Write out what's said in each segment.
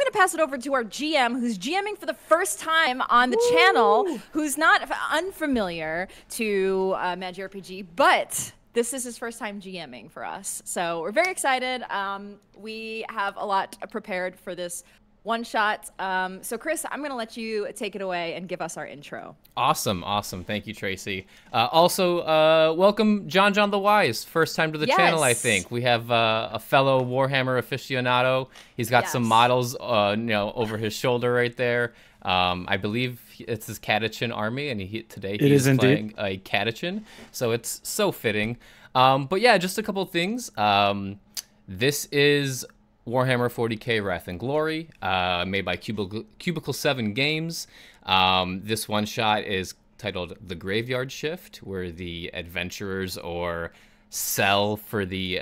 going to pass it over to our GM, who's GMing for the first time on the channel, who's not unfamiliar to Magic RPG, but this is his first time GMing for us. So we're very excited. We have a lot prepared for this one shot. So Chris, I'm going to let you take it away and give us our intro. Awesome. Thank you, Tracy. Also, welcome John the Wise. First time to the channel, I think. We have a fellow Warhammer aficionado. He's got some models, over his shoulder right there. I believe it's his Catachin army, and today he's playing a Catachin, so it's so fitting. But yeah, just a couple things. This is Warhammer 40k Wrath and Glory, made by Cubicle 7 Games. This one shot is titled The Graveyeard Shift, where the adventurers or cell for the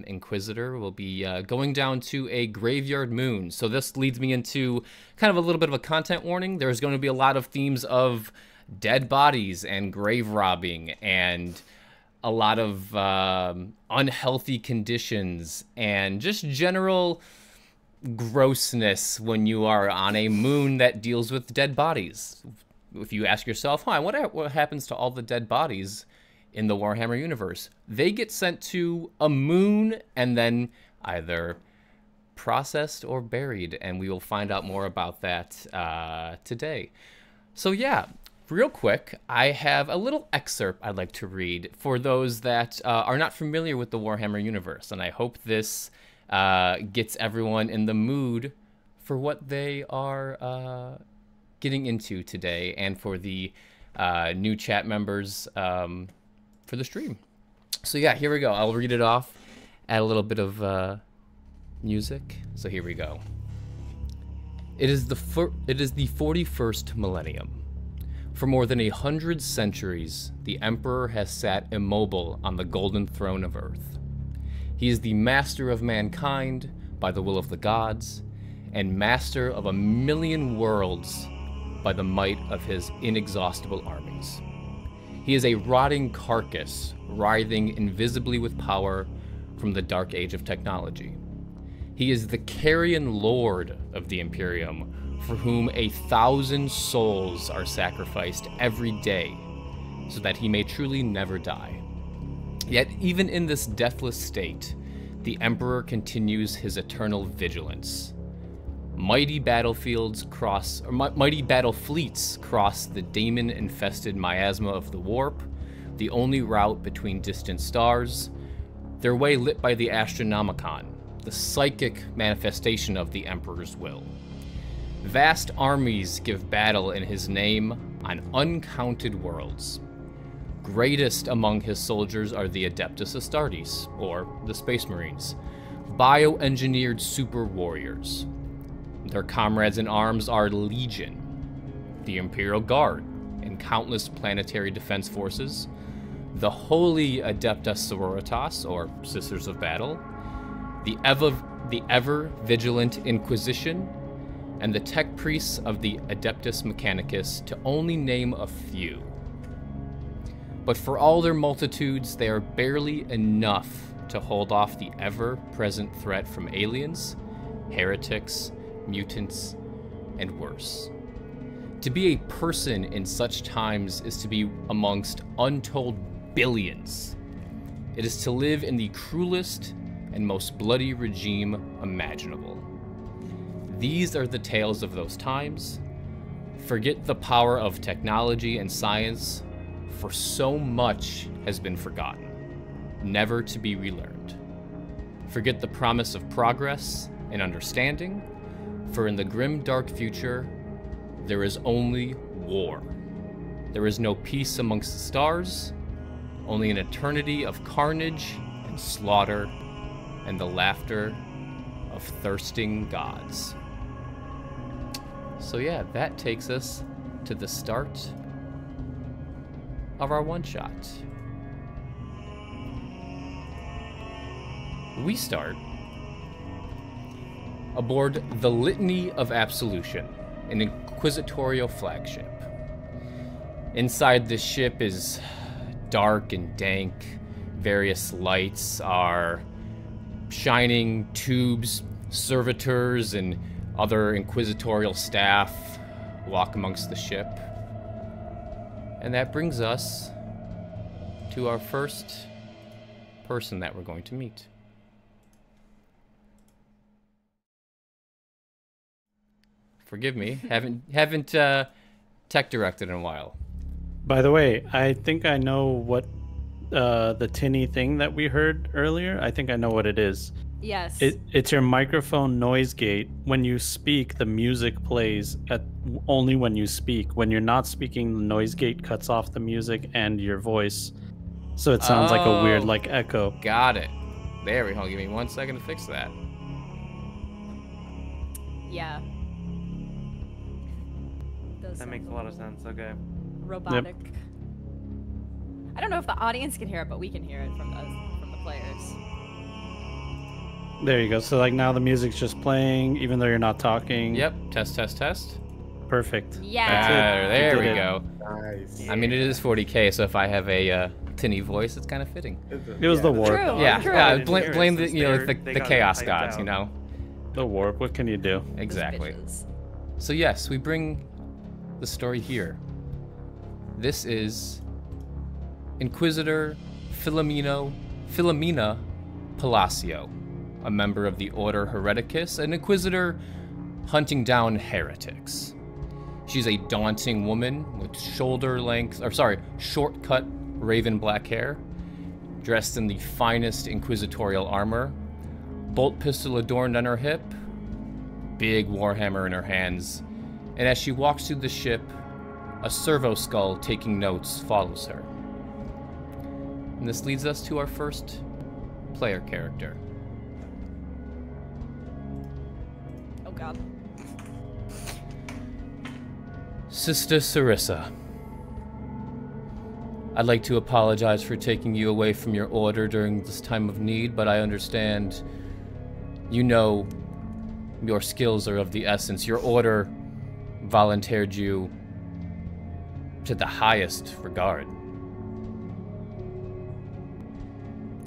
Inquisitor will be going down to a graveyard moon. So this leads me into kind of a little bit of a content warning. There's going to be a lot of themes of dead bodies and grave robbing and a lot of unhealthy conditions and just general grossness when you are on a moon that deals with dead bodies. If you ask yourself, what happens to all the dead bodies in the Warhammer universe? They get sent to a moon and then either processed or buried, and we will find out more about that today. So yeah, real quick, I have a little excerpt I'd like to read for those that are not familiar with the Warhammer universe, and I hope this gets everyone in the mood for what they are getting into today, and for the new chat members for the stream. So yeah, here we go. I'll read it off, add a little bit of music. So here we go. It is the 41st millennium. For more than 100 centuries, the Emperor has sat immobile on the golden throne of Earth. He is the master of mankind by the will of the gods, and master of 1,000,000 worlds by the might of his inexhaustible armies. He is a rotting carcass, writhing invisibly with power from the dark age of technology. He is the carrion lord of the Imperium, for whom 1,000 souls are sacrificed every day, so that he may truly never die. Yet even in this deathless state, the Emperor continues his eternal vigilance. Mighty battle fleets cross the daemon-infested miasma of the Warp, the only route between distant stars, their way lit by the Astronomicon, the psychic manifestation of the Emperor's will. Vast armies give battle in his name on uncounted worlds. Greatest among his soldiers are the Adeptus Astartes, or the Space Marines, bioengineered super warriors. Their comrades in arms are Legion, the Imperial Guard, and countless planetary defense forces, the Holy Adeptus Sororitas, or Sisters of Battle, the ever-vigilant Inquisition, and the tech priests of the Adeptus Mechanicus, to only name a few. But for all their multitudes, they are barely enough to hold off the ever-present threat from aliens, heretics, mutants, and worse. To be a person in such times is to be amongst untold billions. It is to live in the cruelest and most bloody regime imaginable. These are the tales of those times. Forget the power of technology and science, for so much has been forgotten, never to be relearned. Forget the promise of progress and understanding, for in the grim dark future, there is only war. There is no peace amongst the stars, only an eternity of carnage and slaughter and the laughter of thirsting gods. So yeah, that takes us to the start of our one-shot. We start aboard the Litany of Absolution, an inquisitorial flagship. Inside this ship is dark and dank. Various lights are shining tubes, servitors, and other inquisitorial staff walk amongst the ship. And that brings us to our first person that we're going to meet. Forgive me, haven't tech directed in a while. By the way, I think I know what the tinny thing that we heard earlier. I think I know what it is. Yes. It's your microphone noise gate. When you speak, the music plays only when you speak. When you're not speaking, the noise gate cuts off the music and your voice. So it sounds like a weird like echo. Got it. There we go. Give me 1 second to fix that. Yeah. That makes a lot of sense. Okay. Robotic. Yep. I don't know if the audience can hear it, but we can hear it from the players. There you go. So like now the music's just playing, even though you're not talking. Yep. Test, test, test. Perfect. Yeah. There we go. Nice. I mean, it is 40K, so if I have a tinny voice, it's kind of fitting. It was the warp. True. Yeah. True. Yeah. Blame the the chaos gods. You know. The warp. What can you do? Exactly. So yes, we bring the story here. This is Inquisitor Philomena Palacio, a member of the Order Hereticus, an Inquisitor hunting down heretics. She's a daunting woman with short-cut raven black hair, dressed in the finest inquisitorial armor, bolt pistol adorned on her hip, big warhammer in her hands, and as she walks through the ship, a servo skull taking notes follows her. And this leads us to our first player character. Oh god. Sister Sarissa. I'd like to apologize for taking you away from your order during this time of need, but I understand you know your skills are of the essence. Your order volunteered you to the highest regard.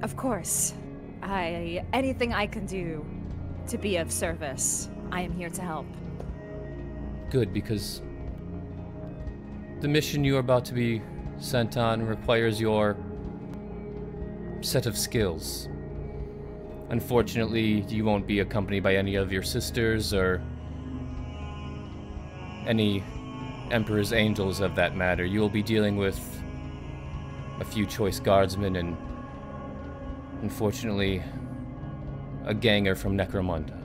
Of course. Anything I can do to be of service, I am here to help. Good, because the mission you are about to be sent on requires your set of skills. Unfortunately, you won't be accompanied by any of your sisters or any Emperor's Angels of that matter. You will be dealing with a few choice guardsmen and, unfortunately, a ganger from Necromunda.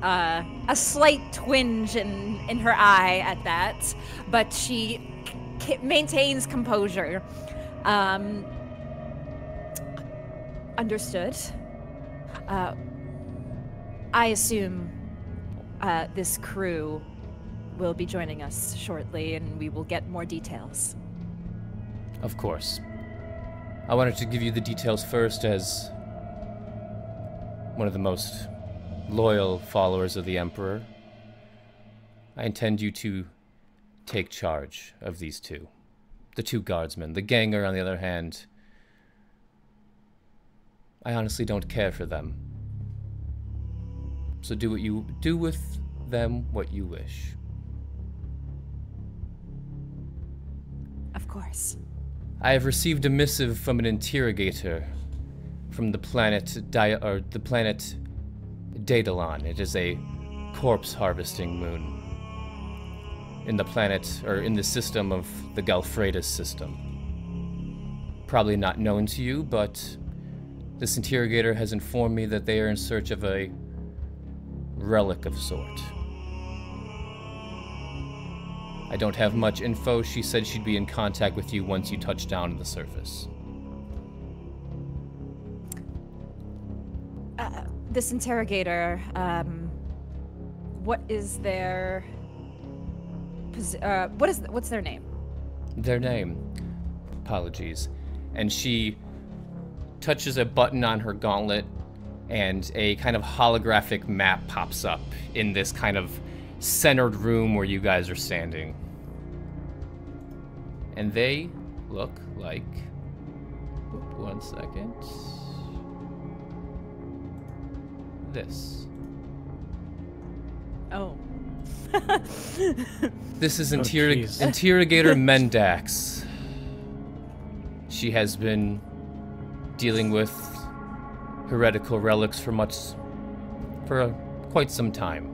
A slight twinge in her eye at that, but she maintains composure. Understood. I assume this crew will be joining us shortly, and we will get more details. Of course. I wanted to give you the details first as one of the most loyal followers of the Emperor. I intend you to take charge of these two. The two guardsmen. The ganger, on the other hand, I honestly don't care for them. So do with them what you wish. Of course. I have received a missive from an interrogator from the planet Daedalon. It is a corpse harvesting moon in the system of the Ghelfi system. Probably not known to you, but this interrogator has informed me that they are in search of a relic of sort. I don't have much info. She said she'd be in contact with you once you touch down on the surface. This interrogator, what is their... what's their name? Their name? Apologies. And she touches a button on her gauntlet, and a kind of holographic map pops up in this kind of centered room where you guys are standing. And they look like... One second. This. Oh. This is jeez. Interrogator Mendax. She has been dealing with heretical relics for quite some time.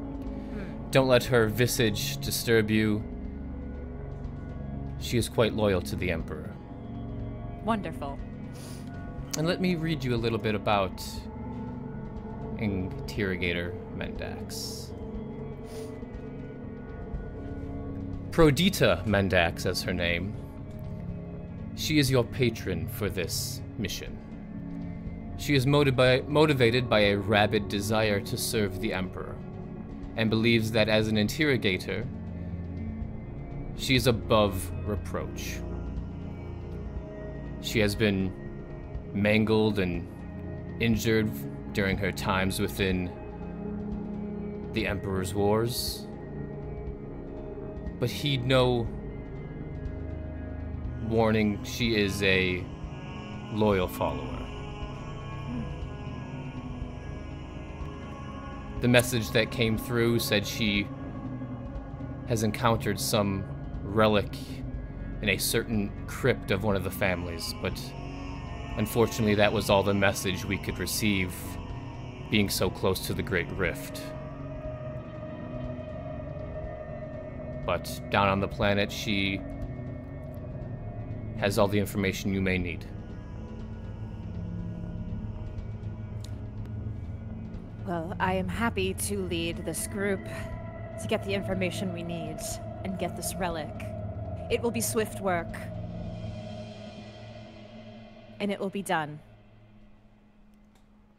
Don't let her visage disturb you. She is quite loyal to the Emperor. Wonderful. And let me read you a little bit about Interrogator Mendax. Prodita Mendax as her name. She is your patron for this mission. She is motivated by a rabid desire to serve the Emperor, and believes that as an interrogator, she is above reproach. She has been mangled and injured during her times within the Emperor's wars, but heed no warning, she is a loyal follower. The message that came through said she has encountered some relic in a certain crypt of one of the families, but unfortunately that was all the message we could receive, being so close to the Great Rift. But down on the planet, she has all the information you may need. Well, I am happy to lead this group to get the information we need and get this relic. It will be swift work. And it will be done.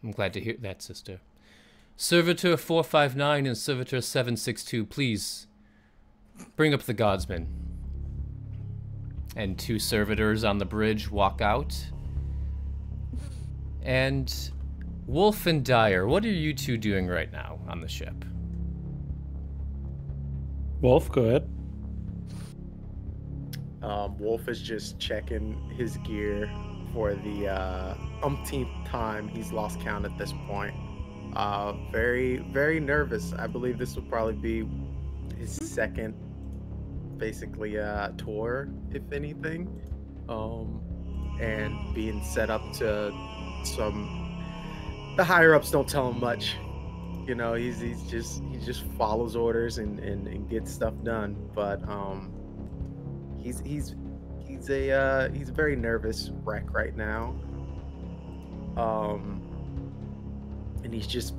I'm glad to hear that, sister. Servitor 459 and Servitor 762, please bring up the Godsman. And two servitors on the bridge walk out. And Wolf and Dyer, what are you two doing right now on the ship? Wolf, go ahead. Wolf is just checking his gear for the umpteenth time. He's lost count at this point. Very, very nervous. I believe this will probably be his second, basically, tour, if anything. And being set up to the higher ups don't tell him much. You know, he just follows orders and gets stuff done. But he's a very nervous wreck right now. And he's just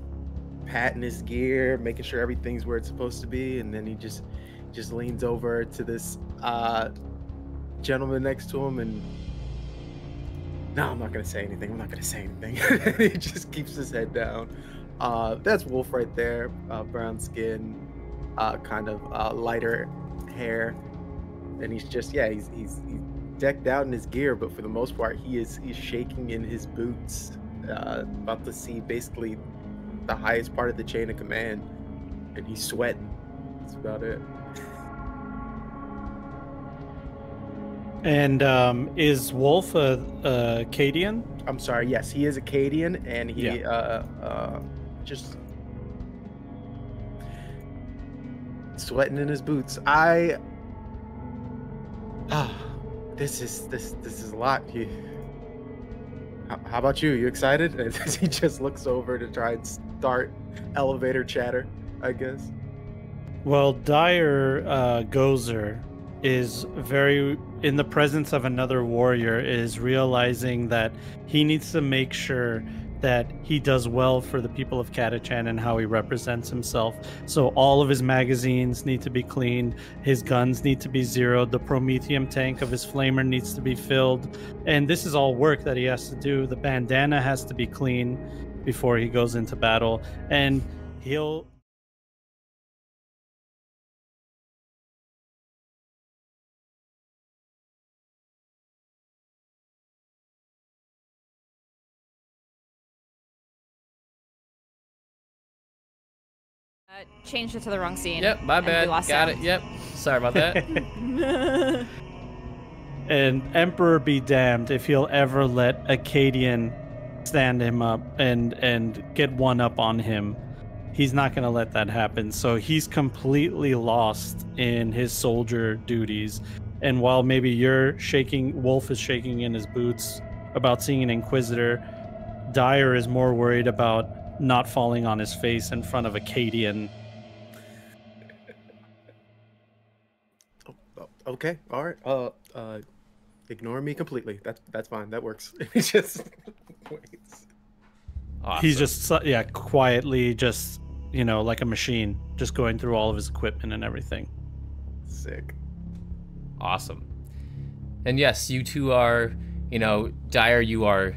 patting his gear, making sure everything's where it's supposed to be, and then he just leans over to this gentleman next to him and, no, I'm not gonna say anything. He just keeps his head down. That's Wolf right there. Brown skin, kind of lighter hair, and he's just he's decked out in his gear, but for the most part he's shaking in his boots, about to see basically the highest part of the chain of command, and he's sweating. That's about it. And is Wolf a Cadian? I'm sorry, yes, he is a Cadian, and he just sweating in his boots. This is a lot. How about you? You excited? And he just looks over to try and start elevator chatter, I guess. Well, Dyer Gozer is very, in the presence of another warrior, is realizing that he needs to make sure that he does well for the people of Catachan and how he represents himself. So all of his magazines need to be cleaned, his guns need to be zeroed, the Prometheum tank of his flamer needs to be filled, and this is all work that he has to do. The bandana has to be clean before he goes into battle, and he'll... Changed it to the wrong scene. Yep, my bad. Got sound. it. Yep. Sorry about that. And Emperor be damned if he'll ever let Acadian stand him up and get one up on him. he's not going to let that happen. So he's completely lost in his soldier duties. And while maybe Wolf is shaking in his boots about seeing an Inquisitor, Dyer is more worried about not falling on his face in front of Acadian. Okay, all right. Ignore me completely. That's fine. That works. It's just Awesome. He's just quietly, just like a machine, just going through all of his equipment and everything. Sick. Awesome. And yes, you two are, Dyer, you are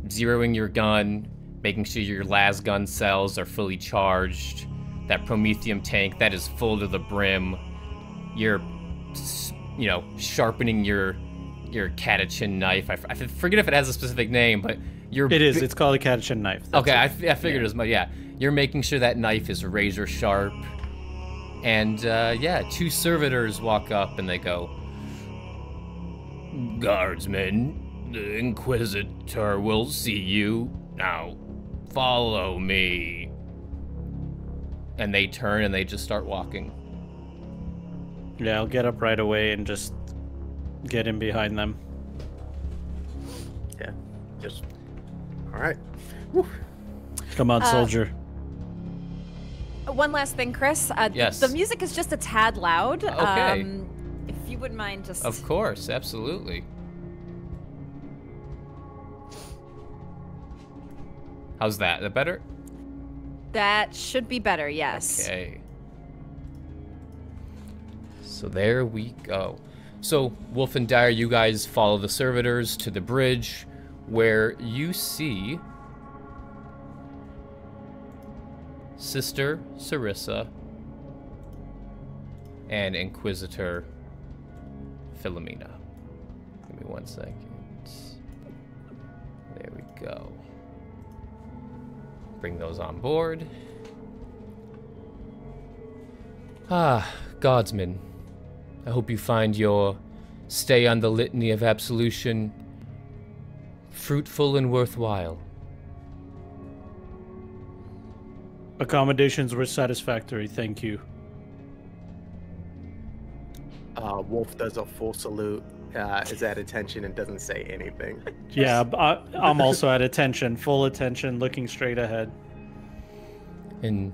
zeroing your gun, making sure your las gun cells are fully charged. That Prometheum tank, that is full to the brim. You're, sharpening your catechin knife. I forget if it has a specific name, but It is. It's called a catechin knife. That's okay, I figured as much. Yeah, you're making sure that knife is razor sharp. And two servitors walk up and they go, "Guardsmen, the Inquisitor will see you. Now, follow me." And they turn and they just start walking. Yeah, I'll get up right away and just get in behind them. Yeah, just all right. Woo. Come on, soldier. One last thing, Chris. Yes. The music is just a tad loud. Okay. If you wouldn't mind just... Of course, absolutely. How's that? Is that better? That should be better, yes. Okay. So there we go. So, Wolf and Dyer, you guys follow the servitors to the bridge where you see Sister Sarissa and Inquisitor Philomena. Give me 1 second. There we go. Bring those on board. Godsman, I hope you find your stay on the Litany of Absolution fruitful and worthwhile. Accommodations were satisfactory, thank you. Wolf does a full salute, is at attention and doesn't say anything. Yeah, I'm also at attention, full attention, looking straight ahead. And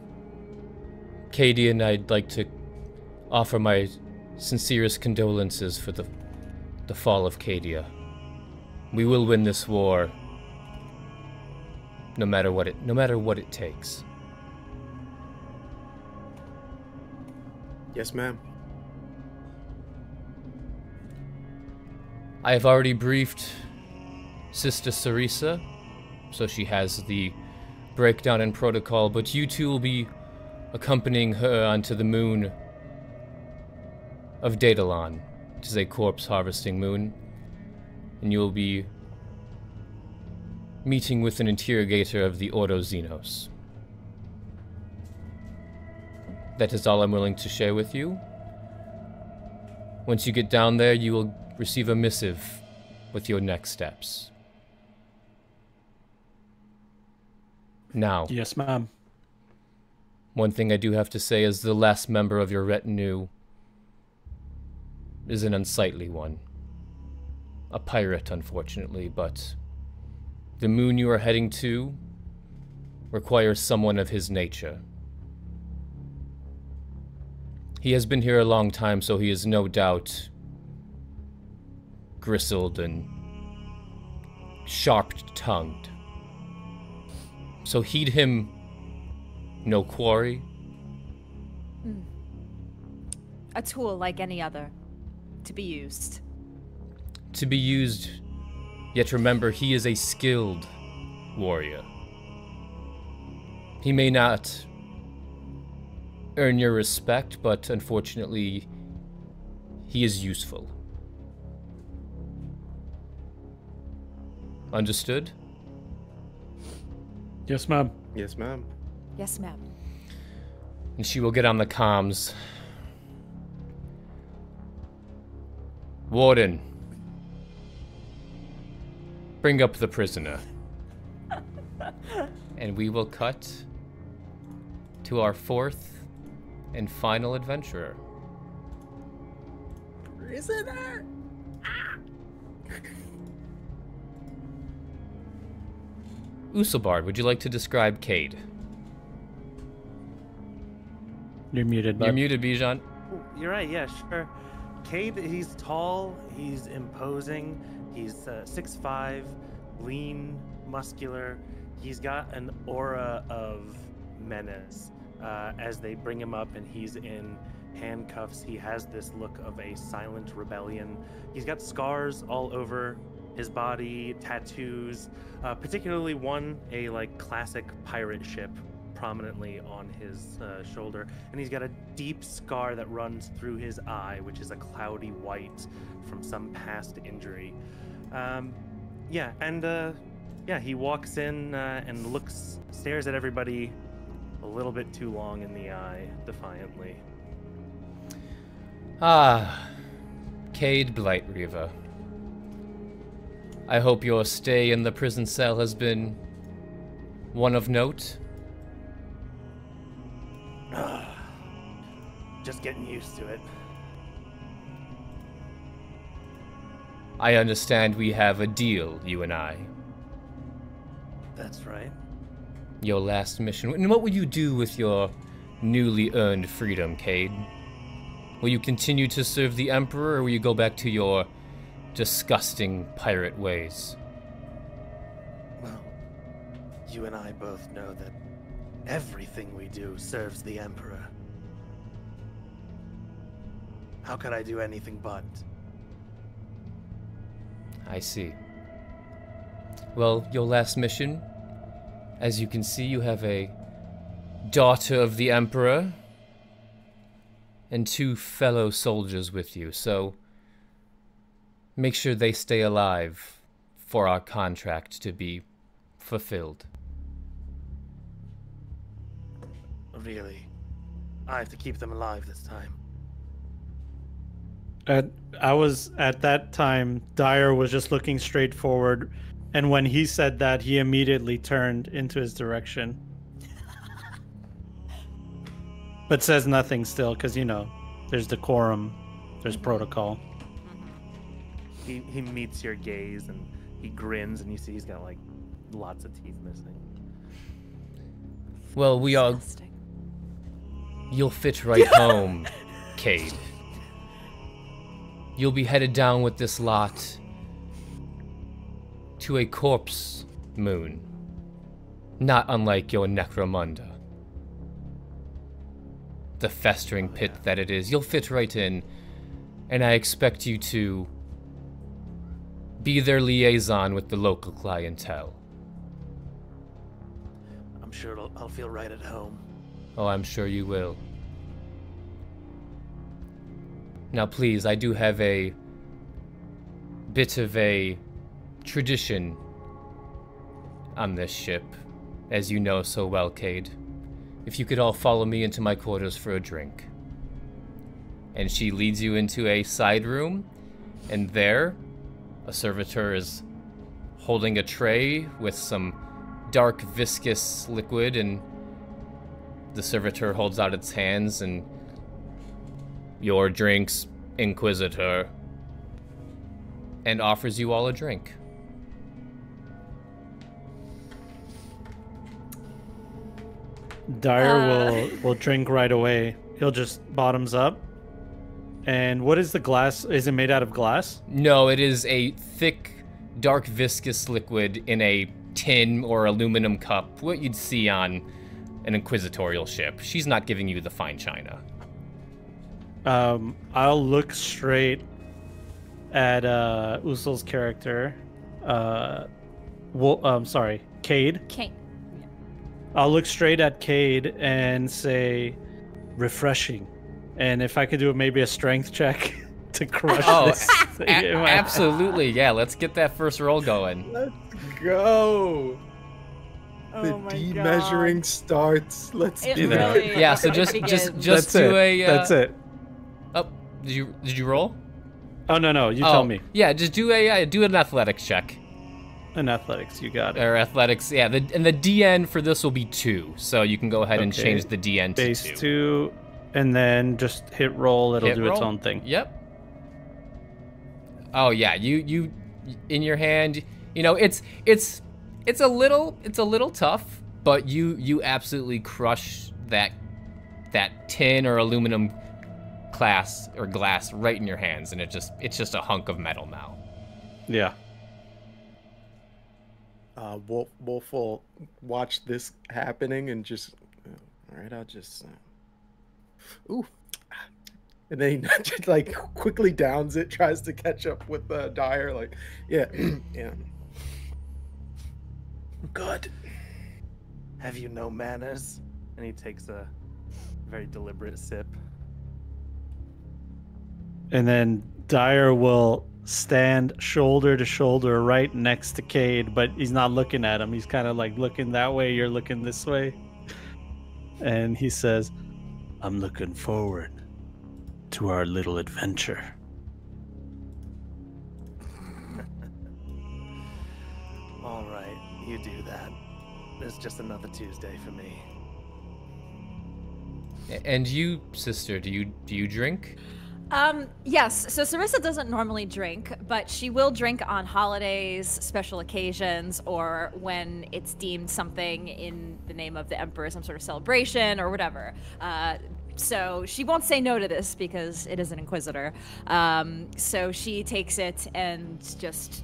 Cadian, I'd like to offer my sincerest condolences for the fall of Cadia. We will win this war, no matter what it takes. Yes, ma'am. I have already briefed Sister Sarissa, so she has the breakdown and protocol, but you two will be accompanying her onto the moon of Daedalon, which is a corpse harvesting moon, and you'll be meeting with an interrogator of the Ordo Xenos. That is all I'm willing to share with you. Once you get down there, you will receive a missive with your next steps. Now. Yes, ma'am. One thing I do have to say is the last member of your retinue is an unsightly one. A pirate, unfortunately, but the moon you are heading to requires someone of his nature. He has been here a long time, so he is no doubt gristled and sharp-tongued. So heed him no quarry. A tool like any other, to be used. To be used, yet remember he is a skilled warrior. He may not earn your respect, but unfortunately, he is useful. Understood? Yes, ma'am. Yes, ma'am. Yes, ma'am. And she will get on the comms. Warden, bring up the prisoner. And we will cut to our fourth and final adventurer. Prisoner! Usobard, would you like to describe Cade? You're muted, bud. You're muted, Bijan. You're right, yeah, sure. Cade, he's tall, he's imposing, he's 6'5", lean, muscular. He's got an aura of menace. As they bring him up and he's in handcuffs, he has this look of a silent rebellion. He's got scars all over his body, tattoos, particularly one, a like classic pirate ship prominently on his shoulder, and he's got a deep scar that runs through his eye, which is a cloudy white from some past injury. Yeah, he walks in and stares at everybody a little bit too long in the eye, defiantly. Ah, Cade Blightriva. I hope your stay in the prison cell has been one of note. Just getting used to it. I understand we have a deal, you and I. That's right. Your last mission. And what will you do with your newly earned freedom, Cade? Will you continue to serve the Emperor, or will you go back to your disgusting pirate ways? Well, you and I both know that everything we do serves the Emperor. How could I do anything but? I see. Well, your last mission, as you can see, you have a daughter of the Emperor and 2 fellow soldiers with you, so make sure they stay alive for our contract to be fulfilled. Really? I have to keep them alive this time. I was, at that time, Dyer was just looking straight forward, and when he said that, he immediately turned into his direction. But says nothing still, because, you know, there's decorum, there's protocol. He meets your gaze, and he grins, and you see he's got, like, lots of teeth missing. Well, we are... You'll fit right home, Cade. You'll be headed down with this lot to a corpse moon, not unlike your Necromunda. The festering pit that it is. You'll fit right in, and I expect you to be their liaison with the local clientele. I'm sure I'll feel right at home. Oh, I'm sure you will. Now, please, I do have a bit of a tradition on this ship, as you know so well, Cade. If you could all follow me into my quarters for a drink. And she leads you into a side room, and there, a servitor is holding a tray with some dark viscous liquid, and the servitor holds out its hands and... Your drinks, Inquisitor, and offers you all a drink. Dyer will drink right away. He'll just bottoms up. And what is the glass? Is it made out of glass? No, it is a thick, dark, viscous liquid in a tin or aluminum cup, what you'd see on an inquisitorial ship. She's not giving you the fine china. I'll look straight at Usul's character. Sorry, Cade. Cade. I'll look straight at Cade and say, refreshing. And if I could do maybe a strength check to crush this thing. Absolutely, yeah. Let's get that first roll going. Let's go. Oh The my demeasuring God. starts. Let's It do really- that. Yeah, so just That's do it. a. That's it. Oh, did you roll? Oh no, you tell me. Yeah, just do an athletics check. In athletics, you got it. Or athletics, yeah. And the DN for this will be 2, so you can go ahead and change the DN to base 2. 2, and then just hit roll. It'll do its own thing. Yep. Oh yeah, you in your hand. You know, it's a little tough, but you absolutely crush that tin or aluminum glass right in your hands, and it's just a hunk of metal now. Yeah. Wolf will watch this happening and just, all right, I'll just, ooh. And then he just like quickly downs it, tries to catch up with Dyer, like, yeah, yeah. Good. Have you no manners? And he takes a very deliberate sip. And then Dyer will stand shoulder to shoulder right next to Cade, but he's not looking at him. He's kind of like looking that way, you're looking this way. And he says, I'm looking forward to our little adventure. All right, you do that. It's just another Tuesday for me. And you, sister, do you drink? Yes. So Sarissa doesn't normally drink, but she will drink on holidays, special occasions, or when it's deemed something in the name of the Emperor, some sort of celebration or whatever. So she won't say no to this because it is an Inquisitor. So she takes it and just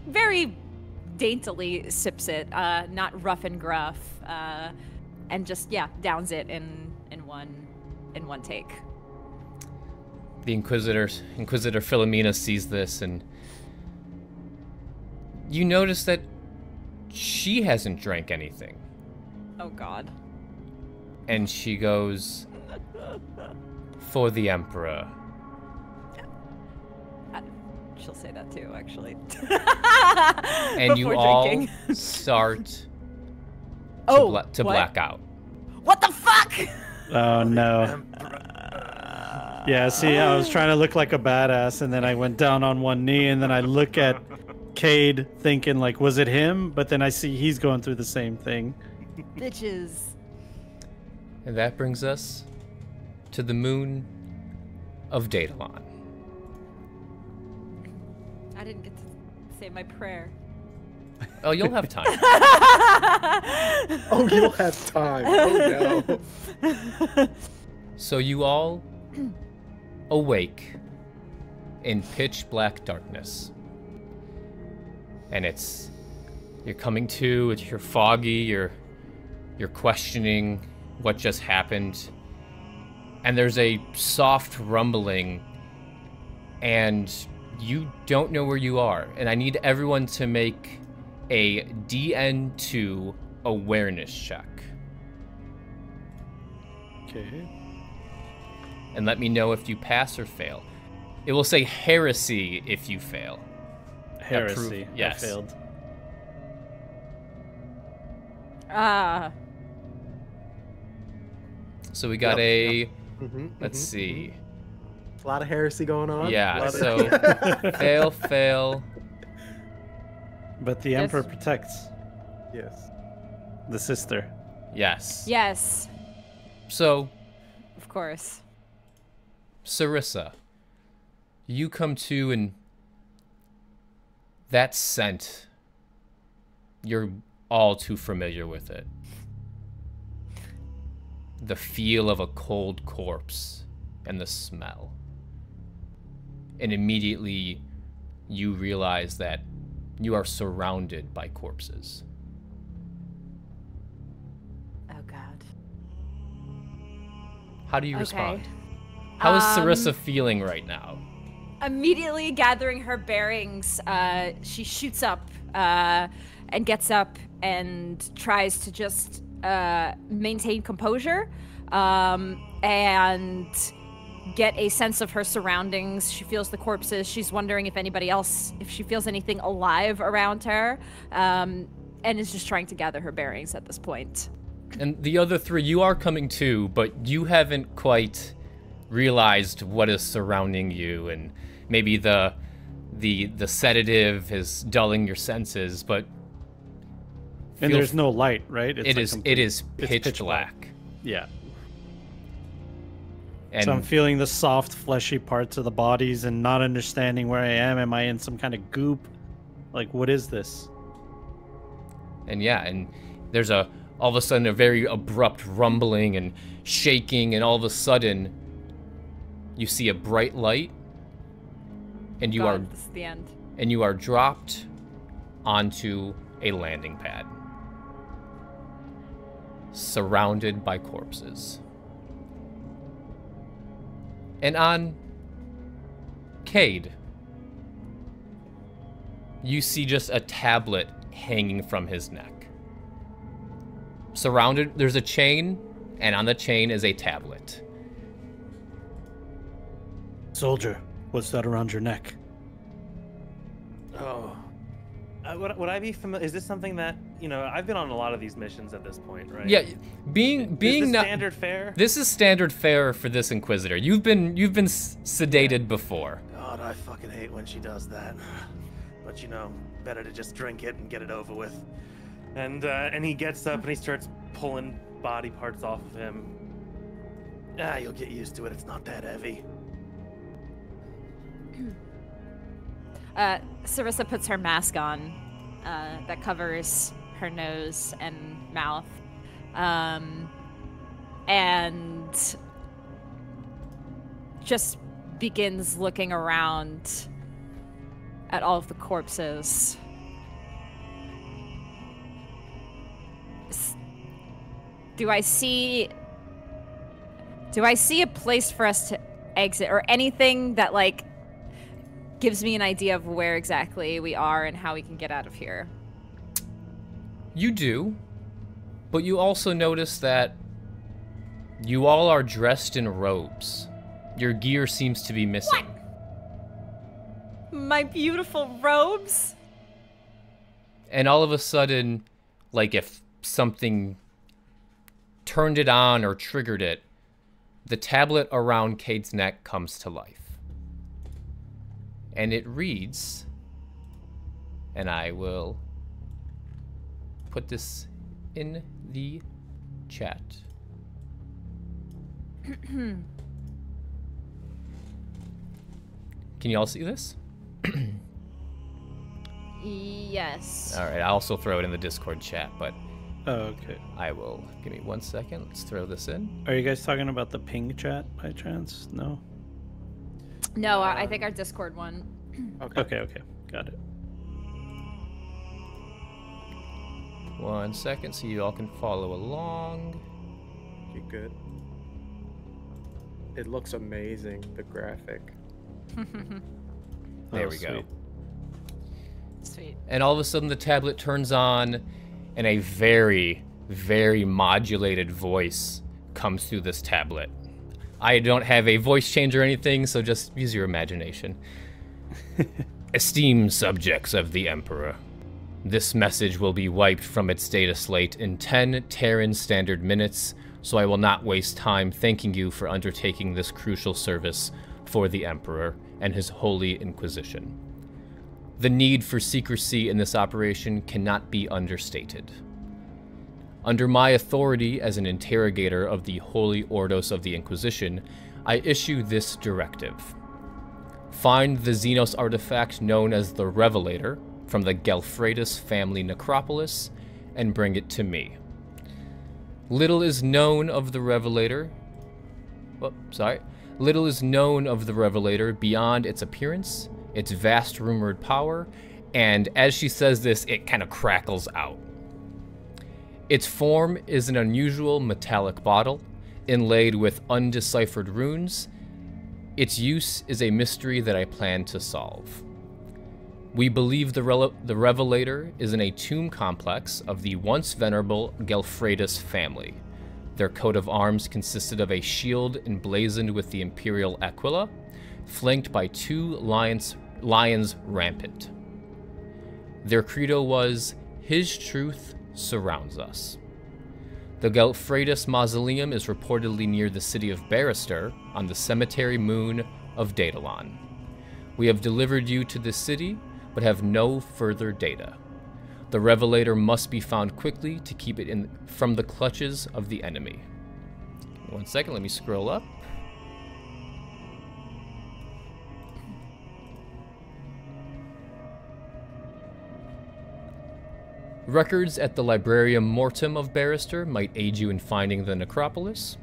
very daintily sips it, not rough and gruff, and just, yeah, downs it in one take. The Inquisitor Philomena sees this, and you notice that she hasn't drank anything. Oh God. And she goes, for the Emperor. She'll say that too, actually. And you all start to black out. What the fuck? Oh no. Yeah, see, I was trying to look like a badass, and then I went down on one knee, and then I look at Cade thinking, like, was it him? But then I see he's going through the same thing. Bitches. And that brings us to the moon of Daedalon. I didn't get to say my prayer. Oh, you'll have time. Oh, you'll have time. Oh, no. So you all awake in pitch black darkness. And you're coming to, you're foggy, you're questioning what just happened. And there's a soft rumbling, and you don't know where you are. And I need everyone to make a DN2 awareness check. Okay. And let me know if you pass or fail. It will say heresy if you fail. Heresy. Yes. I failed. So we got let's see. A lot of heresy going on. Yeah, so fail. But the Emperor protects Yes. the sister. Yes. Yes, So, of course. Sarissa, you come to, and that scent, you're all too familiar with it. The feel of a cold corpse and the smell. And immediately you realize that you are surrounded by corpses. Oh God. How do you Okay. respond? How is Sarissa feeling right now? Immediately gathering her bearings, she shoots up and gets up and tries to just maintain composure and get a sense of her surroundings. She feels the corpses. She's wondering if she feels anything alive around her, and is just trying to gather her bearings at this point. And the other three, you are coming to, but you haven't quite realized what is surrounding you, and maybe the the sedative is dulling your senses, but and there's no light, right? It's it is pitch black. Yeah. And so I'm feeling the soft, fleshy parts of the bodies and not understanding where I am. Am I in some kind of goop? Like, what is this? And yeah, and there's all of a sudden a very abrupt rumbling and shaking, and all of a sudden you see a bright light, and you this is the end. And you are dropped onto a landing pad, surrounded by corpses. And on Cade, you see just a tablet hanging from his neck. Surrounded, there's a chain, and on the chain is a tablet. Soldier, what's that around your neck? Oh. Would I be familiar? Is this something that, you know, I've been on a lot of these missions at this point, right? Yeah, being is this not standard fare? This is standard fare for this Inquisitor. You've been sedated before. God, I fucking hate when she does that. But you know, better to just drink it and get it over with. And he gets up and he starts pulling body parts off of him. You'll get used to it. It's not that heavy. Sarissa puts her mask on that covers her nose and mouth, and just begins looking around at all of the corpses. Do I see a place for us to exit, or anything that, like, gives me an idea of where exactly we are and how we can get out of here? You do, but you also notice that you all are dressed in robes. Your gear seems to be missing. What? My beautiful robes? And all of a sudden, like if something turned it on or triggered it, the tablet around Cade's neck comes to life. And it reads, and I will put this in the chat. Can you all see this? Yes. All right, I'll also throw it in the Discord chat, but Okay. I will. Give me 1 second. Let's throw this in. Are you guys talking about the ping chat by chance? No? No, I think our Discord one. Okay. Got it. 1 second so you all can follow along. You good? It looks amazing, the graphic. There we go. Sweet. And all of a sudden the tablet turns on and a very, very modulated voice comes through this tablet. I don't have a voice change or anything, so just use your imagination. Esteemed subjects of the Emperor, this message will be wiped from its data slate in 10 Terran Standard Minutes, so I will not waste time thanking you for undertaking this crucial service for the Emperor and his Holy Inquisition. The need for secrecy in this operation cannot be understated. Under my authority as an interrogator of the Holy Ordos of the Inquisition, I issue this directive. Find the Xenos artifact known as the Revelator from the Ghelfi family necropolis and bring it to me. Little is known of the Revelator. Little is known of the Revelator beyond its appearance, its vast rumored power, and as she says this, it kind of crackles out. Its form is an unusual metallic bottle, inlaid with undeciphered runes. Its use is a mystery that I plan to solve. We believe the Revelator is in a tomb complex of the once venerable Ghelfi family. Their coat of arms consisted of a shield emblazoned with the Imperial Aquila, flanked by 2 lions rampant. Their credo was, "His truth surrounds us." The Ghelfi mausoleum is reportedly near the city of Barrister on the cemetery moon of Daedalon. We have delivered you to the city, but have no further data. The Revelator must be found quickly to keep it from the clutches of the enemy. 1 second, let me scroll up. Records at the Librarium Mortem of Barrister might aid you in finding the necropolis.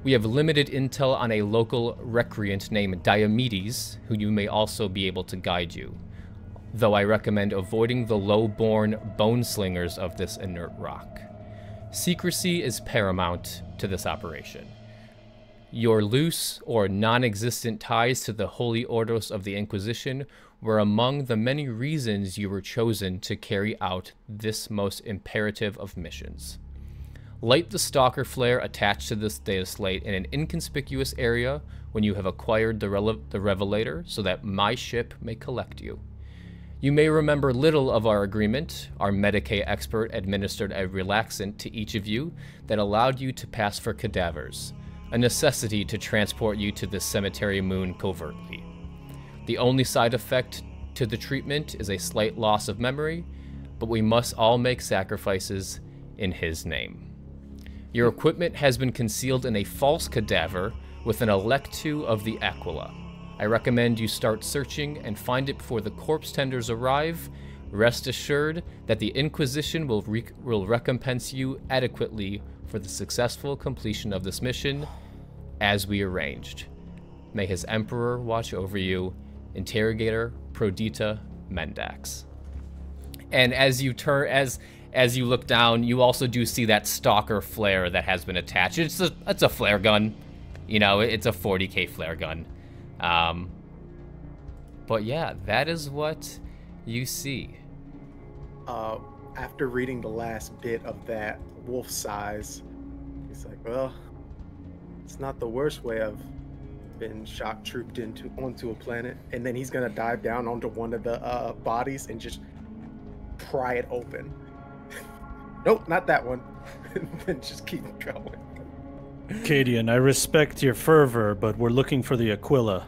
We have limited intel on a local recreant named Diomedes, who you may also be able to guide you, though I recommend avoiding the low-born bone-slingers of this inert rock. Secrecy is paramount to this operation. Your loose or non-existent ties to the Holy Orders of the Inquisition were among the many reasons you were chosen to carry out this most imperative of missions. Light the Stalker Flare attached to this data slate in an inconspicuous area when you have acquired the Revelator so that my ship may collect you. You may remember little of our agreement. Our Medicae expert administered a relaxant to each of you that allowed you to pass for cadavers, a necessity to transport you to the cemetery moon covertly. The only side effect to the treatment is a slight loss of memory, but we must all make sacrifices in his name. Your equipment has been concealed in a false cadaver with an Electu of the Aquila. I recommend you start searching and find it before the corpse tenders arrive. Rest assured that the Inquisition will recompense you adequately for the successful completion of this mission, as we arranged. May his Emperor watch over you. Interrogator Prodita Mendax. And as you look down, you also do see that Stalker Flare that has been attached. It's a flare gun. You know, it's a 40k flare gun. But yeah, that is what you see. After reading the last bit of that wolf size, he's like, well, it's not the worst way I've been shock trooped onto a planet. And then he's gonna dive down onto one of the bodies and just pry it open. Nope, not that one. And then just keep going. Cadian, I respect your fervor, but we're looking for the Aquila.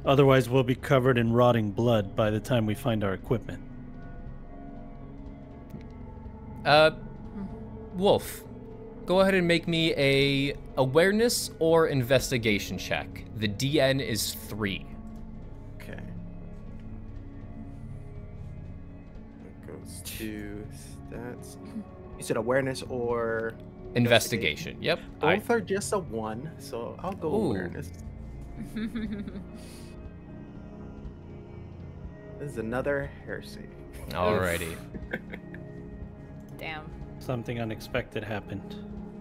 Otherwise, we'll be covered in rotting blood by the time we find our equipment. Wolf, go ahead and make me a awareness or investigation check. The DN is 3. Okay. It goes to stats. You said awareness or investigation. Yep. Both are just a 1, so I'll go awareness. This is another heresy. Alrighty. Damn. Something unexpected happened.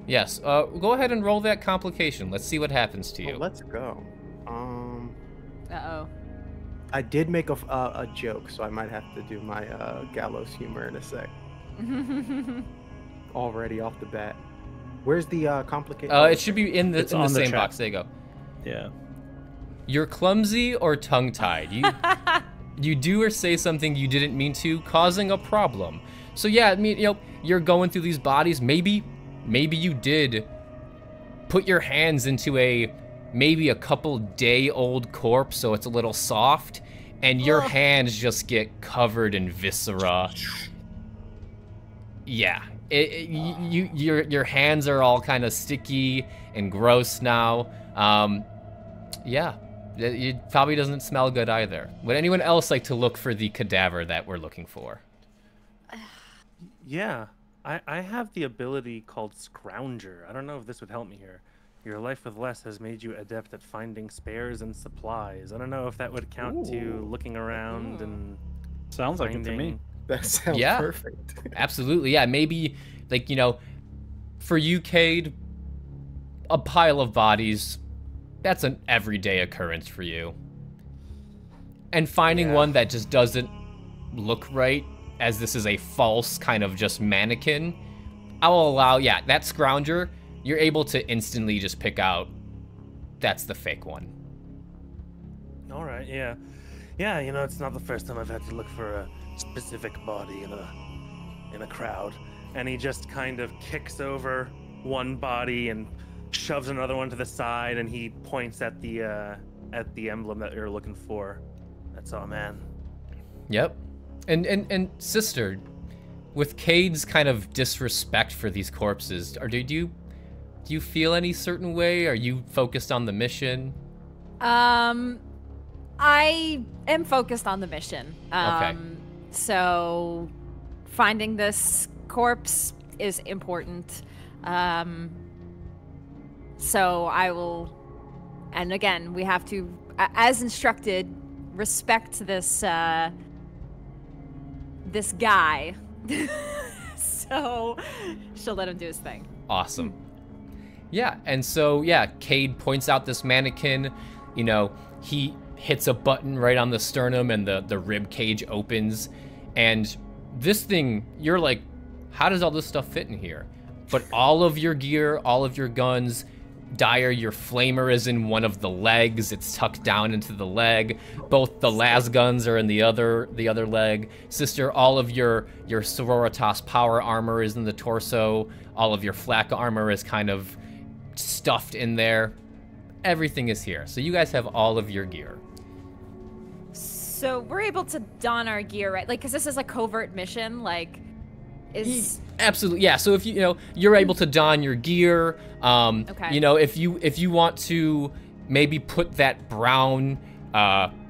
Yes. Go ahead and roll that complication. Let's see what happens to you. Let's go. Uh-oh. I did make a joke, so I might have to do my gallows humor in a sec. Already off the bat. Where's the complication? It should be in the same box. There you go. Yeah. You're clumsy or tongue-tied. You do or say something you didn't mean to, causing a problem. So yeah, I mean, you know, you're going through these bodies. Maybe you did put your hands into maybe a couple day old corpse, so it's a little soft, and your hands just get covered in viscera. Yeah, your hands are all kind of sticky and gross now. Yeah. It probably doesn't smell good either. Would anyone else like to look for the cadaver that we're looking for? Yeah, I have the ability called Scrounger. I don't know if this would help me here. Your life with less has made you adept at finding spares and supplies. I don't know if that would count to looking around and sounds like it to me. That sounds perfect. Absolutely, yeah. Maybe, like, you know, for you, Cade, a pile of bodies, that's an everyday occurrence for you. And finding one that just doesn't look right, as this is a false kind of just mannequin, I'll allow, that Scrounger, you're able to instantly just pick out that's the fake one. All right, yeah. Yeah, you know, it's not the first time I've had to look for a specific body in a crowd. And he just kind of kicks over one body and shoves another one to the side, and he points at the at the emblem that you're looking for. That's all, man. Yep. And sister, with Cade's kind of disrespect for these corpses, do you feel any certain way? Are you focused on the mission? I am focused on the mission. Okay. So finding this corpse is important. So I will, and again, we have to, as instructed, respect this this guy. So she'll let him do his thing. Awesome. Yeah, and so, yeah, Cade points out this mannequin. You know, he hits a button right on the sternum and the rib cage opens. And this thing, you're like, how does all this stuff fit in here? But all of your gear, all of your guns, Dyer, your flamer is in one of the legs. It's tucked down into the leg. Both the las guns are in the other leg. Sister, all of your Sororitas power armor is in the torso. All of your flak armor is kind of stuffed in there. Everything is here. So you guys have all of your gear. So we're able to don our gear, right? Like, because this is a covert mission, like, is... Absolutely, yeah. So if you're able to don your gear. Okay. You know, if you want to maybe put that brown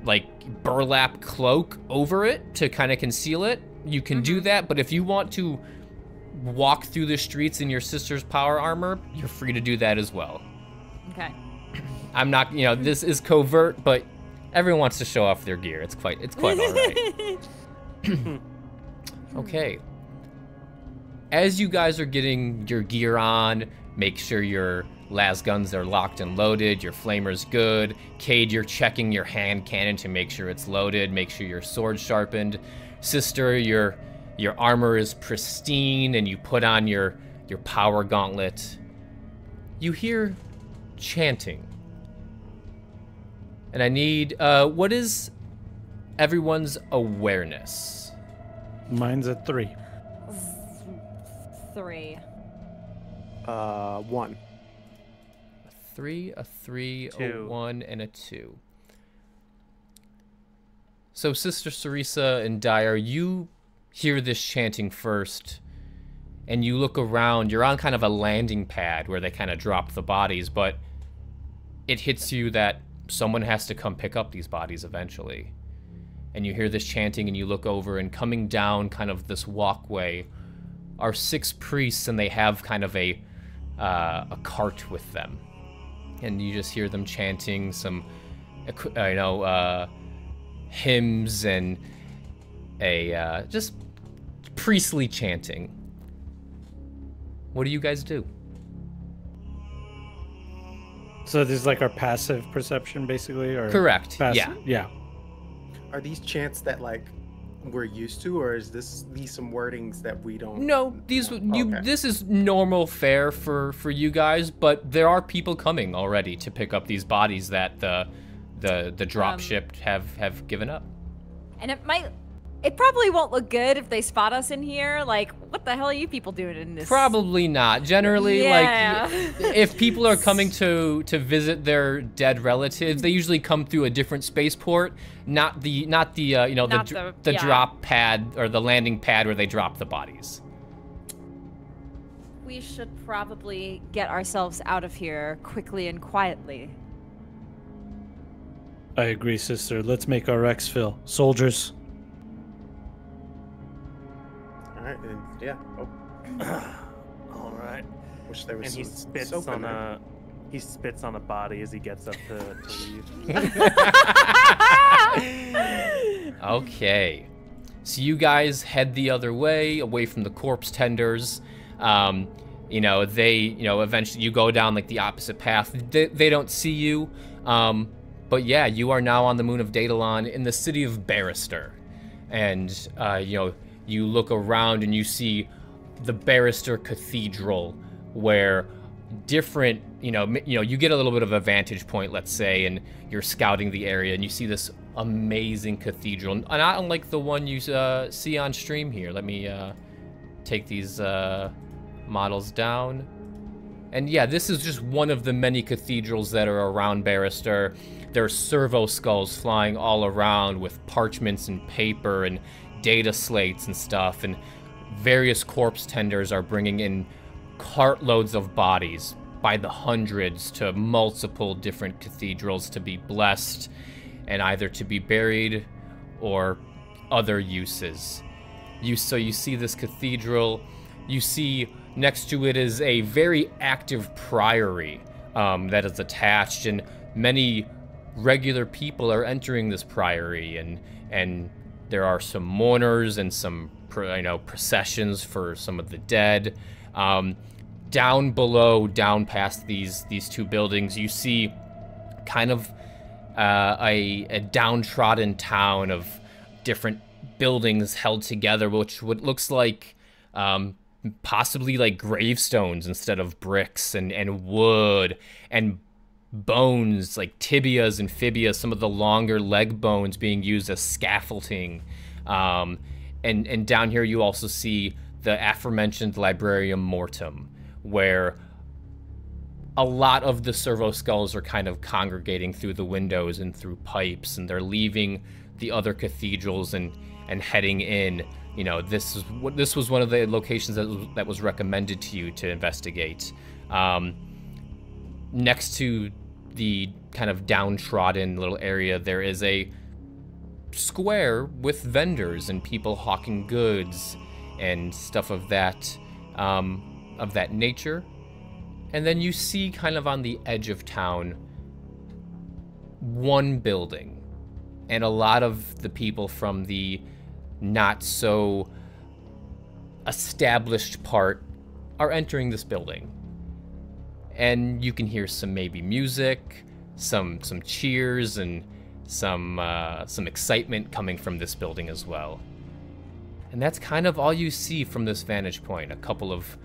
like burlap cloak over it to kind of conceal it, you can do that. But if you want to walk through the streets in your sister's power armor, you're free to do that as well. Okay. I'm not, this is covert, but everyone wants to show off their gear. It's quite all right. Okay. As you guys are getting your gear on, make sure your las guns are locked and loaded, your flamer's good. Cade, you're checking your hand cannon to make sure it's loaded, make sure your sword's sharpened. Sister, your armor is pristine, and you put on your power gauntlet. You hear chanting. And I need, what is everyone's awareness? Mine's at 3. 3. 1. A 3, a 3, 2. a 1, and a 2. So Sister Sarisa and Dyer, you hear this chanting first, and you look around. You're on kind of a landing pad where they kind of drop the bodies, but it hits you that someone has to come pick up these bodies eventually. And you hear this chanting, and you look over, and coming down kind of this walkway are 6 priests, and they have kind of a cart with them. And you just hear them chanting some, hymns and just priestly chanting. What do you guys do? So this is like our passive perception, basically, or Correct. Yeah. Are these chants that like we're used to, or is these some wordings that we don't? No, this is normal fare for you guys, but there are people coming already to pick up these bodies that the drop ship have given up. And it probably won't look good if they spot us in here. Like, what the hell are you people doing in this? Probably not. Generally, Yeah. like, if people are coming to visit their dead relatives, they usually come through a different spaceport, not the drop pad or the landing pad where they drop the bodies. We should probably get ourselves out of here quickly and quietly. I agree, sister. Let's make our exfil. Soldiers. All right, and yeah. Oh, All right. wish there was And he some spits soap in on there. he spits on a body as he gets up to leave. Okay. So you guys head the other way, away from the corpse tenders. Eventually you go down like the opposite path. They don't see you. But yeah, you are now on the moon of Daedalon in the city of Barrister. And, you look around and you see the Barrister Cathedral, where different, you get a little bit of a vantage point, let's say, and you're scouting the area, and you see this amazing cathedral, not unlike the one you see on stream here. Let me take these models down. And yeah, this is just one of the many cathedrals that are around Barrister. There are servo skulls flying all around with parchments and paper and data slates and stuff, and various corpse tenders are bringing in cartloads of bodies by the hundreds to multiple different cathedrals to be blessed and either to be buried or other uses. So you see this cathedral, you see next to it is a very active priory that is attached, and many regular people are entering this priory, and there are some mourners and some processions for some of the dead. Down below, down past these two buildings, you see kind of a downtrodden town of different buildings held together, which looks like possibly like gravestones instead of bricks, and wood and bones like tibias and fibia, some of the longer leg bones being used as scaffolding. And down here you also see the aforementioned Librarium Mortem, where a lot of the servo skulls are kind of congregating through the windows and through pipes, and they're leaving the other cathedrals and heading in. You know, this was one of the locations that was recommended to you to investigate. Next to the kind of downtrodden little area, there is a square with vendors and people hawking goods and stuff of that nature. And then you see kind of on the edge of town one building, and a lot of the people from the not so established part are entering this building. And you can hear some maybe music, some cheers, and some excitement coming from this building as well. And that's kind of all you see from this vantage point. A couple of,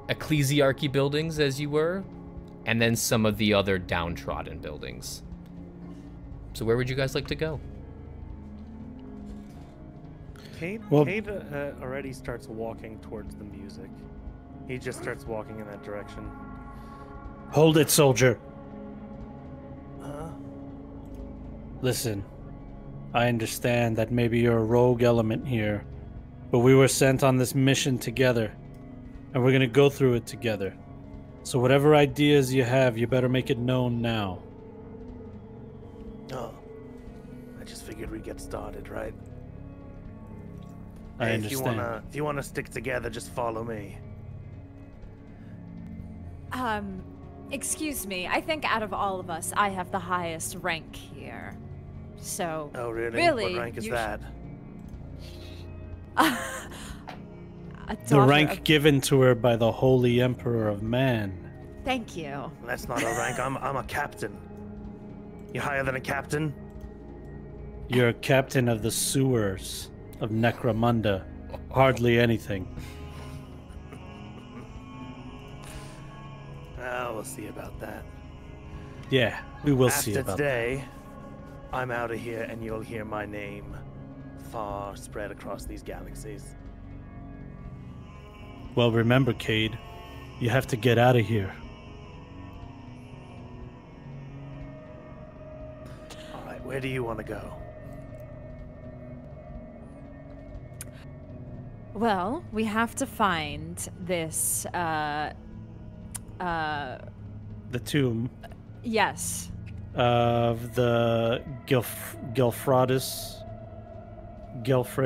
ecclesiarchy buildings, as you were, and then some of the other downtrodden buildings. So where would you guys like to go? Cade already starts walking towards the music. He just starts walking in that direction. Hold it, soldier. Listen, I understand that maybe you're a rogue element here, but we were sent on this mission together, and we're gonna go through it together. So whatever ideas you have, you better make it known now. Oh, I just figured we'd get started, right? I Hey, understand. if you wanna stick together, just follow me. Excuse me. I think out of all of us, I have the highest rank here. So. Oh, really? Really? What rank is that? The rank given to her by the Holy Emperor of Man. Thank you. That's not a rank. I'm a captain. You higher than a captain? You're a captain of the sewers of Necromunda. Hardly anything. Well, we'll see about that. Yeah, we will see After about today, I'm out of here, and you'll hear my name far spread across these galaxies. that. Well, remember, Cade, you have to get out of here. All right, where do you want to go? Well, we have to find this, The tomb yes. of the Ghelfridis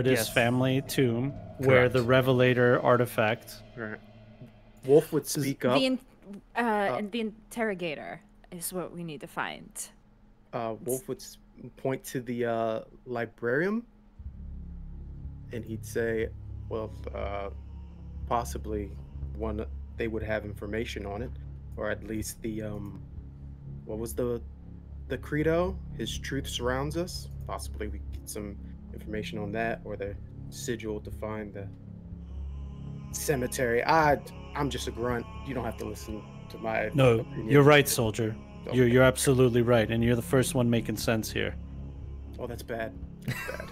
Yes. family tomb, where Correct. the Revelator artifact. Right. Wolf would speak up. The interrogator is what we need to find. Wolf would point to the librarium, and he'd say, "Well, possibly one they would have information on it, or at least the what was the credo? His truth surrounds us. Possibly we get some information on that, or the sigil to find the cemetery. I'm just a grunt. You don't have to listen to my No, opinion. you're right, soldier. Okay. You're absolutely right, and you're the first one making sense here. Oh, that's bad. That's bad.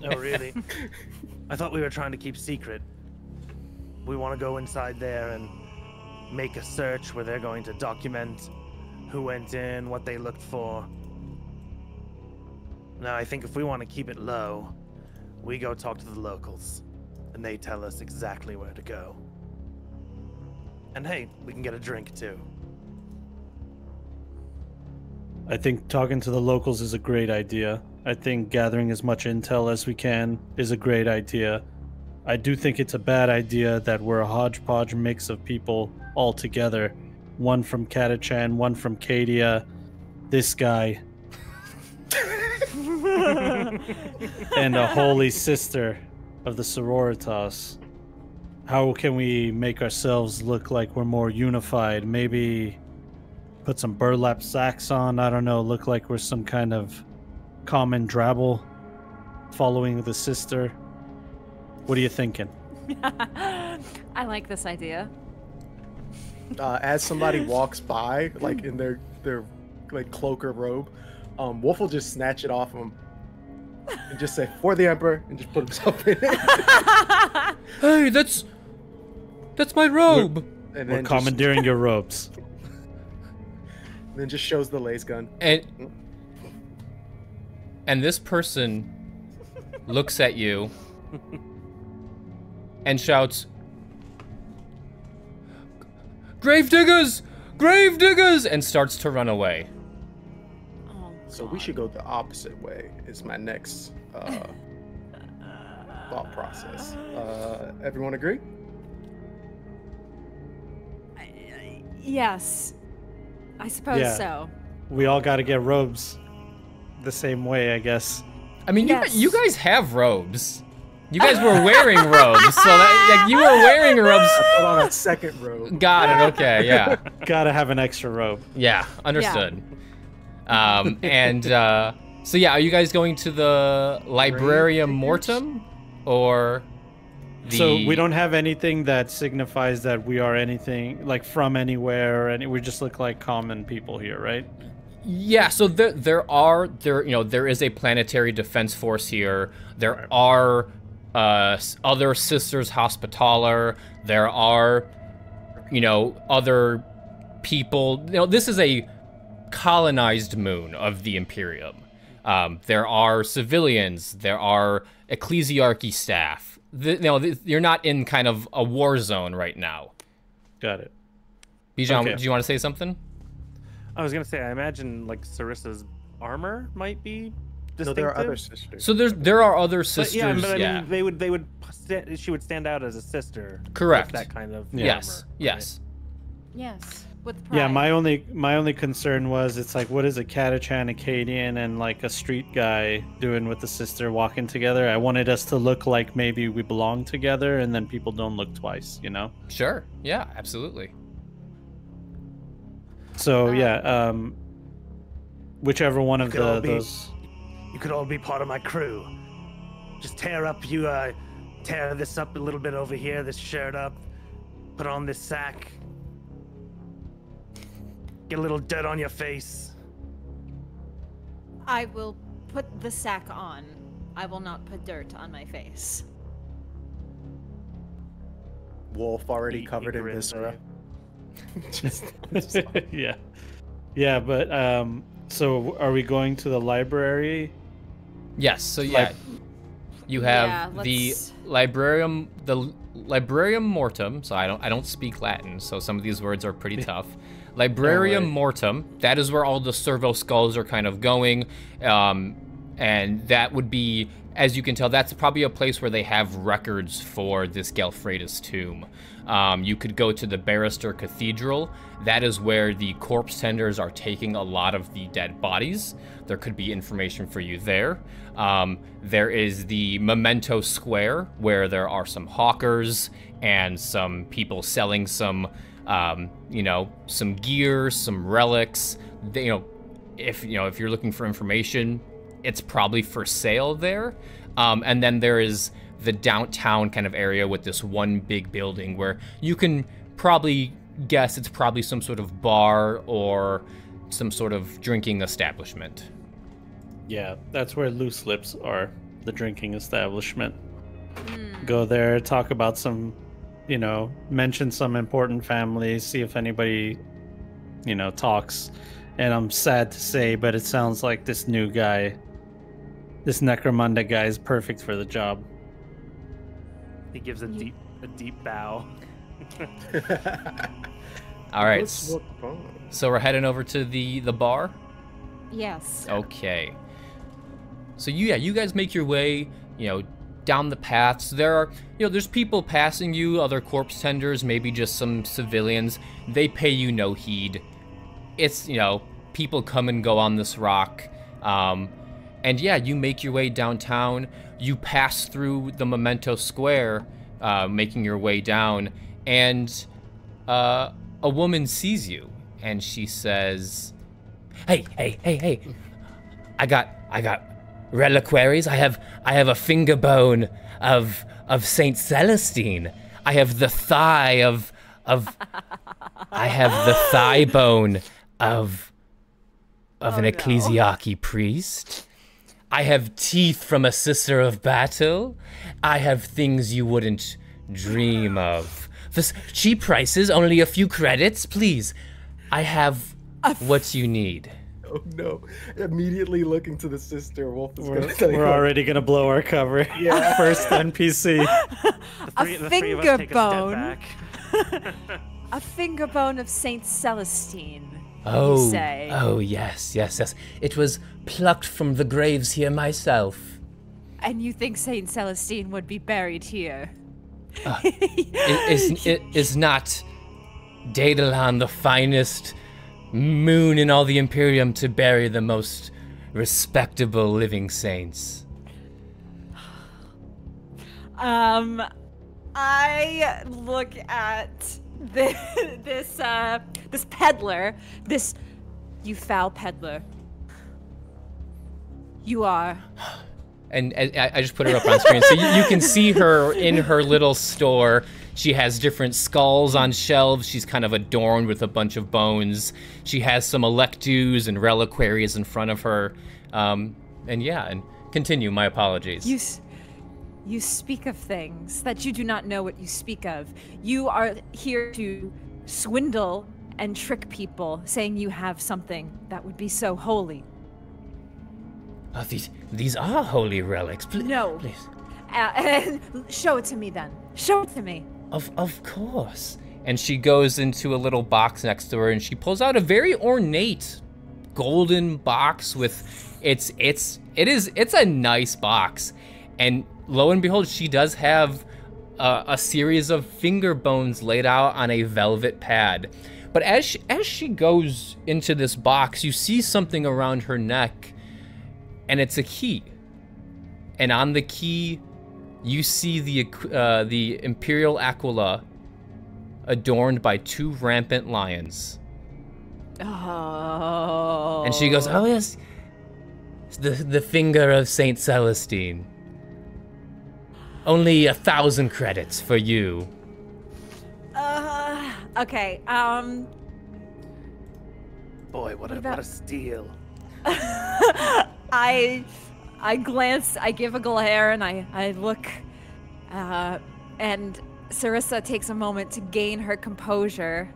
Oh, really? I thought we were trying to keep secret. we want to go inside there and make a search where they're going to document who went in, what they looked for. Now, I think if we want to keep it low, we go talk to the locals, and they tell us exactly where to go. And hey, we can get a drink too. I think talking to the locals is a great idea. I think gathering as much intel as we can is a great idea. I do think it's a bad idea that we're a hodgepodge mix of people all together. One from Catachan, one from Cadia, this guy, and a holy sister of the sororitas. How can we make ourselves look like we're more unified? Maybe put some burlap sacks on, I don't know, look like we're some kind of common drabble following the sister. What are you thinking? I like this idea. As somebody walks by, like in their like cloak or robe, Wolf will just snatch it off him and just say, "For the Emperor," and just put himself in it. Hey, that's my robe. And We're then commandeering your robes. then just shows the laser gun. And this person looks at you and shouts, "Gravediggers! Gravediggers!" and starts to run away. Oh, So we should go the opposite way. Is my next thought process. Everyone agree? Yes. I suppose so. We all got to get robes the same way, I guess. I mean, Yes. you guys have robes. You guys were wearing robes, so that, like, you were wearing robes. Put on a second robe. Got it. Okay. Yeah. Gotta have an extra robe. Yeah. Understood. So yeah, are you guys going to the Librarium Mortem, or the? So we don't have anything that signifies that we are anything like from anywhere, and we just look like common people here, right? Yeah, so there is a planetary defense force here. There are other Sisters Hospitaller. There are, other people. This is a colonized moon of the Imperium. There are civilians. There are ecclesiarchy staff. You're not in kind of a war zone right now. Got it. Bijan, Okay. do you want to say something? I was gonna say, I imagine like Sarissa's armor might be No, distinctive. there are other sisters. So there are other But sisters. yeah, but I yeah. mean, she would stand out as a sister. with Correct. That kind of Yes. armor, Yes. Yes. With pride. Yeah, my only concern was it's like, what is a Catachan, Acadian, and like a street guy doing with the sister walking together? I wanted us to look like maybe we belong together, and then people don't look twice, Sure. Yeah. Absolutely. So yeah, whichever one of could all be- those. You could all be part of my crew. Just tear this up a little bit over here, this shirt up, put on this sack. Get a little dirt on your face. I will put the sack on. I will not put dirt on my face. Wolf already Eat covered in grin, viscera. Yeah, but so are we going to the library? Yes. So yeah, you have the Librarium Mortem. So I don't speak Latin, so some of these words are pretty tough. Librarium Mortem. That is where all the servo skulls are kind of going, and that would be, as you can tell, that's probably a place where they have records for this Ghelfi's tomb. You could go to the Barrister Cathedral. That is where the corpse tenders are taking a lot of the dead bodies. There could be information for you there. There is the Memento Square, where there are some hawkers and some people selling some, some gear, some relics. If you're looking for information, it's probably for sale there. And then there is the downtown kind of area with this one big building where you can probably guess it's probably some sort of bar or some sort of drinking establishment. Yeah, that's where Loose Lips are, the drinking establishment. Go there, talk about some you know, mention some important families, see if anybody, you know, talks. And I'm sad to say, but it sounds like this new guy, this Necromunda guy, is perfect for the job. He gives a deep bow. All right. What fun. So we're heading over to the bar. Yes. Okay. So you guys make your way, you know, down the paths. There are, you know, there's people passing you, other corpse tenders, maybe just some civilians. They pay you no heed. It's, you know, people come and go on this rock. And yeah, you make your way downtown. You pass through the Memento Square, making your way down, and a woman sees you, and she says, "Hey! I got reliquaries. I have a finger bone of Saint Celestine. I have the thigh of I have the thigh bone of an ecclesiarchy priest. I have teeth from a sister of battle. I have things you wouldn't dream of. For cheap prices, only a few credits, please. I have what you need." Oh no! Immediately looking to the sister, Wolf is gonna say, We're already gonna blow our cover. Yeah. First NPC. The three of us take a step back. A finger bone of Saint Celestine. Oh, you say. Oh yes. It was plucked from the graves here myself. And you think Saint Celestine would be buried here? Is not Daedalon the finest moon in all the Imperium to bury the most respectable living saints? I look at this peddler, you foul peddler. You are. And I just put her up on screen, so you can see her in her little store. She has different skulls on shelves. She's kind of adorned with a bunch of bones. She has some electus and reliquaries in front of her. And continue. My apologies. You speak of things that you do not know what you speak of. You are here to swindle and trick people, saying you have something that would be so holy. These are holy relics. No. Please. Show it to me then. Show it to me. Of course. And she goes into a little box next to her, and she pulls out a very ornate golden box with it's a nice box. And lo and behold, she does have a series of finger bones laid out on a velvet pad. But as she goes into this box, you see something around her neck, and it's a key. And on the key, you see the Imperial Aquila adorned by two rampant lions. Oh. And she goes, "Oh yes, the finger of Saint Celestine. Only 1,000 credits for you." Okay. Boy, what a steal. I glance, I give a glare, and I look, and Sarissa takes a moment to gain her composure.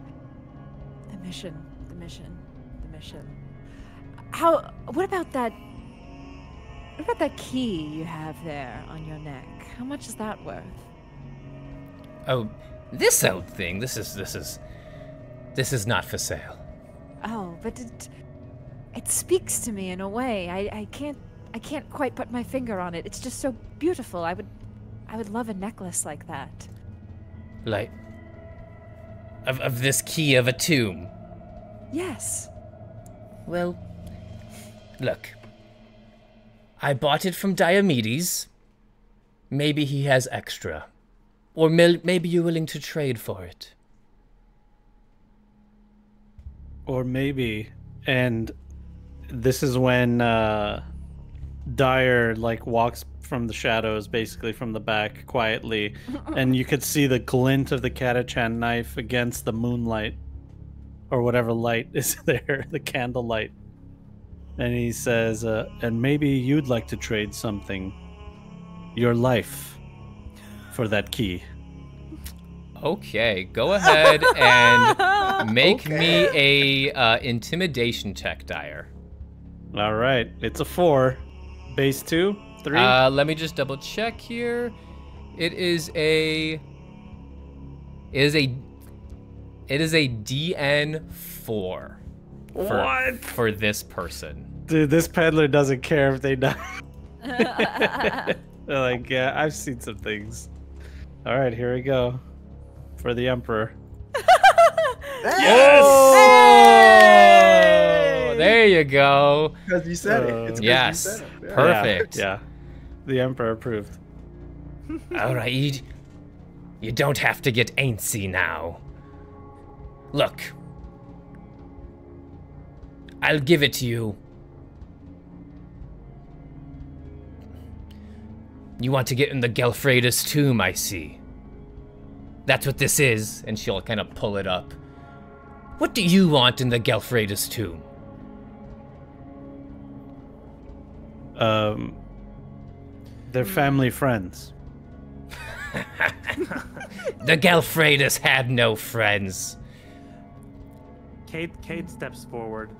The mission. What about that key you have there on your neck? How much is that worth? Oh, this old thing. This is not for sale. Oh, but it speaks to me in a way. I can't quite put my finger on it. It's just so beautiful. I would love a necklace like that. Like of this key of a tomb. Yes. Well, look. I bought it from Diomedes. Maybe he has extra. Or maybe you're willing to trade for it. Or maybe, and this is when Dyer walks from the shadows, basically from the back, quietly, and you could see the glint of the Catachan knife against the moonlight, or whatever light is there, the candlelight. And he says, and maybe you'd like to trade something, your life, for that key. Okay, go ahead and make me a intimidation check, Dyer. All right, it's a 4. Base 2, 3. Let me just double check here. It is a DN 4. For this person? Dude, this peddler doesn't care if they die. They're like, yeah, I've seen some things. All right, here we go. For the Emperor. Yes! Oh, there you go. Because you said it. It's 'cause yes. you said it. Yeah. Perfect. Yeah. The Emperor approved. All right. You don't have to get antsy now. Look. I'll give it to you. You want to get in the Gelfreda's tomb, I see. That's what this is, and she'll kind of pull it up. What do you want in the Gelfreda's tomb? They're family friends. The Gelfredas had no friends. Cade steps forward.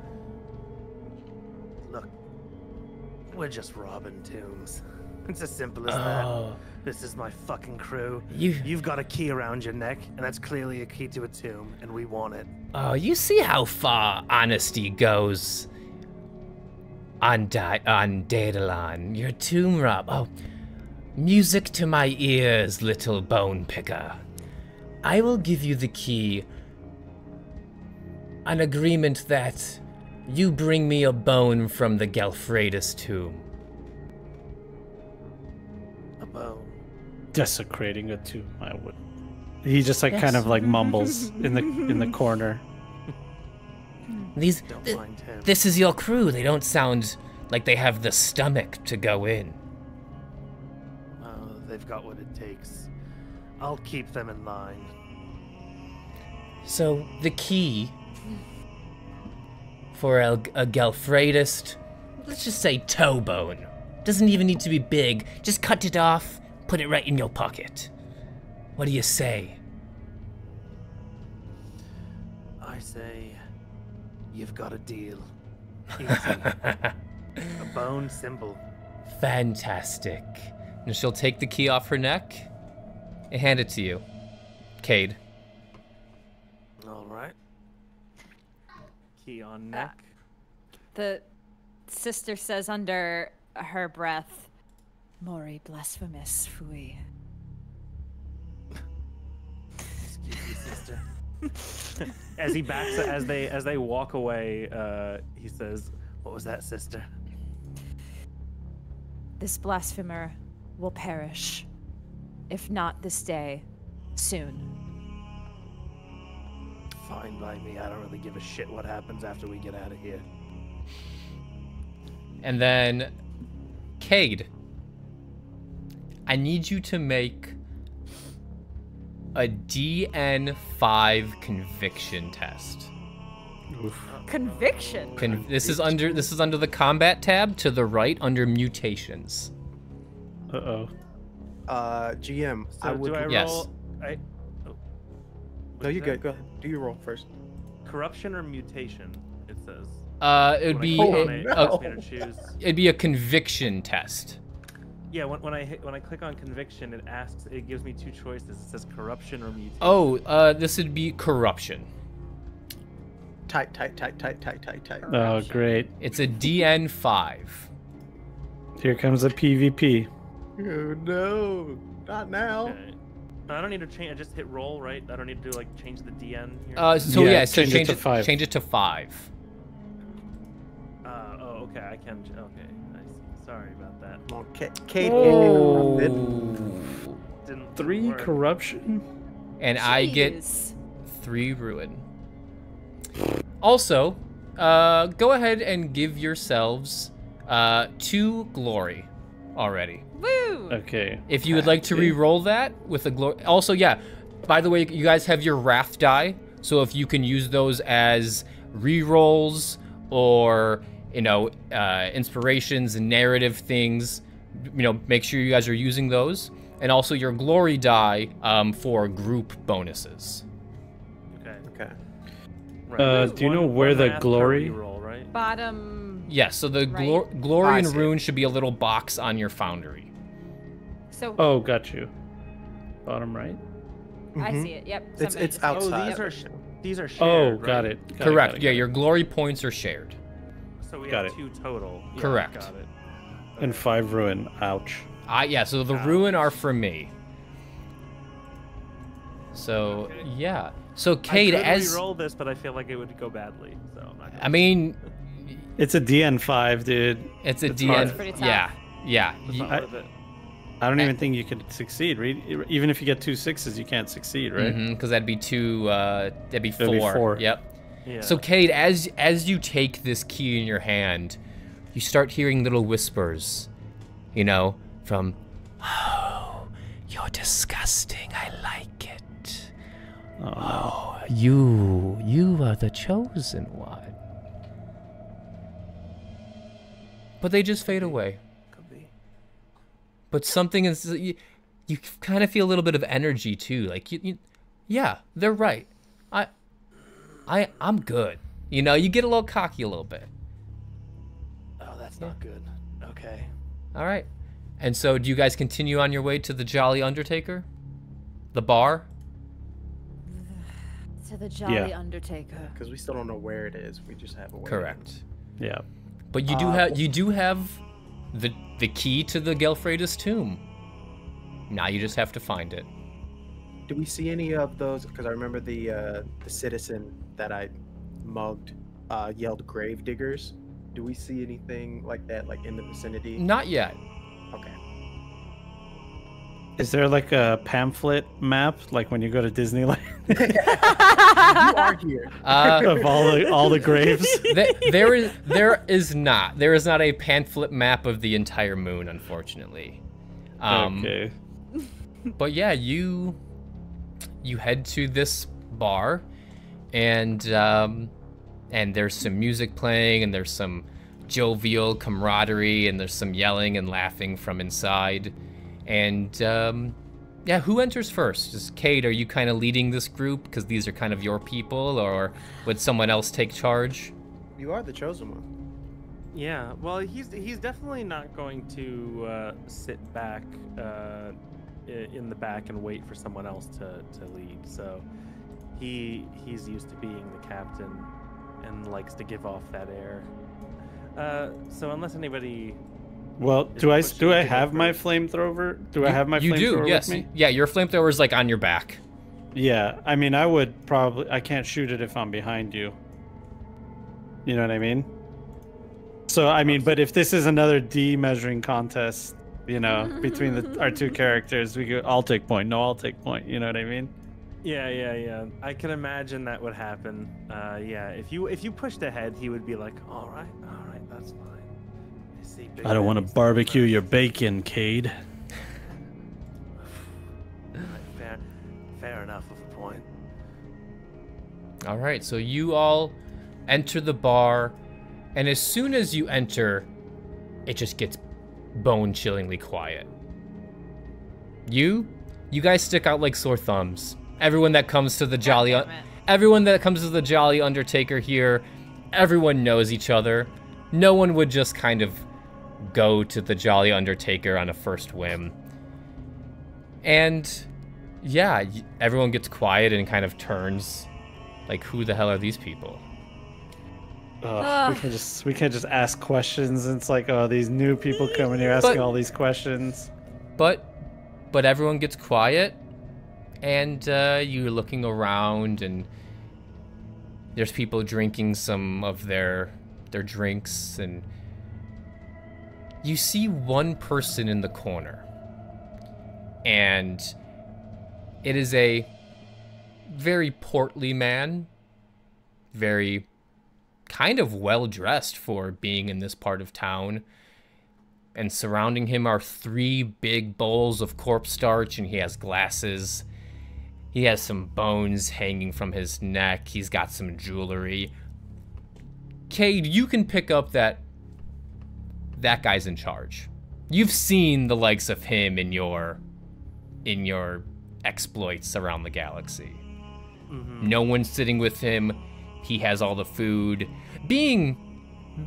Look, we're just robbing tombs. It's as simple as that. This is my fucking crew. You've got a key around your neck, and that's clearly a key to a tomb, and we want it. Oh, you see how far honesty goes on Daedalon. Your tomb rob. Oh, music to my ears, little bone picker. I will give you the key. An agreement that you bring me a bone from the Gelfreda's tomb. A bone. Desecrating a tomb, I would. He just like kind of like mumbles in the corner. Don't mind him. This is your crew. They don't sound like they have the stomach to go in. They've got what it takes. I'll keep them in line. So the key for a Gelfredist, let's just say toe bone. Doesn't even need to be big. Just cut it off, put it right in your pocket. What do you say? I say, you've got a deal. Easy. A bone symbol. Fantastic. And she'll take the key off her neck and hand it to you, Cade. All right. Key on neck. The sister says under her breath, "Mori blasphemous fui." Excuse me, sister. As he backs, as they walk away, he says, "What was that, sister?" This blasphemer will perish, if not this day, soon. Fine by me. I don't really give a shit what happens after we get out of here. And then, Cade, I need you to make a DN5 conviction test. Oof. Conviction. This is under the combat tab to the right under mutations. Uh-oh. GM, So I would. do I roll? Yes. No, you're good. Go ahead. Do your roll first. Corruption or mutation? It says. It would be Choose. it'd be a conviction test. Yeah, when I click on conviction, it gives me two choices. It says corruption or mutation. Oh, this would be corruption. Tight. Oh, great. It's a DN5. Here comes a PvP. Oh no, not now. Okay. I don't need to change. I just hit roll, right? I don't need to like change the DN here. So Yeah, so change it to 5. Change it to 5. Oh, okay. I can. Okay, I see. Sorry about that. Okay, Kate. Didn't 3 work. corruption. And I get Jeez. 3 ruin. Also, go ahead and give yourselves 2 glory already. Woo! Okay. If you would like to re-roll that with a glory. Also, yeah. By the way, you guys have your wrath die, so if you can use those as re-rolls or inspirations and narrative things, make sure you guys are using those. and also your glory die for group bonuses. Okay. Do you know where the glory? Roll, right? Bottom. Yeah, so the Right. glory I and see. rune should be a little box on your foundry. So Oh, got you. Bottom right. I see it. Yep. It's somebody just- outside. These are shared. Oh, right? got it. Correct. Got it. Yeah, your glory points are shared. So we Got have it. 2 total. Yeah, Correct. Got it. And 5 ruin. Ouch. Yeah, so the ruin are for me. So, Okay. yeah. So, Cade, I could as... re-roll this, but I feel like it would go badly. So I'm not gonna. I mean, It's a DN5, dude. it's a It's DN... hard. It's pretty tough. Yeah. It's not I- worth it. I don't even think you could succeed. Even if you get 2 6s, you can't succeed, right? Because that'd be that'd be 4. That'd be 4. Yep. Yeah. So, Cade, as you take this key in your hand, you start hearing little whispers, you know, from, oh, you're disgusting, I like it. Oh, no. Oh, you are the chosen one. But they just fade away. Could be. But something is, you kind of feel a little bit of energy too. Like, yeah, they're right. I'm good. You know, you get a little cocky a little bit. Oh, that's not good. Okay. All right. And so, do you guys continue on your way to the Jolly Undertaker? The bar? To the Jolly Yeah. Undertaker. Because we still don't know where it is. We just have a way. Correct. Yeah. But you do have the key to the Ghelfri's tomb. Now you just have to find it. Do we see any of those? Because I remember the citizen that I mugged yelled grave diggers. Do we see anything like that, like in the vicinity? Not yet. Okay. Is there like a pamphlet map, like when you go to Disneyland, You are here. of all the graves? There is not a pamphlet map of the entire moon, unfortunately. Okay. But yeah, you head to this bar, and there's some music playing, and there's some jovial camaraderie, and there's some yelling and laughing from inside. And yeah, who enters first? Is Cade, are you kind of leading this group because these are kind of your people, or would someone else take charge? You are the chosen one. Yeah. Well, he's definitely not going to sit back in the back and wait for someone else to lead. So he's used to being the captain and likes to give off that air. So unless anybody. Well, Is do I pushing to have go my first. flamethrower? Do I have my You flamethrower do, yes. with me? Yeah, your flamethrower is like on your back. Yeah, I mean, I would probably. I can't shoot it if I'm behind you. You know what I mean? So I mean, but if this is another D measuring contest, you know, between our 2 characters, we go. I'll take point. No, I'll take point. You know what I mean? Yeah. I can imagine that would happen. Yeah. If you pushed ahead, he would be like, all right, that's fine. I see big I don't want to daddies barbecue first." your bacon, Cade. Right, fair enough of a point. All right, so you all enter the bar, and as soon as you enter, it just gets bone-chillingly quiet. You guys stick out like sore thumbs. Everyone that comes to the Jolly Undertaker here, everyone knows each other. No one would just kind of go to the Jolly Undertaker on a first whim. And yeah, everyone gets quiet and kind of turns like, who the hell are these people? Ugh, we can't just ask questions. And it's like, oh, these new people coming here asking all these questions. But everyone gets quiet, and you're looking around, and there's people drinking some of their drinks, and you see one person in the corner, and it is a very portly man, very kind of well dressed for being in this part of town. And surrounding him are 3 big bowls of corpse starch, and he has glasses. He has some bones hanging from his neck. He's got some jewelry. Cade, you can pick up that guy's in charge. You've seen the likes of him in your in your exploits around the galaxy. Mm-hmm. No one's sitting with him. He has all the food. Being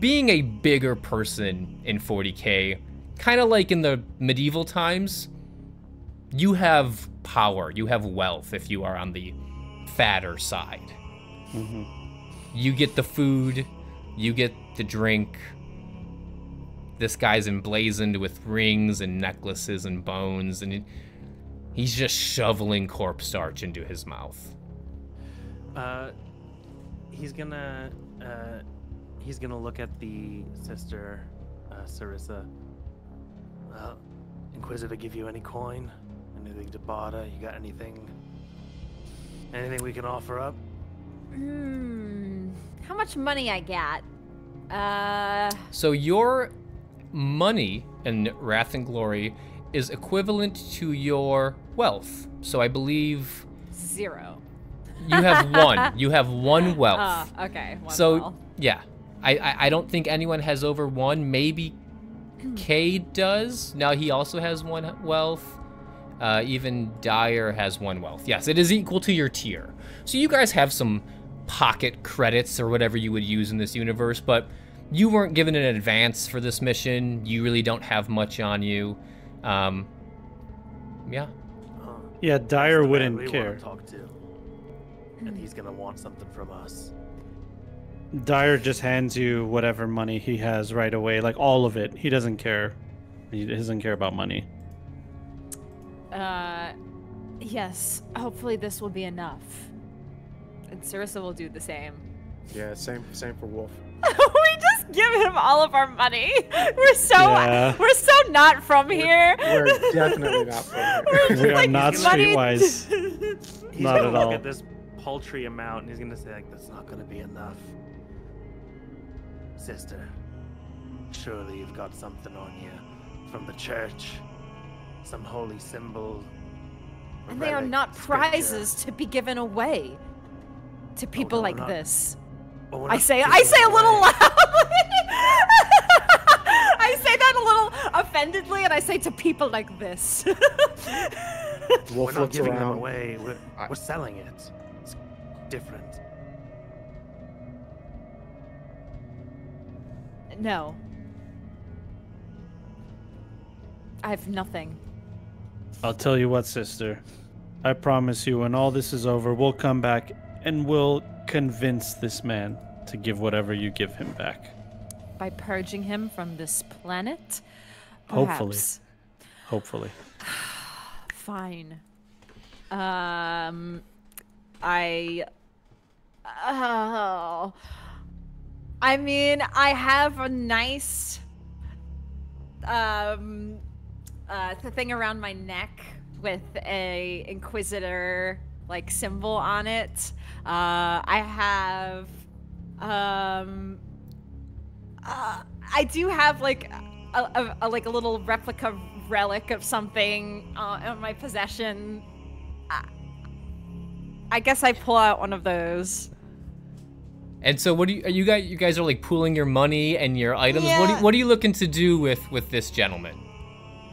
a bigger person in 40K, kind of like in the medieval times, you have power, you have wealth if you are on the fatter side. Mm-hmm. You get the food, you get the drink. This guy's emblazoned with rings and necklaces and bones, and he's just shoveling corpse starch into his mouth. He's gonna look at the sister, Sarissa. Inquisitor, give you any coin? Anything to barter? You got anything we can offer up? How much money I got? So your money in Wrath and Glory is equivalent to your wealth. So I believe 0. you have 1. You have 1 wealth. Oh, okay. So yeah, I don't think anyone has over 1. Maybe Cade does. Now he also has 1 wealth. Even Dyer has 1 wealth. Yes, it is equal to your tier. So you guys have some pocket credits or whatever you would use in this universe, but you weren't given an advance for this mission. You really don't have much on you. Yeah. Yeah, Dyer wouldn't we care. Want to talk to, and he's gonna want something from us. Dyer just hands you whatever money he has right away, like all of it. He doesn't care. He doesn't care about money. Yes. Hopefully this will be enough. And Sarissa will do the same. Yeah, same for Wolf. We just give him all of our money. We're so not from here. We're definitely not from here. We are not streetwise. He's Not gonna at look all. at this paltry amount, and he's gonna say, like, "That's not gonna be enough, sister. Surely you've got something on you from the church, some holy symbol." And they are relic, not scripture. prizes to be given away to people no, like not- this. Well, we're I not say giving a little away. loudly. I say that a little offendedly, and I say to people like this. Wolf We're not looks giving them around. away. We're selling it. It's different. No. I have nothing. I'll tell you what, sister. I promise you, when all this is over, we'll come back and we'll convince this man to give whatever you give him back. By purging him from this planet? Hopefully. Perhaps. Hopefully. Fine. I mean, I have a nice thing around my neck with a Inquisitor like symbol on it. I have I do have like a little replica relic of something in my possession. I guess I pull out one of those. And so what do you guys are like pooling your money and your items? Yeah. What are you looking to do with this gentleman?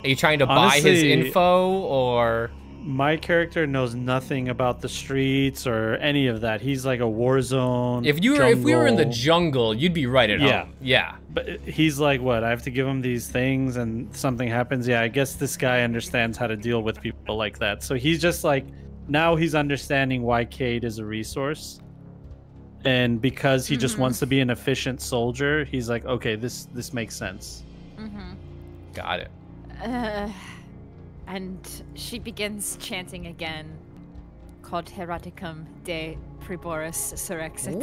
Are you trying to buy his Honestly, info, or My character knows nothing about the streets or any of that. He's like a war zone. if we were in the jungle. jungle, you'd be right at Yeah. home. Yeah. But he's like, what? I have to give him these things and something happens. Yeah, I guess this guy understands how to deal with people like that. So he's just like, now he's understanding why Cade is a resource. And because he just wants to be an efficient soldier, he's like, okay, this makes sense. Got it. And she begins chanting again. Cod heraticum de priboris surrexit.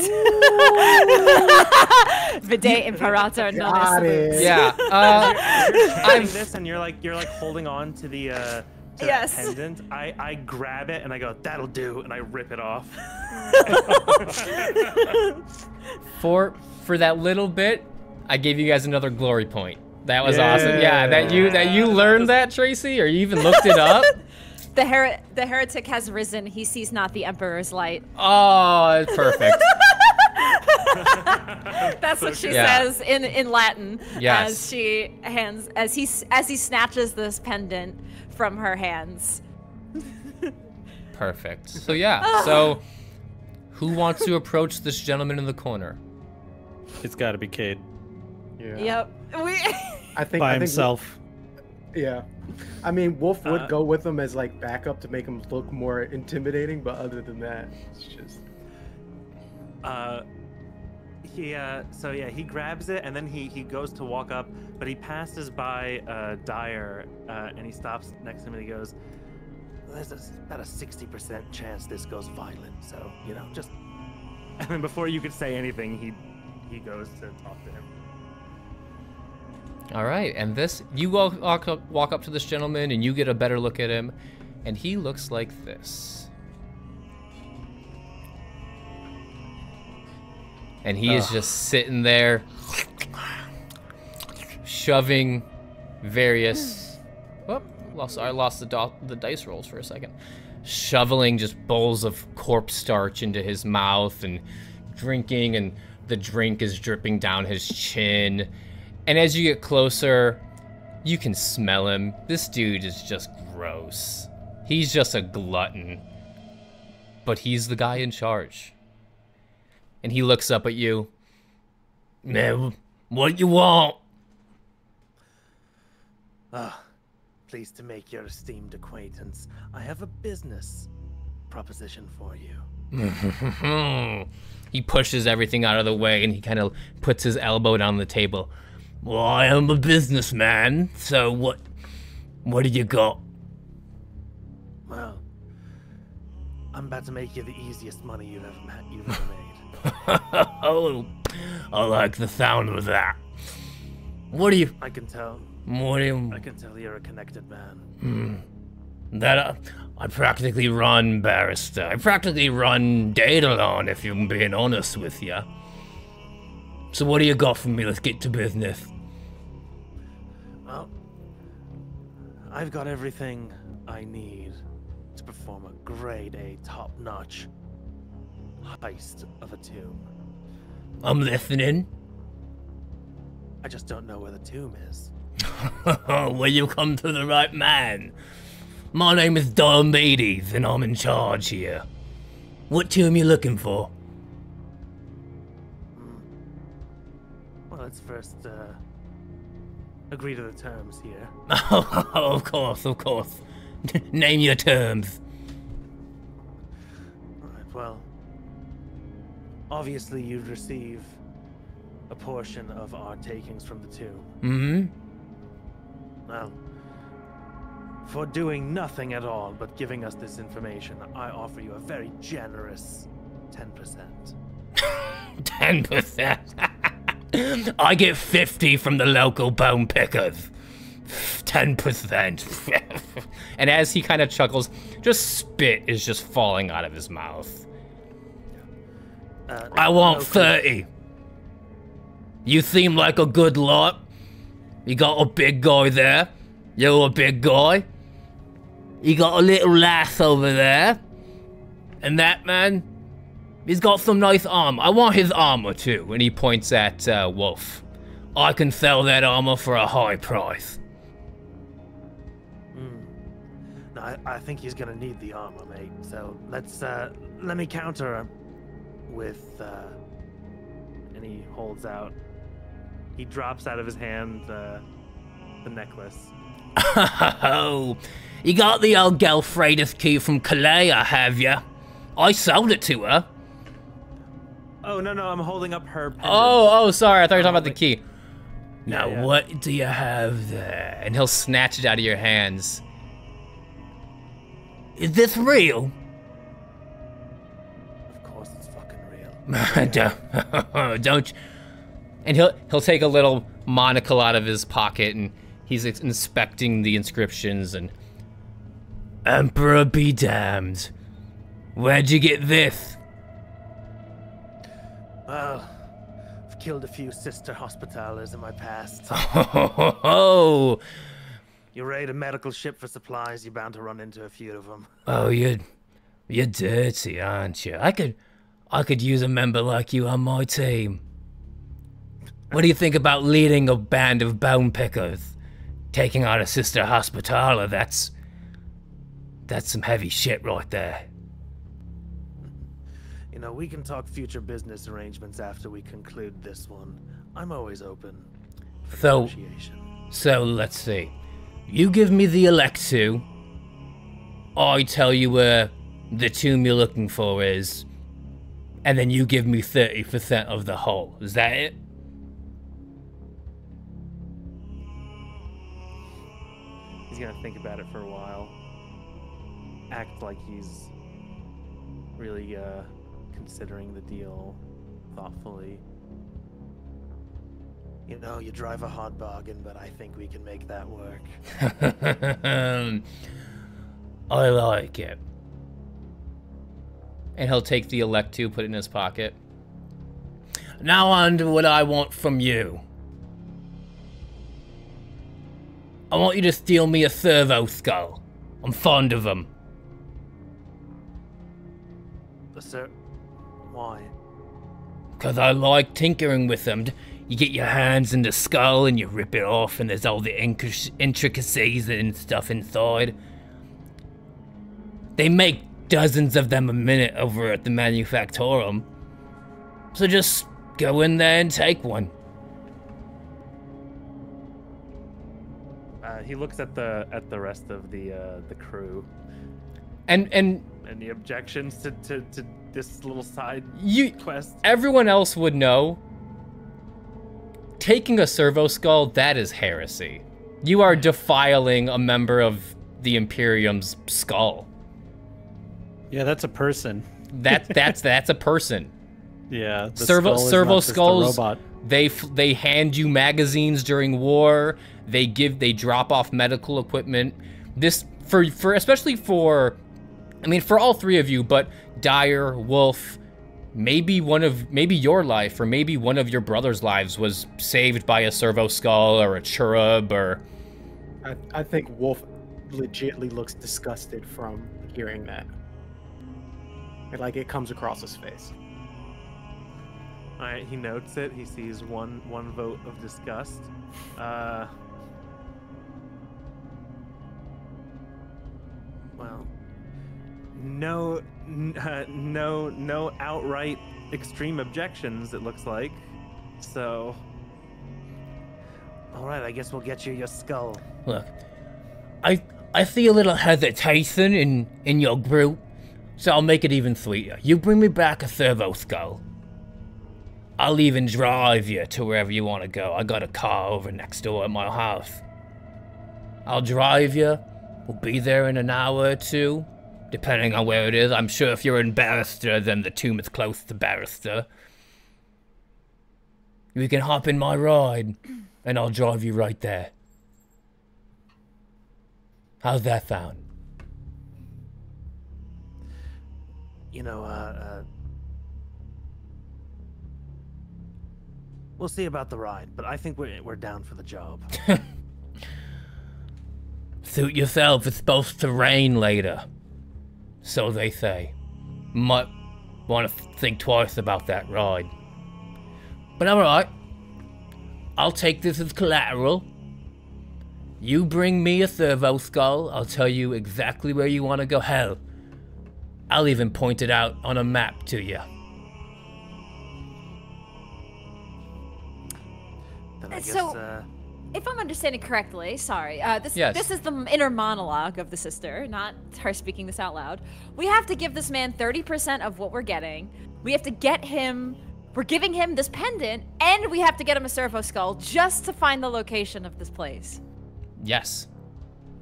Vide imperator non Got it. Yeah. I'm this, and you're like holding on to the to Yes. that pendant. I grab it and I go, "That'll do," and I rip it off. For that little bit, I gave you guys another glory point. That was awesome. Yeah, that you learned that, Tracy, or you even looked it up. The heretic has risen. He sees not the emperor's light. Oh, it's perfect. That's what she Yeah. says in Latin. Yes. As he snatches this pendant from her hands. Perfect. So yeah, so who wants to approach this gentleman in the corner? It's got to be Cade. Yeah. Yep. I think By I think himself. yeah. I mean, Wolf would go with him as like backup to make him look more intimidating, but other than that, it's just. So yeah, he grabs it and then he goes to walk up, but he passes by Dyer and he stops next to him and he goes, "There's about a 60% chance this goes violent, so you know, just." And then before you could say anything, he goes to talk to him. All right, and this, you walk up to this gentleman and you get a better look at him, and he looks like this. And he is just sitting there, shoving various, I lost the dice rolls for a second. Shoveling just bowls of corpse starch into his mouth and drinking, and the drink is dripping down his chin. And as you get closer, you can smell him. This dude is just gross. He's just a glutton. But he's the guy in charge. And he looks up at you. "Man, what you want?" Pleased to make your esteemed acquaintance. I have a business proposition for you. He pushes everything out of the way and he kind of puts his elbow down the table. "Well, I am a businessman, so what do you got?" Well, I'm about to make you the easiest money you've ever made. Oh, I like the sound of that. What do you... I can tell. What do you... I can tell you're a connected man. I practically run Barrister. I practically run Daedalon, if I'm being honest with you. So what do you got for me? Let's get to business. Well, I've got everything I need to perform a grade A top-notch heist of a tomb. I'm listening. I just don't know where the tomb is. Well, you come to the right man. My name is Stormbeard, and I'm in charge here. What tomb you looking for? Well, let's first agree to the terms here. Oh, of course. Name your terms. Alright, well, obviously you'd receive a portion of our takings from the tomb. Mm-hmm. Well, for doing nothing at all but giving us this information, I offer you a very generous 10%. 10%? I get 50 from the local bone pickers. 10%. And as he kind of chuckles, just spit is just falling out of his mouth. I want 30. You seem like a good lot. You got a big guy there. You're a big guy. You got a little lass over there. And that man, he's got some nice armor. I want his armor too. And he points at Wolf. I can sell that armor for a high price. No, I think he's gonna need the armor, mate. So let me counter with, and he holds out. He drops out of his hand the necklace. Oh, you got the old Ghelfi's key from Kalea, have you? I sold it to her. Oh, no, I'm holding up her pendant. Oh, sorry, I thought you were talking about the key. Now, Yeah. what do you have there? And he'll snatch it out of your hands. Is this real? Of course it's fucking real. Don't. And he'll take a little monocle out of his pocket and he's inspecting the inscriptions and. Emperor be damned. Where'd you get this? Well, I've killed a few sister hospitalers in my past. Oh. You raid a medical ship for supplies, you're bound to run into a few of them. Oh, you're dirty, aren't you? I could use a member like you on my team. What do you think about leading a band of bone pickers? Taking out a sister hospitaler, That's some heavy shit right there. You know, we can talk future business arrangements after we conclude this one. I'm always open for negotiation. So let's see. You give me the Electu. I tell you where the tomb you're looking for is. And then you give me 30% of the whole. Is that it? He's gonna think about it for a while. Act like he's really considering the deal thoughtfully. You know, you drive a hard bargain, but I think we can make that work. I like it. And he'll take the Electu, put it in his pocket. Now on to what I want from you. I want you to steal me a servo skull. I'm fond of them. Sir, why? Because I like tinkering with them. You get your hands in the skull and you rip it off and there's all the intricacies and stuff inside. They make dozens of them a minute over at the Manufactorum. So just go in there and take one. He looks at the rest of the crew. And any objections to this little side quest? Everyone else would know. Taking a servo skull, that is heresy. You are defiling a member of the Imperium's skull. Yeah, that's a person. That's a person. Yeah, the servo skulls. Robot. They hand you magazines during war. They drop off medical equipment. This for especially for, I mean, for all three of you, but Dyer, Wolf, maybe your life or maybe one of your brother's lives was saved by a servo skull or a cherub or. I think Wolf legitimately looks disgusted from hearing that. Like it comes across his face. All right, he notes it. He sees one vote of disgust. Well, no outright extreme objections. It looks like. So, all right, I guess we'll get you your skull. Look, I see a little hesitation in your group, so I'll make it even sweeter. You bring me back a servo skull. I'll even drive you to wherever you want to go. I got a car over next door at my house. I'll drive you. We'll be there in an hour or two, depending on where it is. I'm sure if you're in Barrister, then the tomb is close to Barrister. You can hop in my ride, and I'll drive you right there. How's that sound? You know, we'll see about the ride, but I think we're down for the job. Suit yourself, it's supposed to rain later. So they say. Might want to think twice about that ride. But alright. I'll take this as collateral. You bring me a servo skull, I'll tell you exactly where you want to go. Hell, I'll even point it out on a map to you. Then I guess, So, if I'm understanding correctly, sorry, this is the inner monologue of the sister, not her speaking this out loud. We have to give this man 30% of what we're getting. We have to get him, we're giving him this pendant, and we have to get him a servo skull just to find the location of this place. Yes.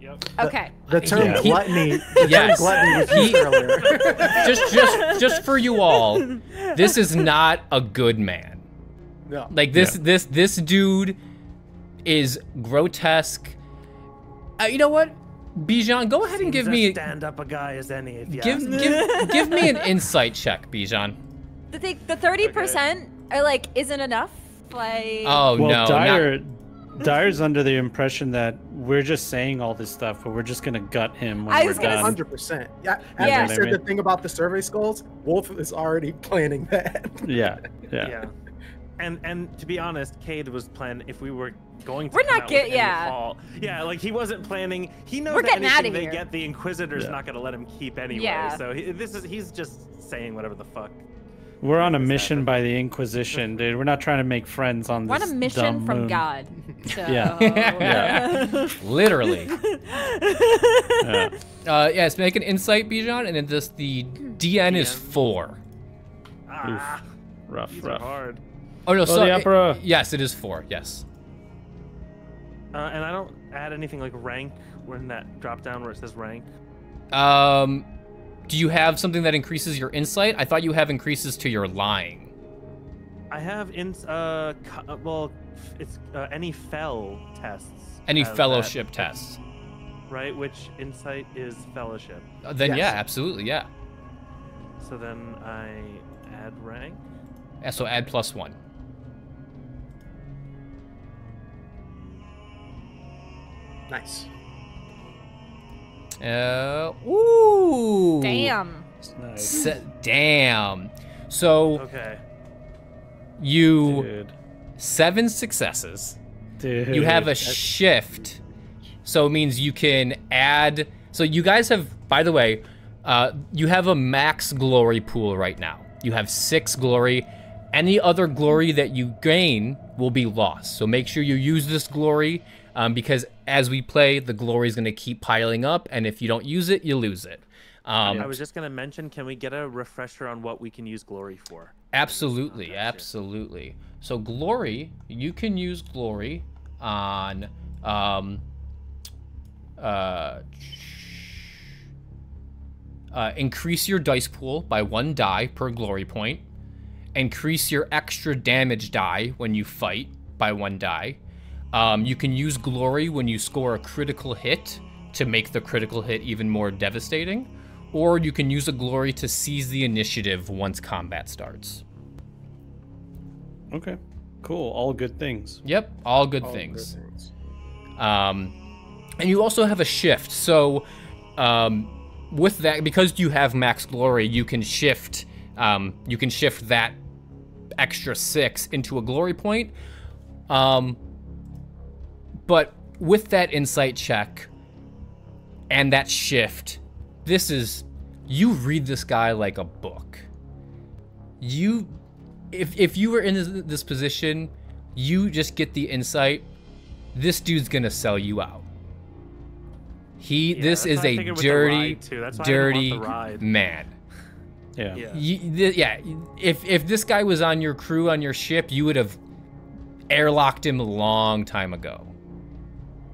Yep. Okay. The term gluttony. Yes. Gluttony was used earlier. just for you all, this is not a good man. No. Like this dude is grotesque. You know what, Bijan, go ahead and give me stand up a guy as any. If you give me an insight check, Bijan. The 30% are like isn't enough. Like. Oh well, no. Dyer's under the impression that we're just saying all this stuff, but we're just gonna gut him when we're done. 100%. Yeah. After you said the thing about the survey skulls, Wolf is already planning that. Yeah. And to be honest, Cade was planning if we were going to We're come not out get- with any yeah. fall. Yeah, like he wasn't planning. He knows We're that getting outta anything they here. get, the Inquisitor's not gonna let him keep anyway. Yeah. So he's just saying whatever the fuck. We're on a This mission happened. by the Inquisition, dude. We're not trying to make friends on We're this on a mission dumb from moon. God. So. Yeah. Literally. Yeah. Yes, make an insight, Bijan, and then just the DN is 4. Ah, Rough, these are rough. hard. Oh no, Oh, sorry. the Emperor. Yes, it is 4. Yes. And I don't add anything like rank when that drop down where it says rank. Do you have something that increases your insight? I thought you have increases to your lying. I have well, it's any fell tests. Any have fellowship that, tests. right? Which insight is fellowship. Then Yes. yeah, absolutely, yeah. So then I add rank. Yeah, so add +1. Nice. Ooh. Damn. It's nice. Damn. So Okay. you Dude. 7 successes. Dude. You have a that's- shift, so it means you can add. So you guys have, by the way, you have a max glory pool right now. You have 6 glory. Any other glory that you gain will be lost. So make sure you use this glory, because as we play, the glory is going to keep piling up, and if you don't use it, you lose it. I was just gonna mention, can we get a refresher on what we can use glory for? Absolutely, absolutely. So glory, you can use glory on increase your dice pool by 1 die per glory point, increase your extra damage die when you fight by 1 die. You can use glory when you score a critical hit to make the critical hit even more devastating, or you can use a glory to seize the initiative once combat starts. Okay. Cool. All good things. Yep, all good things. And you also have a shift. So with that, because you have max glory, you can shift that extra 6 into a glory point. But with that insight check and that shift, you read this guy like a book. If you were in this position, you just get the insight. This dude's gonna sell you out. This that's is what I a figured with the dirty, ride, too. That's why I didn't dirty want the ride. man. Yeah. Yeah. If this guy was on your crew, on your ship, you would have airlocked him a long time ago.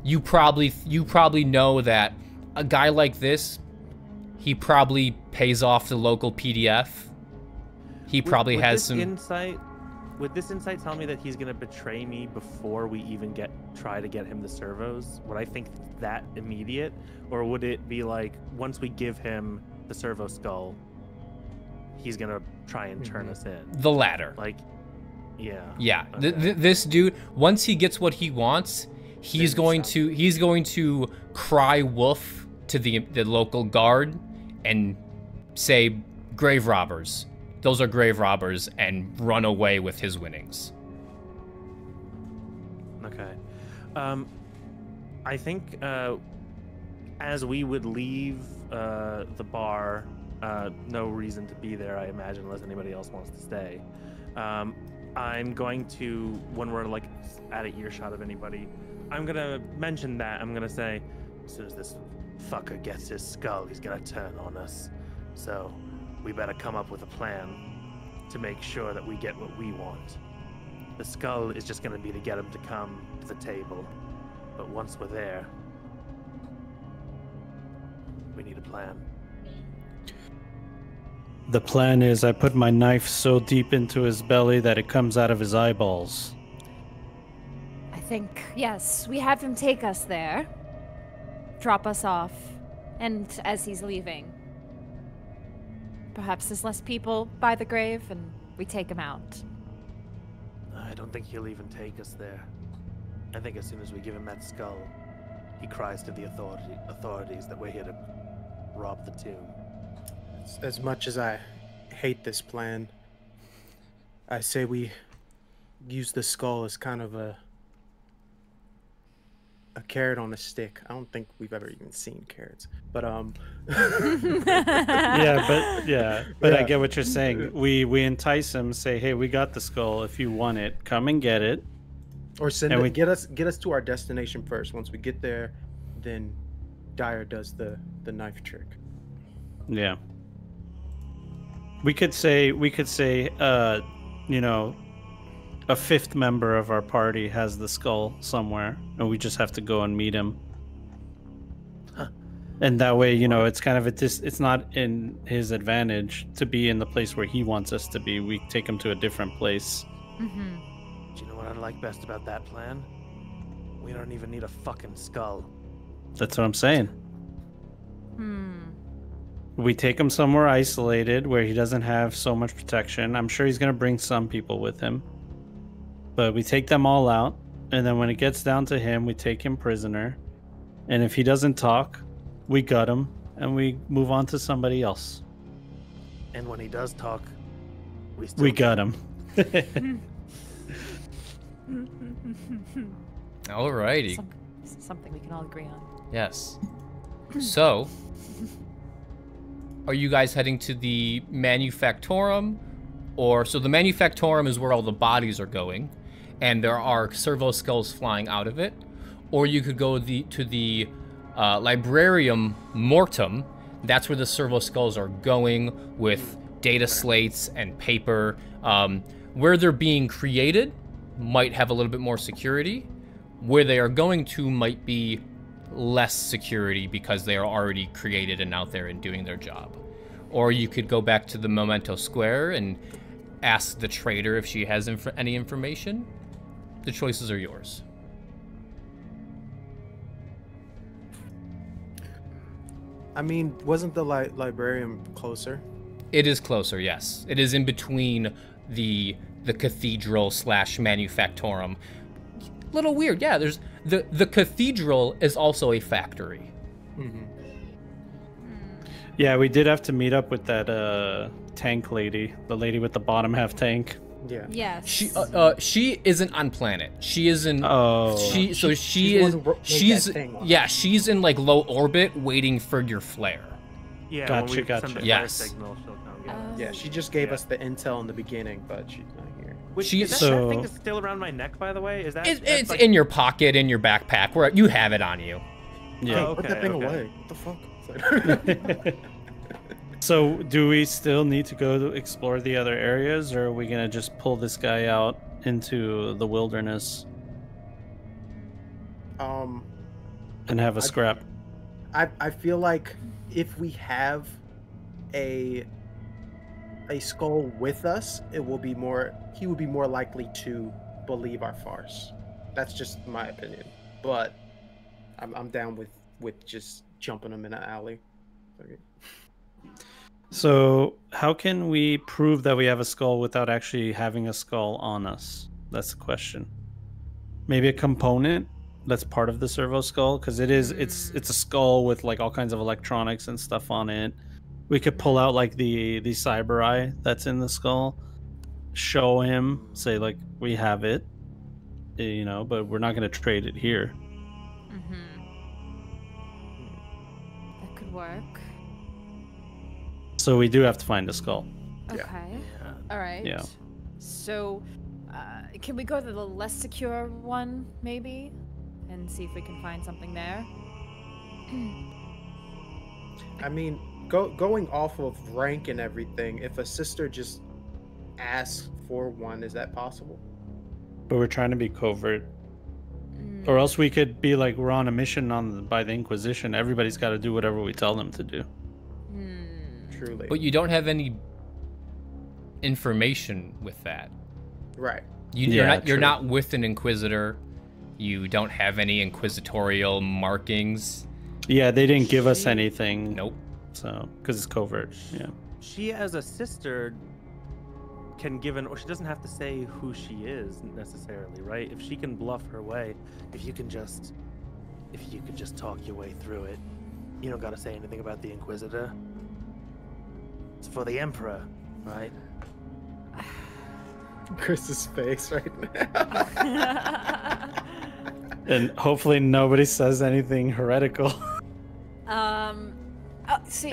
You probably know that a guy like this, he probably pays off the local PDF. He probably Would has this some. insight. Would this insight tell me that he's gonna betray me before we even try to get him the servos? Would I think that immediate, or would it be like once we give him the servo skull, he's gonna try and turn us in? The latter. Like, yeah. Yeah, Okay. this dude, once he gets what he wants, he's going to cry wolf to the local guard and say, grave robbers. Those are grave robbers, and run away with his winnings. Okay. I think as we would leave the bar, no reason to be there, I imagine, unless anybody else wants to stay. I'm going to, when we're like at an earshot of anybody, I'm gonna mention that. I'm gonna say, as soon as this fucker gets his skull, he's gonna turn on us. So we better come up with a plan to make sure that we get what we want. The skull is just gonna be to get him to come to the table. But once we're there, we need a plan. The plan is I put my knife so deep into his belly that it comes out of his eyeballs. I think, yes, we have him take us there, drop us off, and as he's leaving, perhaps there's less people by the grave and we take him out. I don't think he'll even take us there. I think as soon as we give him that skull, he cries to the authorities that we're here to rob the tomb. As much as I hate this plan, I say we use the skull as kind of a carrot on a stick. I don't think we've ever even seen carrots, but but I get what you're saying. We entice him, say, hey, we got the skull. If you want it, come and get it. Or get us to our destination first. Once we get there, then Dyer does the knife trick. Yeah. We could say, you know, a fifth member of our party has the skull somewhere, and we just have to go and meet him. Huh. And that way, you know, it's kind of it's not in his advantage to be in the place where he wants us to be. We take him to a different place. Mm-hmm. Do you know what I like best about that plan? We don't even need a fucking skull. That's what I'm saying. We take him somewhere isolated where he doesn't have so much protection. I'm sure he's going to bring some people with him. But we take them all out, and then when it gets down to him, we take him prisoner. And if he doesn't talk, we gut him, and we move on to somebody else. And when he does talk, we gut him. Alrighty. Something we can all agree on. Yes. So, are you guys heading to the Manufactorum? So the Manufactorum is where all the bodies are going, and there are servo skulls flying out of it. Or you could go to the Librarium Mortum. That's where the servo skulls are going with data slates and paper. Where they're being created might have a little bit more security. Where they are going to might be less security because they are already created and out there and doing their job. Or you could go back to the Memento Square and ask the trader if she has any information. The choices are yours. I mean, wasn't the librarium closer? It is closer, yes. It is in between the cathedral / Manufactorum. Little weird, yeah. There's the cathedral is also a factory. Mm-hmm. Yeah, we did have to meet up with that tank lady, the lady with the bottom half tank. Yeah. Yes. She isn't on planet. She isn't. Oh. She's in like low orbit, waiting for your flare. Yeah. Gotcha. Yes. Signal, she'll come get us. Yeah, she just gave us the intel in the beginning, but she's not here. That thing is still around my neck, by the way? Is that? It's like... in your pocket, in your backpack, where you have it on you. Yeah. Put that thing away. What the fuck? So, do we still need to go to explore the other areas, or are we gonna just pull this guy out into the wilderness and have a scrap? I feel like if we have a skull with us, he would be more likely to believe our farce. That's just my opinion. But I'm down with just jumping him in an alley. Okay. So, how can we prove that we have a skull without actually having a skull on us? That's the question. Maybe a component that's part of the servo skull, because it's a skull with like all kinds of electronics and stuff on it. We could pull out like the cyber eye that's in the skull, show him, say like we have it, you know, but we're not going to trade it here. That could work. So we do have to find a skull. Okay. Yeah. All right. Yeah. So, can we go to the less secure one, maybe, and see if we can find something there? I mean, going off of rank and everything, if a sister just asks for one, is that possible? But we're trying to be covert. Or else we could be like, we're on a mission by the Inquisition. Everybody's got to do whatever we tell them to do. Truly. But you don't have any information with that. Right. You're not with an Inquisitor. You don't have any inquisitorial markings. Yeah, they didn't give us anything. Nope. So, because it's covert. Yeah. She, as a sister, can give or she doesn't have to say who she is necessarily, right? If she can bluff her way, if you could just talk your way through it, you don't gotta say anything about the Chris's face right now. And hopefully nobody says anything heretical. So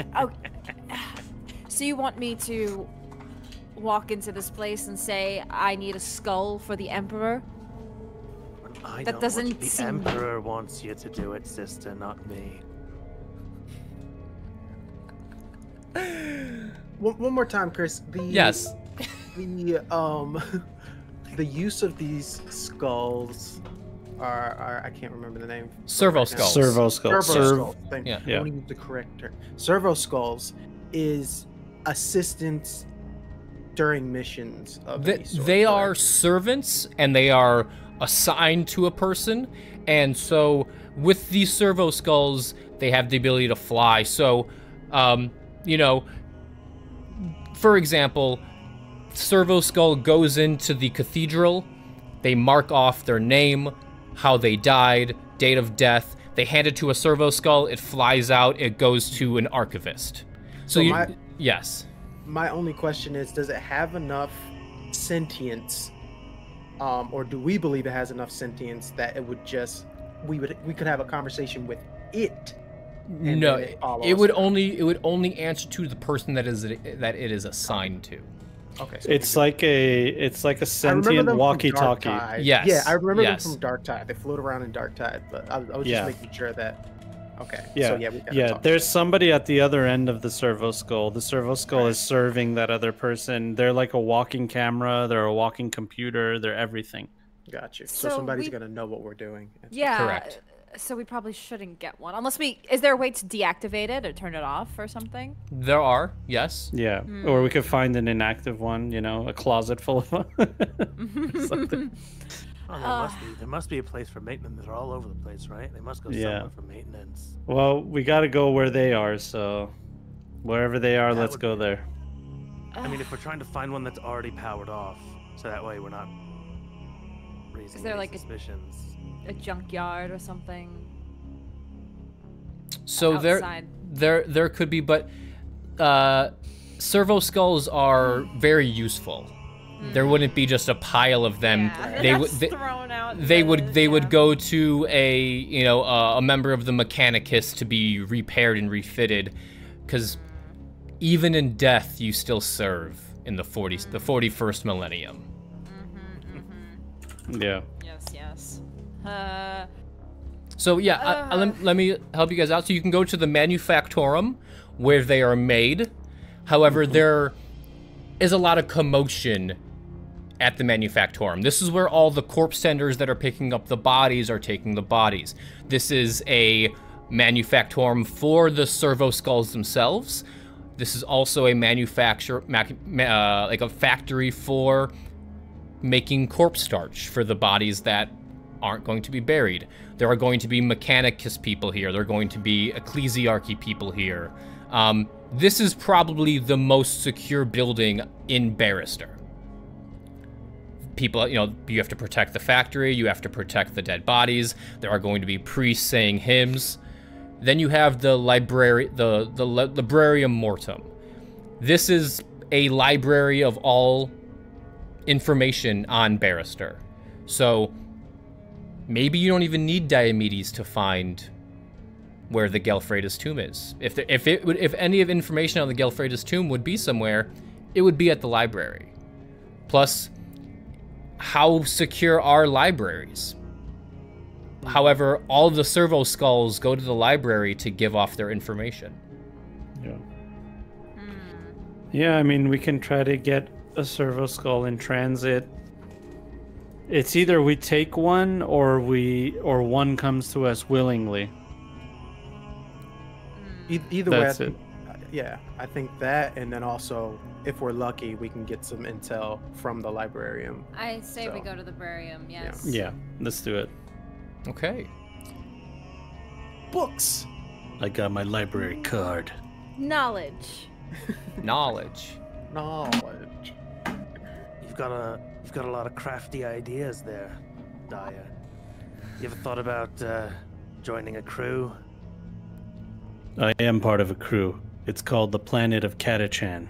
you want me to walk into this place and say I need a skull for the Emperor? That doesn't seem... The Emperor wants you to do it, sister, not me. One more time, Chris. Yes. The use of these skulls are I can't remember the name. Servo skulls. Servo skulls. Servo skulls. Yeah. I want to use the correct term. Servo skulls is assistance during missions of any sort, They correct? are servants, and they are assigned to a person, and so with these servo skulls, they have the ability to fly. So, you know, for example, servo skull goes into the cathedral, they mark off their name, how they died, date of death, they hand it to a servo skull, it flies out, it goes to an archivist. So yes. My only question is, does it have enough sentience, or do we believe it has enough sentience that it would just we could have a conversation with it? No, it would only answer to the person that it is assigned to. Okay. So It's like a sentient walkie-talkie. Yes. Yeah, I remember yes. them from Dark Tide. They float around in Dark Tide, but I was just making sure that. Okay. Yeah. So we gotta talk. There's somebody at the other end of the servo skull. The servo skull is serving that other person. They're like a walking camera. They're a walking computer. They're everything. Got you. So So somebody's gonna know what we're doing. Yeah. Correct. So we probably shouldn't get one unless is there a way to deactivate it or turn it off or something? There are, yes. Yeah. Or we could find an inactive one. You know, a closet full of something. Oh, there must be a place for maintenance. They're all over the place, right? They must go somewhere for maintenance. Well, we got to go where they are. So wherever they are, let's go there. I mean, if we're trying to find one that's already powered off, so that way we're not raising there any like suspicions. a junkyard or something? So outside? there could be, but servo skulls are very useful. There wouldn't be just a pile of them. Yeah, They would go to a member of the Mechanicus to be repaired and refitted, because even in death you still serve in the 41st millennium. Yeah. Yes. So yeah, let me help you guys out. So you can go to the Manufactorum, where they are made. However, there is a lot of commotion at the Manufactorum. This is where all the corpse tenders that are picking up the bodies are taking the bodies. This is a Manufactorum for the servo skulls themselves. This is also a like a factory for making corpse starch for the bodies that aren't going to be buried. There are going to be Mechanicus people here. There are going to be Ecclesiarchy people here. This is probably the most secure building in Barrister. People, you have to protect the factory, you have to protect the dead bodies, there are going to be priests saying hymns. Then you have the library, the Librarium Mortum. This is a library of all information on Barrister. So maybe you don't even need Diomedes to find where the Gelfraida's tomb is. If any of information on the Gelfraida's tomb would be somewhere, it would be at the library. Plus, how secure are libraries? However, all of the servo skulls go to the library to give off their information. Yeah. Yeah, I mean, we can try to get a servo skull in transit. It's either we take one or one comes to us willingly. Either That's way, it. I think that, and then also, if we're lucky, we can get some intel from the librarium. I say we go to the Librarium, yes. Yeah, let's do it. Okay. Books. I got my library card. Knowledge. Knowledge. You've got a lot of crafty ideas there, Daya. You ever thought about joining a crew? I am part of a crew. It's called the Planet of Catachan.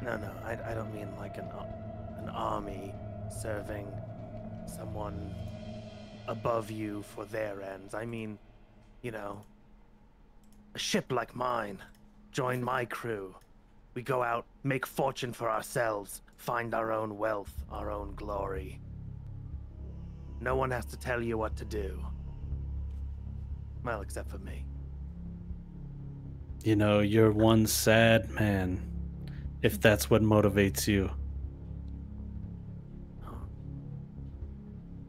No, I don't mean like an army serving someone above you for their ends. I mean, you know, a ship like mine. Join my crew. We go out, make fortune for ourselves, find our own wealth, our own glory. No one has to tell you what to do. Well, except for me. You know, you're one sad man, if that's what motivates you. Oh.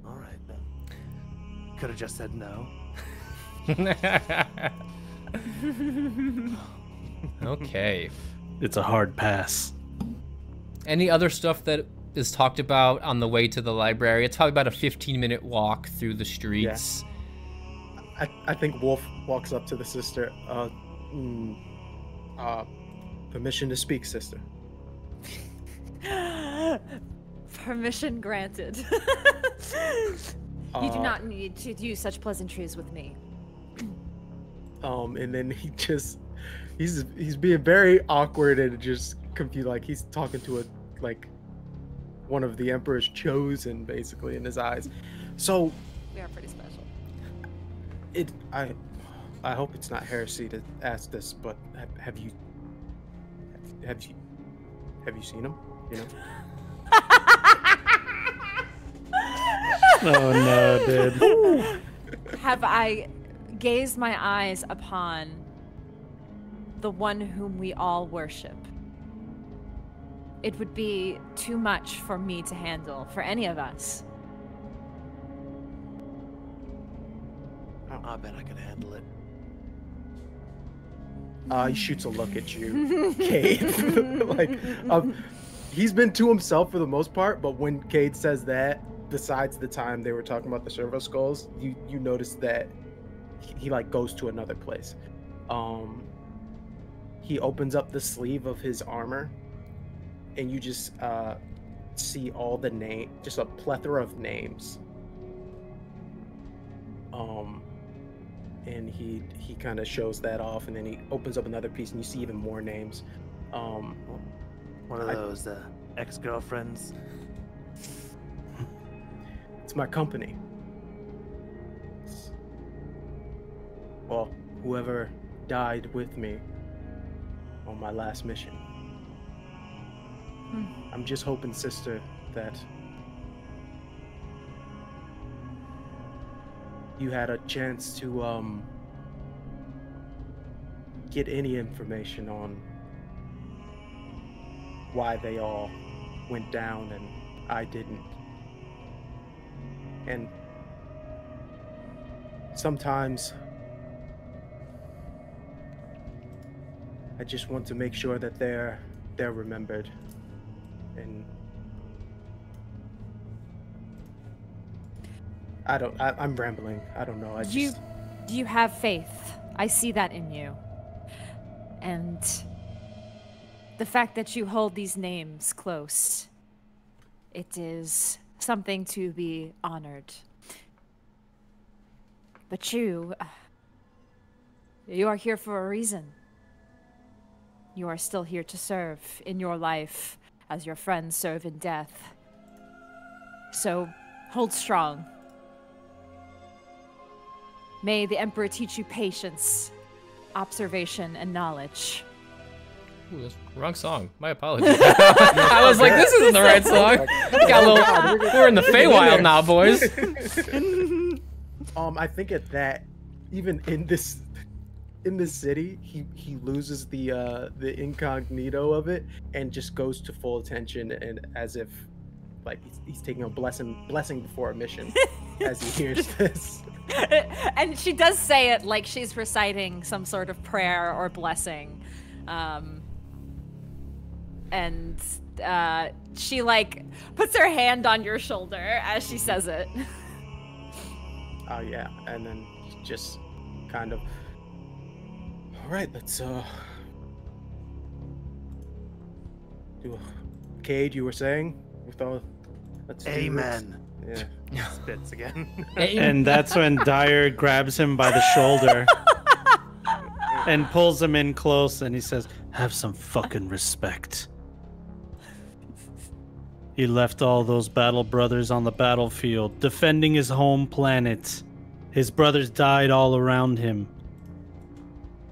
All right, then. Could have just said no. Okay. It's a hard pass. Any other stuff that is talked about on the way to the library? It's probably about a 15-minute walk through the streets. Yeah. I think Wolf walks up to the sister. Permission to speak, sister. Permission granted. You do not need to use such pleasantries with me. And then he's being very awkward and just confused, like he's talking to one of the Emperor's chosen, basically, in his eyes. So We are pretty special. I hope it's not heresy to ask this, but have you seen him? You know? Oh no, dude. Have I gazed my eyes upon the one whom we all worship? It would be too much for me to handle, for any of us. I bet I could handle it. He shoots a look at you, Cade. He's been to himself for the most part, but when Cade says that, besides the time they were talking about the servo skulls, you notice that he goes to another place. He opens up the sleeve of his armor, and you just see all the just a plethora of names. And he kind of shows that off, and then he opens up another piece, and you see even more names. One of those ex-girlfriends. It's my company. Well, whoever died with me on my last mission. I'm just hoping, sister, that you had a chance to get any information on why they all went down and I didn't. And sometimes I just want to make sure that they're remembered. And I'm rambling. I don't know. You have faith. I see that in you. And the fact that you hold these names close, it is something to be honored. But you are here for a reason. You are still here to serve in your life as your friends serve in death. So hold strong. May the Emperor teach you patience, observation, and knowledge. Ooh, that's wrong song. My apologies. I was like, this isn't the right song. We're in the Feywild now, boys. I think at that, even in this city, he loses the incognito of it and just goes to full attention, and as if he's taking a blessing before a mission as he hears this. And she does say it like she's reciting some sort of prayer or blessing. And she puts her hand on your shoulder as she says it. Oh yeah, and then just kind of, all right, let's do Cade, you were saying with all, let's Amen. Yeah. Spits again. And that's when Dyer grabs him by the shoulder and pulls him in close, and he says, "Have some fucking respect." He left all those battle brothers on the battlefield, defending his home planet. His brothers died all around him.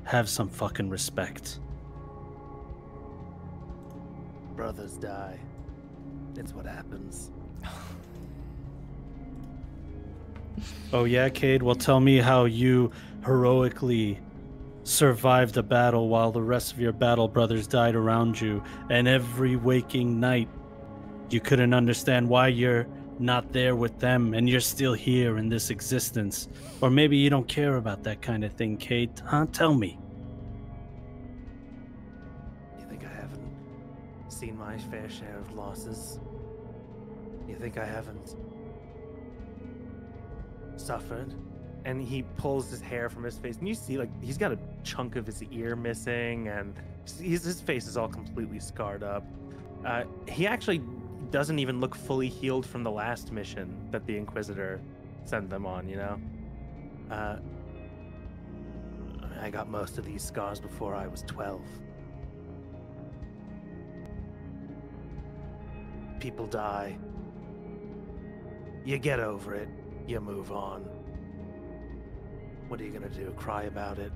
Have some fucking respect. Brothers die. It's what happens. Oh yeah, Cade? Well, tell me how you heroically survived a battle while the rest of your battle brothers died around you, and every waking night you couldn't understand why you're not there with them and you're still here in this existence. Or maybe you don't care about that kind of thing, Cade. Huh? Tell me. You think I haven't seen my fair share of losses? You think I haven't suffered? And he pulls his hair from his face, and you see, like, he's got a chunk of his ear missing, and his face is all completely scarred up. He actually doesn't even look fully healed from the last mission that the Inquisitor sent them on, you know? I got most of these scars before I was 12. People die. You get over it. You move on. What are you gonna do? Cry about it?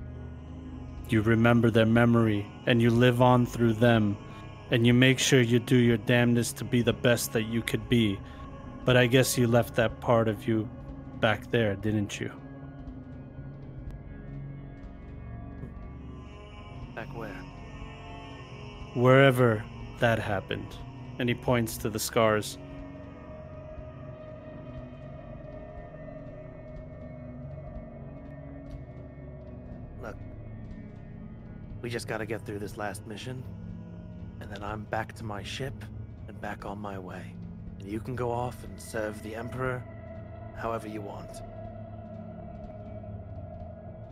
You remember their memory, and you live on through them, and you make sure you do your damnedest to be the best that you could be. But I guess you left that part of you back there, didn't you? Back where? Wherever that happened. And he points to the scars. Look, we just gotta get through this last mission, and then I'm back to my ship and back on my way. And you can go off and serve the Emperor however you want.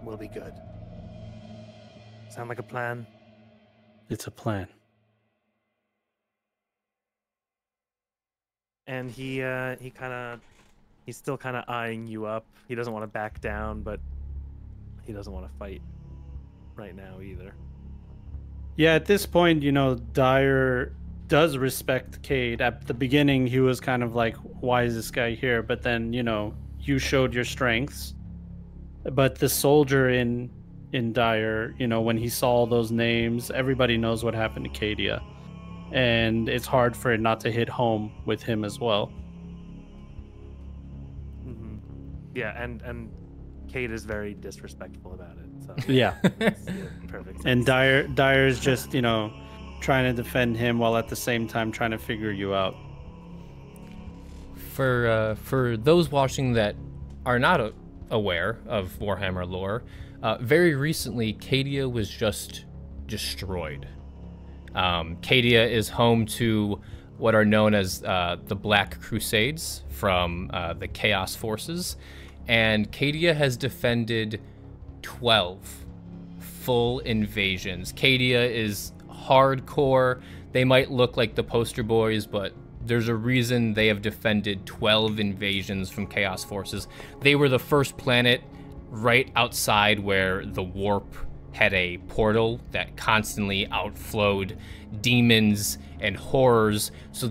We'll be good. Sound like a plan? It's a plan. And he's still kind of eyeing you up. He doesn't want to back down, but he doesn't want to fight right now either. Yeah, at this point, you know, Dyer does respect Cade. At the beginning, he was kind of like, why is this guy here? But then, you know, you showed your strengths. But the soldier in Dyer, you know, when he saw all those names, everybody knows what happened to Cadia. And it's hard for it not to hit home with him as well. Mm-hmm. Yeah, and Cade is very disrespectful about it. So Yeah. it's, perfect sense. And Dyer's just, you know, trying to defend him while at the same time trying to figure you out. For those watching that are not aware of Warhammer lore, very recently Cadia was just destroyed. Cadia is home to what are known as the Black Crusades from the Chaos Forces, and Cadia has defended 12 full invasions. Cadia is hardcore. They might look like the poster boys, but there's a reason they have defended 12 invasions from Chaos Forces. They were the first planet right outside where the warp had a portal that constantly outflowed demons and horrors. So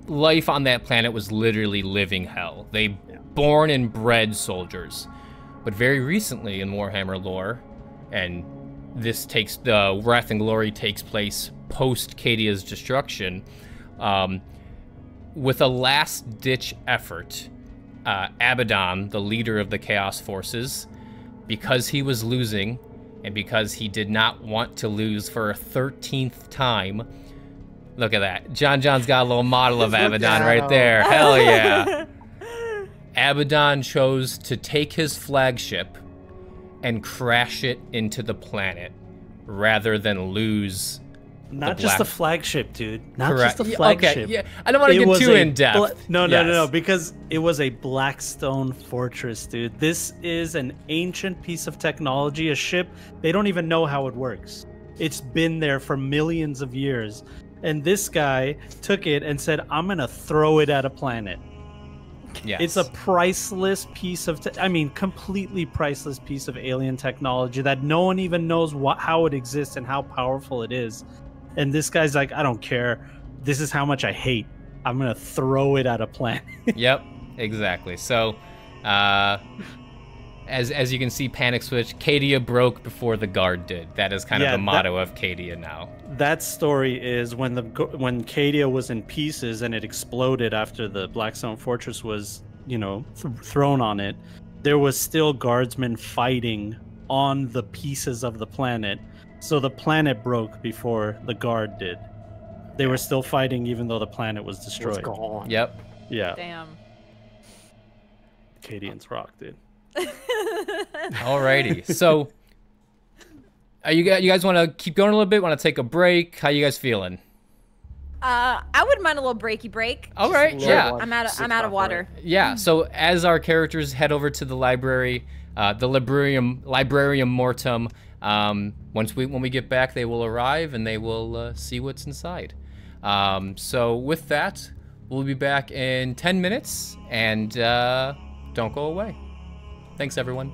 life on that planet was literally living hell. They born and bred soldiers. But very recently in Warhammer lore, and the Wrath and Glory takes place post Cadia's destruction, with a last-ditch effort, Abaddon, the leader of the Chaos Forces, because he was losing, and because he did not want to lose for a 13th time. Look at that. John's got a little model of Abaddon right there. Hell yeah. Abaddon chose to take his flagship and crash it into the planet rather than lose. Not just the flagship, dude. Not Correct. just the flagship. Okay, yeah. I don't want to get too in depth. No, because it was a Blackstone fortress, dude. This is an ancient piece of technology, a ship. They don't even know how it works. It's been there for millions of years. And this guy took it and said, I'm going to throw it at a planet. Yes. It's a priceless piece of, completely priceless piece of alien technology that no one even knows how it exists and how powerful it is. And this guy's like, I don't care. This is how much I hate. I'm gonna throw it at a planet. Yep, exactly. So, as you can see, Panic Switch, Cadia broke before the guard did. That is kind of the motto of Cadia now. That story is when Cadia was in pieces and it exploded after the Blackstone Fortress was, you know, thrown on it. There was still guardsmen fighting on the pieces of the planet. So the planet broke before the guard did. They were still fighting even though the planet was destroyed. It was gone. Yep. Yeah. Damn. Cadians rock, dude. Alrighty. So, you guys want to keep going a little bit? Want to take a break? How you guys feeling? I wouldn't mind a little breaky break. All right. Yeah. I'm out of water. Yeah. So as our characters head over to the library, the Librarium Mortem. When we get back, they will arrive and they will see what's inside. So with that, we'll be back in 10 minutes, and don't go away. Thanks, everyone.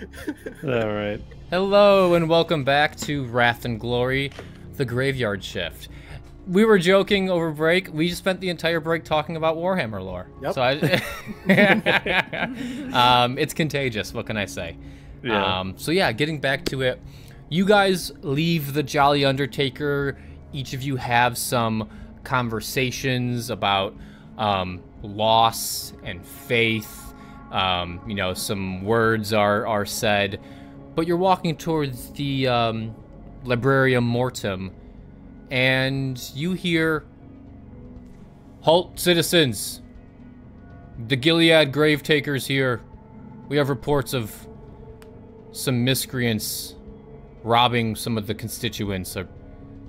All right. Hello and welcome back to Wrath and Glory, the Graveyeard shift. We were joking over break. We just spent the entire break talking about Warhammer lore. Yep. So it's contagious. What can I say? Yeah. So yeah, getting back to it. You guys leave the Jolly Undertaker. Each of you have some conversations about loss and faith. You know, some words are said. But you're walking towards the Librarium Mortem, and you hear, "Halt, citizens! The Gilead Gravetaker's here. We have reports of some miscreants robbing some of the constituents. Do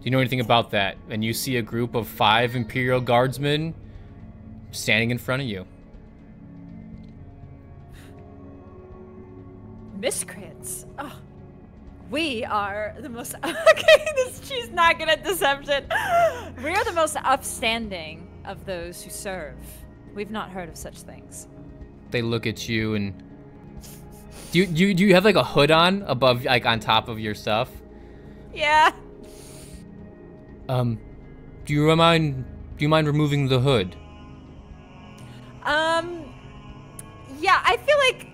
you know anything about that?" And you see a group of 5 Imperial Guardsmen standing in front of you. Miscreants. Oh, we are the most. Okay, she's not good at deception. We are the most upstanding of those who serve. We've not heard of such things. They look at you and do you have like a hood on above, like on top of your stuff? Yeah. Do you mind removing the hood? Yeah, I feel like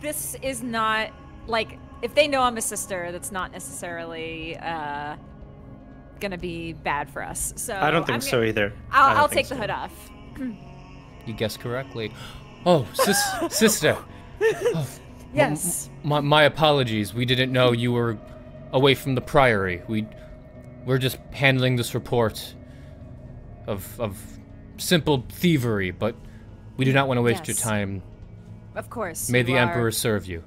this is not, like, if they know I'm a sister, that's not necessarily gonna be bad for us. So I don't think so either. I'll take the hood off. You guessed correctly. Oh, sister. Oh, Yes. My apologies. We didn't know you were away from the Priory. We're just handling this report of simple thievery, but we do not want to waste your time. Of course. May the Emperor serve you.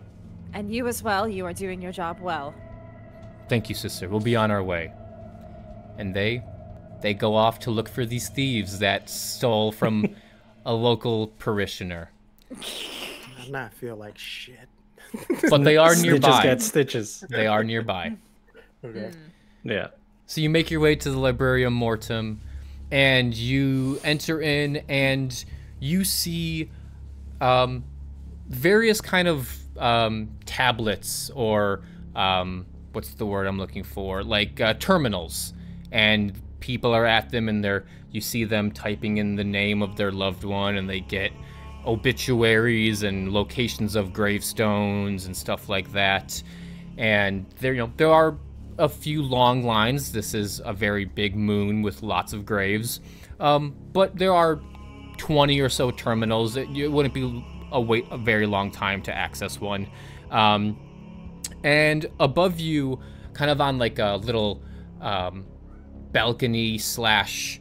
And you as well. You are doing your job well. Thank you, sister. We'll be on our way. And they go off to look for these thieves that stole from a local parishioner. I not feel like shit. But they are nearby. Stitches get stitches. They are nearby. Okay. Yeah. So you make your way to the Librarium Mortem, and you enter in, and you see various kind of tablets, or what's the word I'm looking for? Like terminals, and people are at them, and you see them typing in the name of their loved one, and they get obituaries and locations of gravestones and stuff like that. And there are a few long lines. This is a very big moon with lots of graves, but there are 20 or so terminals. It wouldn't be a very long time to access one. And above you, kind of on like a little balcony slash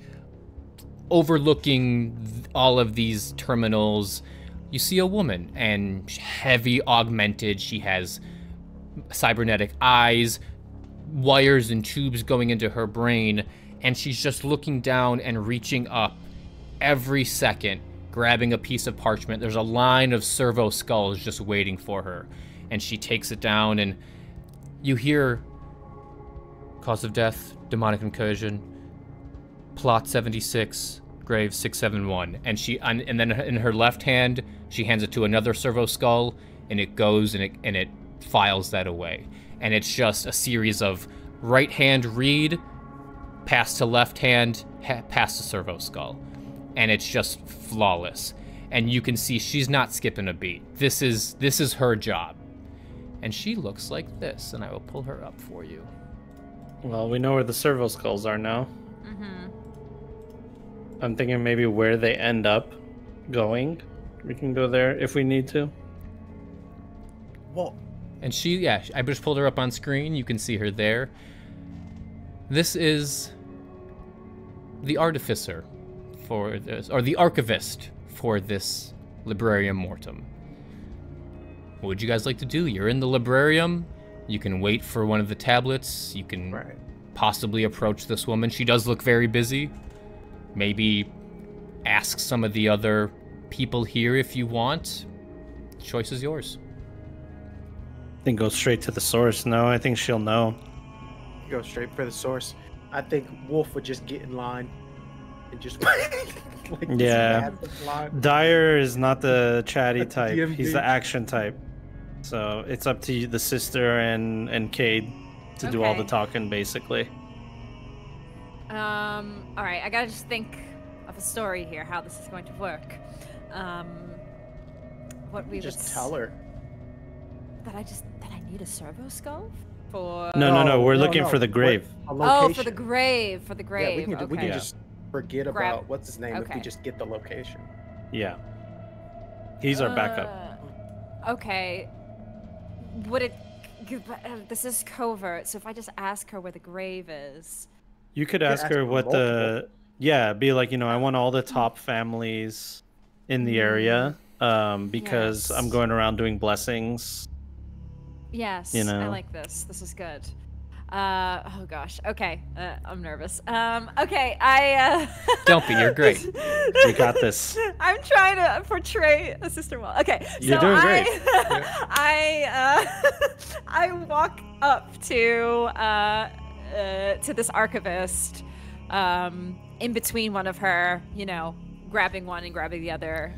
overlooking all of these terminals, you see a woman, and heavy augmented. She has cybernetic eyes, wires and tubes going into her brain, and she's just looking down and reaching up every second, grabbing a piece of parchment. There's a line of servo skulls just waiting for her, and she takes it down, and you hear cause of death, demonic incursion, plot 76, grave 671, and then in her left hand she hands it to another servo skull, and it goes and it files that away. And it's just a series of right hand read, pass to left hand, pass to servo skull. And it's just flawless. And you can see she's not skipping a beat. This is her job. And she looks like this, and I will pull her up for you. Well, we know where the servo skulls are now. Mm-hmm. I'm thinking maybe where they end up going. We can go there if we need to. Well, And I just pulled her up on screen. You can see her there. This is the artificer for this, or the archivist for this Librarium Mortem. What would you guys like to do? You're in the Librarium. You can wait for one of the tablets. You can possibly approach this woman. She does look very busy. Maybe ask some of the other people here if you want. The choice is yours. I think go straight to the source. No, I think she'll know. go straight for the source. I think Wolf would just get in line and just Yeah. Dyer is not the chatty type. DMD. He's the action type. So it's up to the sister and Cade to do all the talking, basically. All right, I gotta just think of a story here, how this is going to work. What we just would tell her that I need a servo skull for. No. We're looking for the grave. Oh, for the grave. Yeah, we can just forget about what's his name if we Okay. just get the location. Yeah. He's our backup. Okay. Would it? This is covert, so if I just ask her where the grave is. You could ask her what the be like, I want all the top families in the area because I'm going around doing blessings. Yes, I like this. This is good. Oh gosh. Okay, I'm nervous. Okay, Don't be. You're great. We got this. I'm trying to portray a sister well. Okay, you're doing great. I walk up to this archivist, in between one of her, grabbing one and grabbing the other,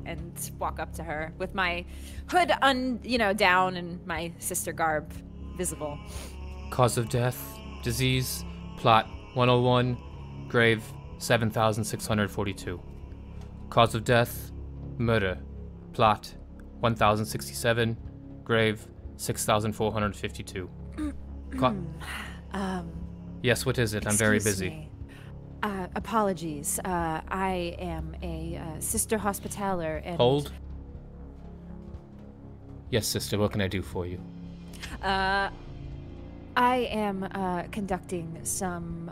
and walk up to her with my hood down and my sister garb visible. Cause of death, disease, plot 101, grave 7642. Cause of death, murder, plot 1067, grave 6452. Yes, what is it? I'm very busy. Me. Apologies. I am a sister hospitaller and... Hold. Yes, sister, what can I do for you? I am conducting some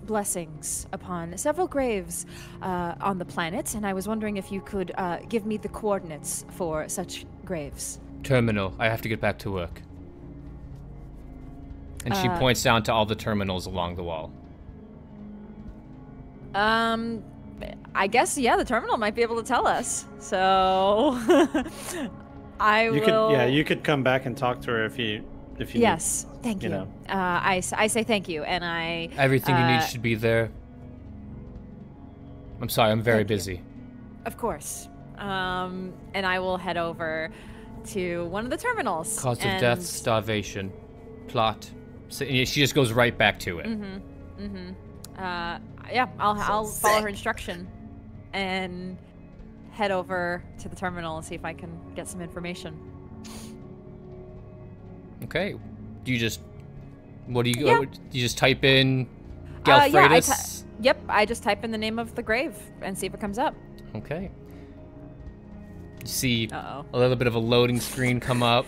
blessings upon several graves on the planet, and I was wondering if you could give me the coordinates for such graves. Terminal. I have to get back to work. And she points down to all the terminals along the wall. I guess, the terminal might be able to tell us. So, You could come back and talk to her if you yes, thank you. I say thank you, and I... Everything you need should be there. I'm sorry, I'm very busy. Of course. And I will head over to one of the terminals. Cause of death, starvation, plot. So, she just goes right back to it. I'll follow her instruction and head over to the terminal and see if I can get some information. Okay. Do you just... What do you go... Do you just type in... Ghelfi? Yep, I just type in the name of the grave and see if it comes up. Okay. You see a little bit of a loading screen come up.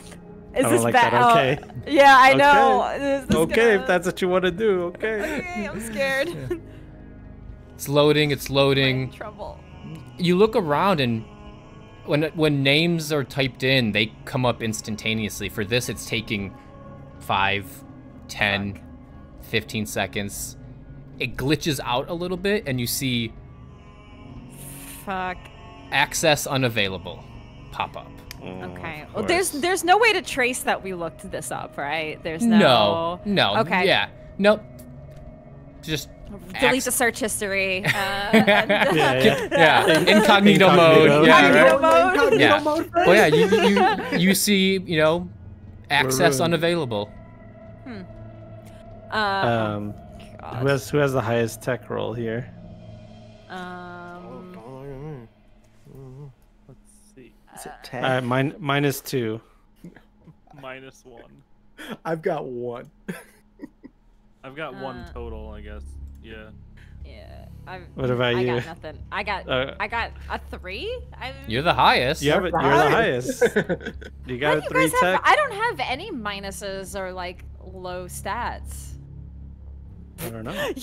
Is this like bad? that. Okay. Yeah, I know. Okay, if that's what you want to do. Okay. Okay, I'm scared. It's loading. It's loading. I'm in trouble. You look around, and when names are typed in, they come up instantaneously. For this, it's taking 5, 10, 15 seconds. It glitches out a little bit, and you see access unavailable pop up. Okay. Well, there's no way to trace that we looked this up, right? There's no. No. Okay. Yeah. Nope. Just delete the search history. Incognito mode. Incognito mode. Yeah. Well, yeah. You see, access unavailable. Who has the highest tech roll here? Let's see. Is it 10? Minus 2. Minus 1. I've got 1. I've got 1 total, I guess. Yeah. Yeah. What about you? I got nothing. I got a 3. You're the highest. Yeah, but you're the hihighest. You got a 3 tech. I don't have any minuses or low stats. I don't know.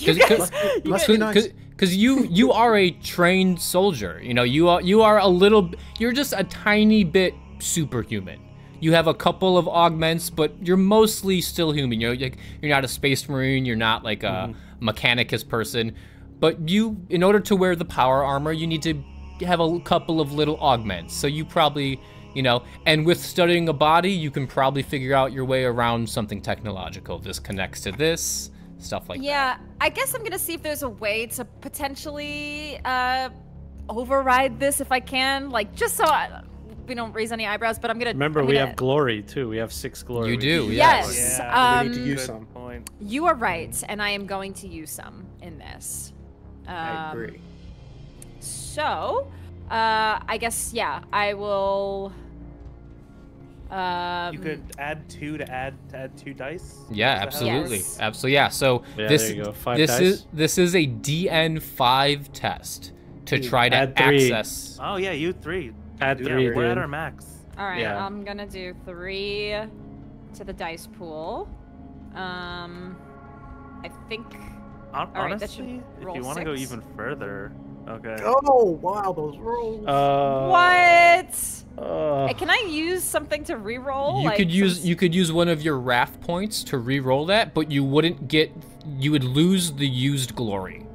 Because you are a trained soldier. You are a little. You're just a tiny bit superhuman. You have a couple of augments, but you're mostly still human. You're not a space marine. You're not like a mechanicus person. But in order to wear the power armor, you need to have a couple of little augments. So you probably, and with studying a body, you can probably figure out your way around something technological. This connects to this, stuff like that. Yeah, I guess I'm gonna see if there's a way to potentially override this if I can. Just so we don't raise any eyebrows, but I'm gonna. Remember, we have glory too. We have 6 glory. You do, yes. Yeah, we need to use some. Point. You are right, and I am going to use some in this. I agree. So, I guess yeah, I will. You could add 2 to add 2 dice. Yeah, Is that how it absolutely, Yes. absolutely. Yeah. So Yeah, this there you go. 5 dice. this is a DN5 test to try to Add 3. access. Oh yeah, you 3. Add Yeah, 3, we're at dude. our max. All right, Yeah. I'm gonna do 3 to the dice pool. I think. Hon- right, that should Honestly, if roll you want to go 6. even further, okay. Oh wow, those rolls. What? Uh, Hey, can I use something to re-roll? You Like, could use some- you could use one of your wrath points to re-roll that, but you wouldn't get. You would lose the used glory.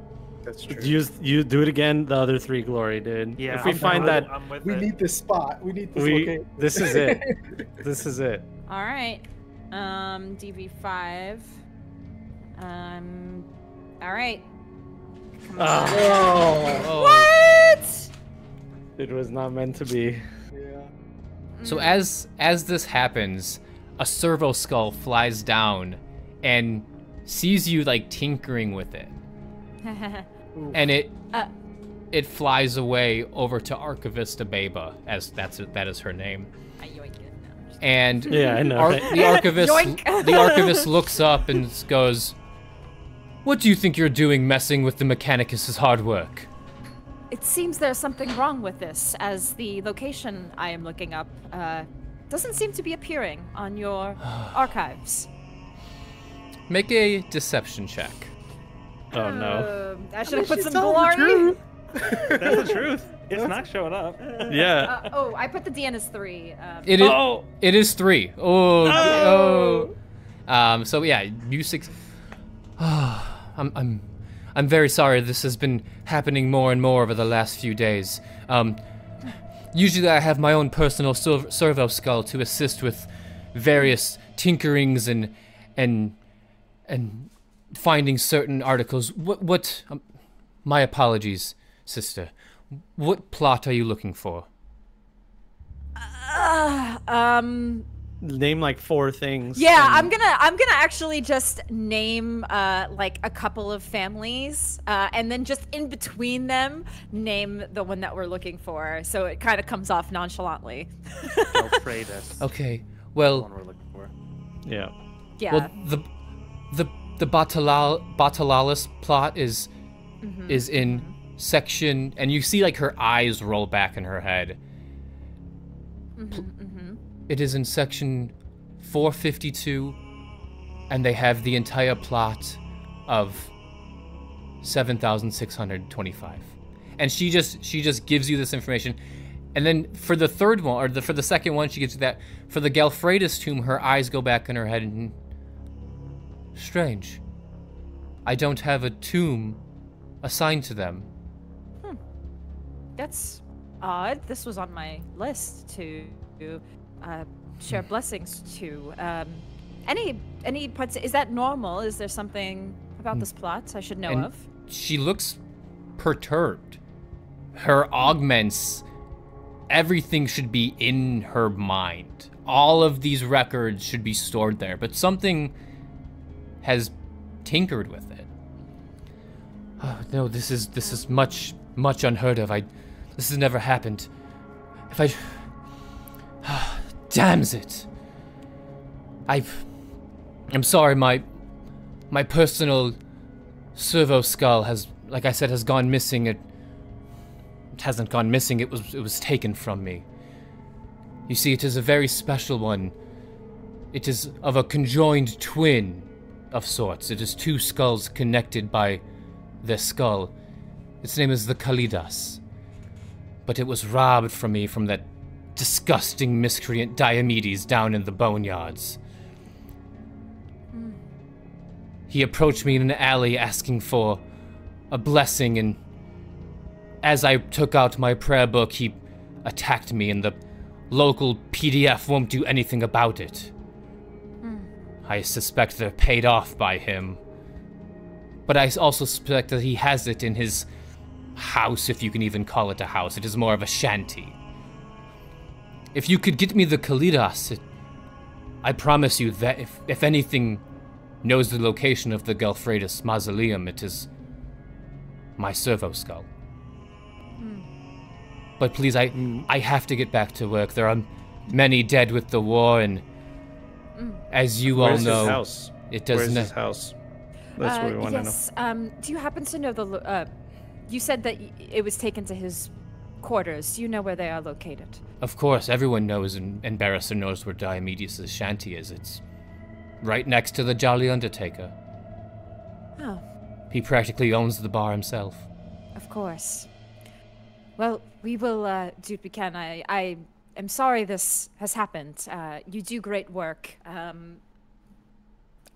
That's true. you do it again. The other 3 glory, dude. Yeah, If we I'm find with that, it, I'm with We it. need this spot. We need this we location. this is it. This is it. All right. DV5. All right. Come on. Oh, What? it was not meant to be. Yeah. So as this happens, a servo skull flies down and sees you like tinkering with it, and it flies away over to Archivista Beba, as that is her name. I yoink it. No, I'm just- And Yeah, I know. right? the archivist Yoink. the archivist looks up and goes, "What do you think you're doing, messing with the Mechanicus's hard work?" It seems there's something wrong with this, as the location I am looking up doesn't seem to be appearing on your archives. Make a deception check. Oh no. I should have put she's some telling the glory. truth. That's the truth. It's not showing up. Yeah. Oh, I put the DN as 3. It is. Oh. It is 3. Oh. So yeah, you 6. I'm very sorry. This has been happening more and more over the last few days. Usually I have my own personal servo skull to assist with various tinkerings and finding certain articles. What? My apologies, sister. What plot are you looking for? Name like 4 things. Yeah, and- I'm gonna actually just name like a couple of families, and then just in between them name the one that we're looking for, so it kind of comes off nonchalantly. Alfredus. Okay. The Well, one we're looking for. Yeah. Yeah. well, the Batalalis plot is in section, and you see like her eyes roll back in her head. It is in section 452, and they have the entire plot of 7,625. And she just gives you this information. And then for the third one, or for the second one, she gives you that. For the Galfredis tomb, her eyes go back in her head, and strange. I don't have a tomb assigned to them. That's odd. This was on my list to share blessings to. Any parts? Is that normal? Is there something about this plot I should know And of? she looks perturbed. Her augments, everything should be in her mind. All of these records should be stored there, but something has tinkered with it. Oh, no, this is much unheard of. This has never happened. If I damns it. I'm sorry, my personal servo skull has, like I said, has gone missing. It hasn't gone missing, it was taken from me. You see, it is a very special one. It is of a conjoined twin of sorts. It is 2 skulls connected by their skull. Its name is the Kalidas. But it was robbed from me from that disgusting miscreant Diomedes down in the boneyards. He approached me in an alley asking for a blessing, and as I took out my prayer book, he attacked me, and the local PDF won't do anything about it. I suspect they're paid off by him. But I also suspect that he has it in his house, if you can even call it a house. It is more of a shanty. If you could get me the Kalidas, I promise you that if anything knows the location of the Gelfredus mausoleum, it is my servo skull. But please, I have to get back to work. There are many dead with the war, and as you all know, his house? It does Where's not. his house? That's what we want to know. Yes. Do you happen to know you said that it was taken to his quarters. Do you know where they are located? Of course, everyone knows, and Barrister knows where Diomedes' shanty is. It's right next to the Jolly Undertaker. Oh. He practically owns the bar himself. Of course. Well, we will do what we can. I am sorry this has happened. You do great work.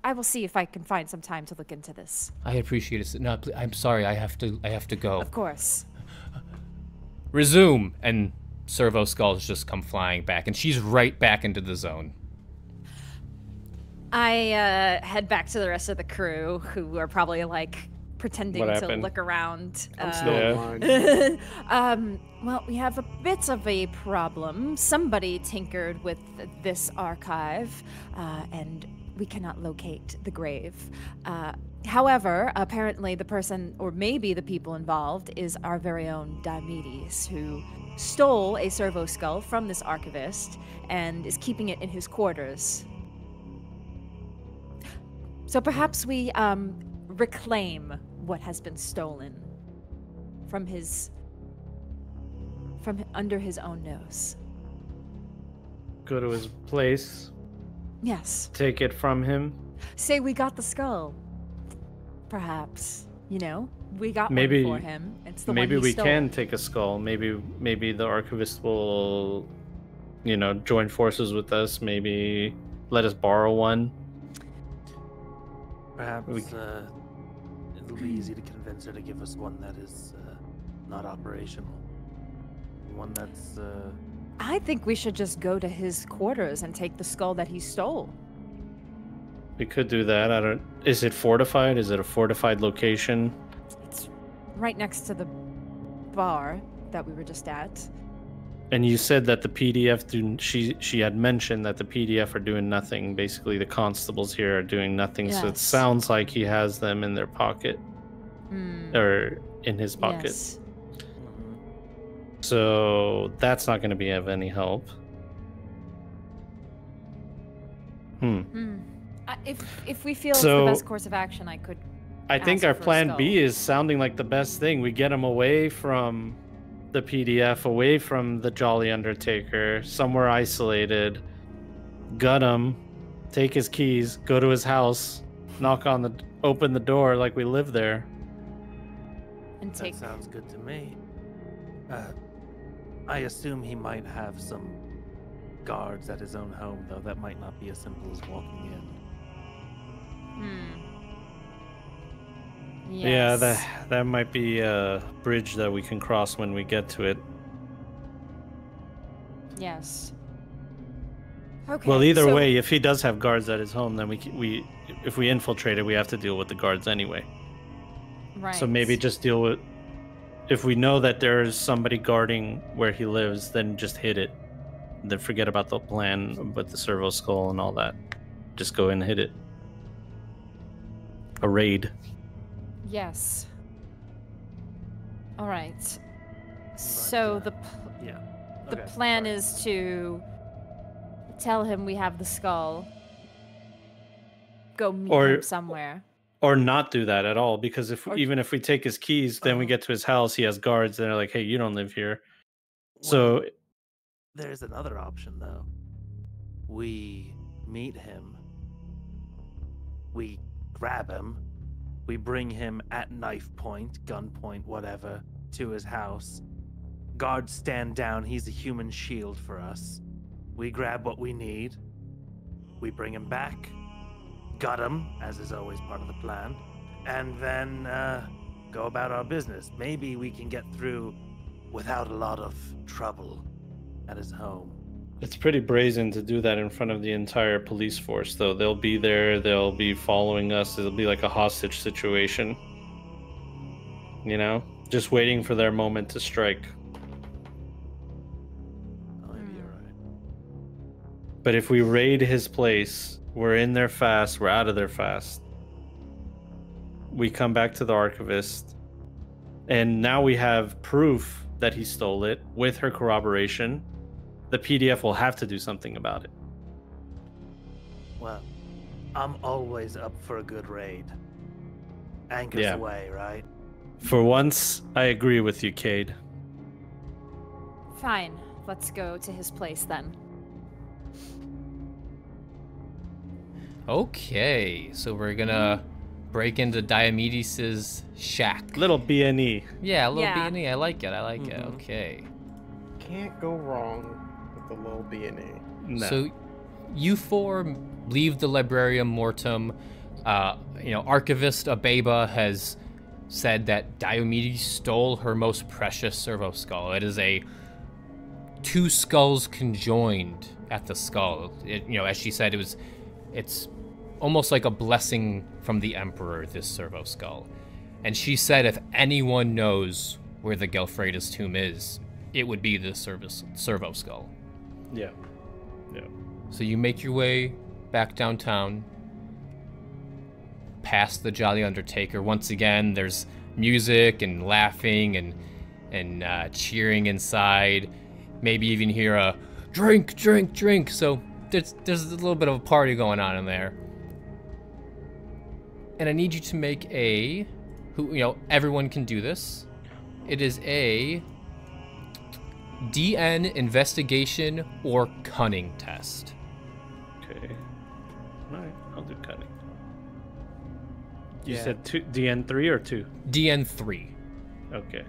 I will see if I can find some time to look into this. I appreciate it. No, I'm sorry. I have to go. Of course. Resume, and Servo Skulls just come flying back, and she's right back into the zone. I head back to the rest of the crew, who are probably like pretending to look around. I'm still in line. Well, we have a bit of a problem. Somebody tinkered with this archive, and we cannot locate the grave. However, apparently the person, or maybe the people involved, is our very own Diomedes, who stole a servo skull from this archivist and is keeping it in his quarters. So perhaps we reclaim what has been stolen from under his own nose. Go to his place. Yes. Take it from him. Say we got the skull. Perhaps, we got one for him. It's the maybe one he we stole. can take a skull. Maybe the archivist will, join forces with us. Maybe let us borrow one. Perhaps it'll be easy to convince her to give us one that is not operational. One that's... I think we should just go to his quarters and take the skull that he stole. We could do that. Is it fortified? Is it a fortified location? It's right next to the bar that we were just at. And you said that the PDF she had mentioned that the PDF are doing nothing. Basically, the constables here are doing nothing. Yes. So it sounds like he has them in their pocket, or in his pocket. Yes. So that's not going to be of any help. If we feel it's the best course of action, I could. I think our plan B is sounding like the best thing. We get him away from the PDF, away from the Jolly Undertaker, somewhere isolated, gut him, take his keys, go to his house, open the door like we live there. And That sounds good to me. I assume he might have some guards at his own home, though. That might not be as simple as walking in. Yes. Yeah, that might be a bridge that we can cross when we get to it. Yes. Okay. Well, either way, if he does have guards at his home, then if we infiltrate it, we have to deal with the guards anyway. Right. So maybe just deal with. If we know that there's somebody guarding where he lives, then just hit it. Then forget about the plan with the servo skull and all that. Just go and hit it. A raid. Yes. All right. So the plan is to tell him we have the skull. Go meet him somewhere. Or not do that at all, because even if we take his keys, then we get to his house, he has guards, and they're like, hey, you don't live here. So there's another option, though. We meet him. We grab him. We bring him at knife point, gun point, whatever, to his house. Guards stand down. He's a human shield for us. We grab what we need. We bring him back. Gut him, as is always part of the plan. And then go about our business. Maybe we can get through without a lot of trouble at his home. it's pretty brazen to do that in front of the entire police force, though. They'll be there, they'll be following us, it'll be like a hostage situation. You know? Just waiting for their moment to strike. Oh, maybe you're right. But if we raid his place, we're in there fast, we're out of there fast. We come back to the archivist, and now we have proof that he stole it with her corroboration. The PDF will have to do something about it. Well, I'm always up for a good raid. Anchors away, right? For once, I agree with you, Cade. Fine. Let's go to his place then. Okay, so we're gonna break into Diomedes' shack. Little B&E. Yeah, a little B&E. I like it. I like it. Okay. Can't go wrong with the little B&E. No. So, you four leave the Librarium Mortem. Archivist Abeba has said that Diomedes stole her most precious servo skull. It is two skulls conjoined at the skull. As she said, it's almost like a blessing from the Emperor, this servo skull. And she said if anyone knows where the Ghelfi's tomb is, it would be the servo skull. Yeah. So you make your way back downtown, past the Jolly Undertaker. Once again, there's music and laughing and cheering inside. Maybe even hear a drink, drink, drink. So there's a little bit of a party going on in there. And I need you to make everyone can do this. It is a DN investigation or cunning test. Okay. All right, I'll do cunning. You said DN3 or 2? DN3. Okay.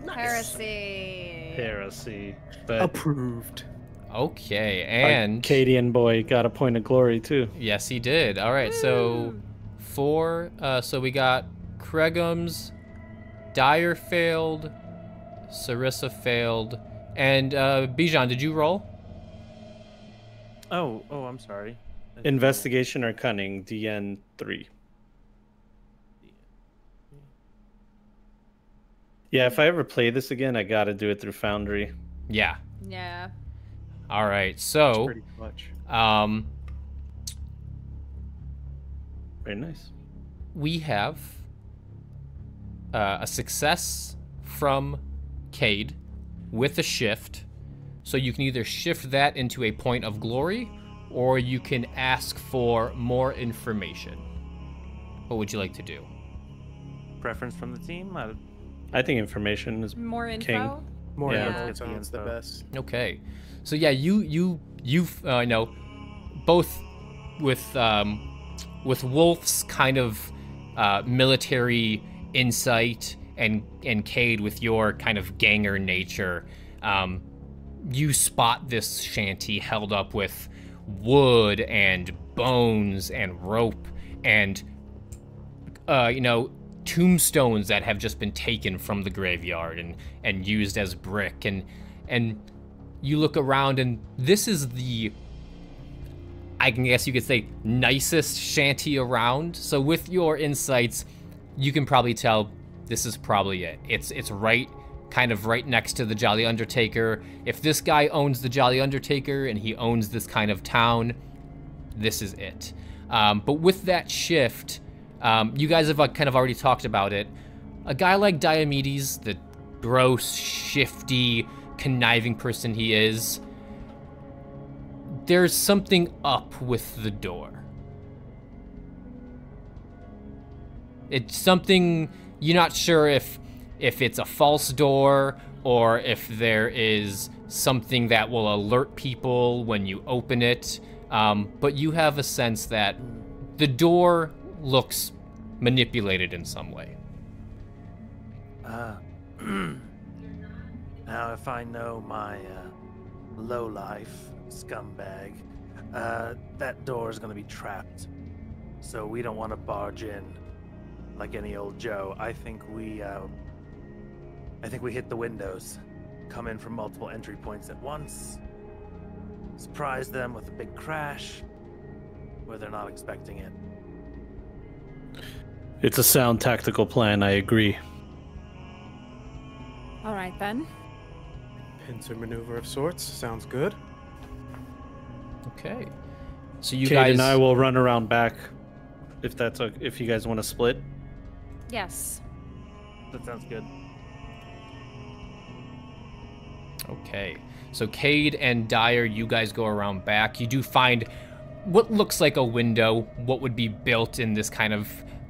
Nice. Heresy. But Approved. Okay, and Cadian boy got a point of glory too. yes, he did. All right, so 4. So we got Kregums, Dyer failed, Sarissa failed, and Bijan, did you roll? Oh, I'm sorry. Investigation or cunning, DN3. Yeah, if I ever play this again, I gotta do it through Foundry. Yeah. Yeah. All right, so Pretty clutch. Very nice. we have a success from Cade with a shift. So you can either shift that into a point of glory, or you can ask for more information. What would you like to do? Preference from the team? I think information is More info? king. More Yeah. info Let's get the sounds the info. best. Okay, so yeah, you've both with Wolf's kind of military insight and Cade with your kind of ganger nature, you spot this shanty held up with wood and bones and rope and tombstones that have just been taken from the graveyard and used as brick, and you look around, and this is I guess you could say, nicest shanty around. So with your insights, you can probably tell this is probably it. It's kind of right next to the Jolly Undertaker. If this guy owns the Jolly Undertaker and he owns this kind of town, this is it. But with that shift, you guys have kind of already talked about it. A guy like Diomedes, the gross, shifty, conniving person he is, there's something up with the door. It's something you're not sure if it's a false door or if there is something that will alert people when you open it. But you have a sense that the door looks manipulated in some way. Now, if I know my lowlife scumbag, that door is going to be trapped. So we don't want to barge in like any old Joe. I think we hit the windows, come in from multiple entry points at once, surprise them with a big crash where they're not expecting it. It's a sound tactical plan, I agree. All right, then. Pincer maneuver of sorts. Sounds good. Okay. So you Kate guys... and I will run around back, if you guys want to split. Yes. That sounds good. Okay. So Cade and Dyer, you guys go around back. You do find what looks like a window, what would be built in this kind of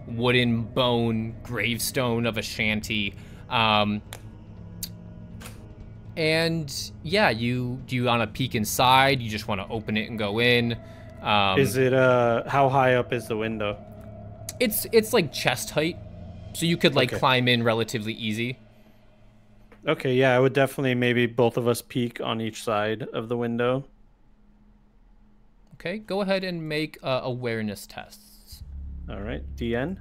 wooden bone gravestone of a shanty. And yeah, do you want to peek inside? You just want to open it and go in? Is it how high up is the window? It's like chest height, so you could like climb in relatively easy. Okay, yeah, I would definitely maybe both of us peek on each side of the window. Okay, go ahead and make awareness tests. All right, DN.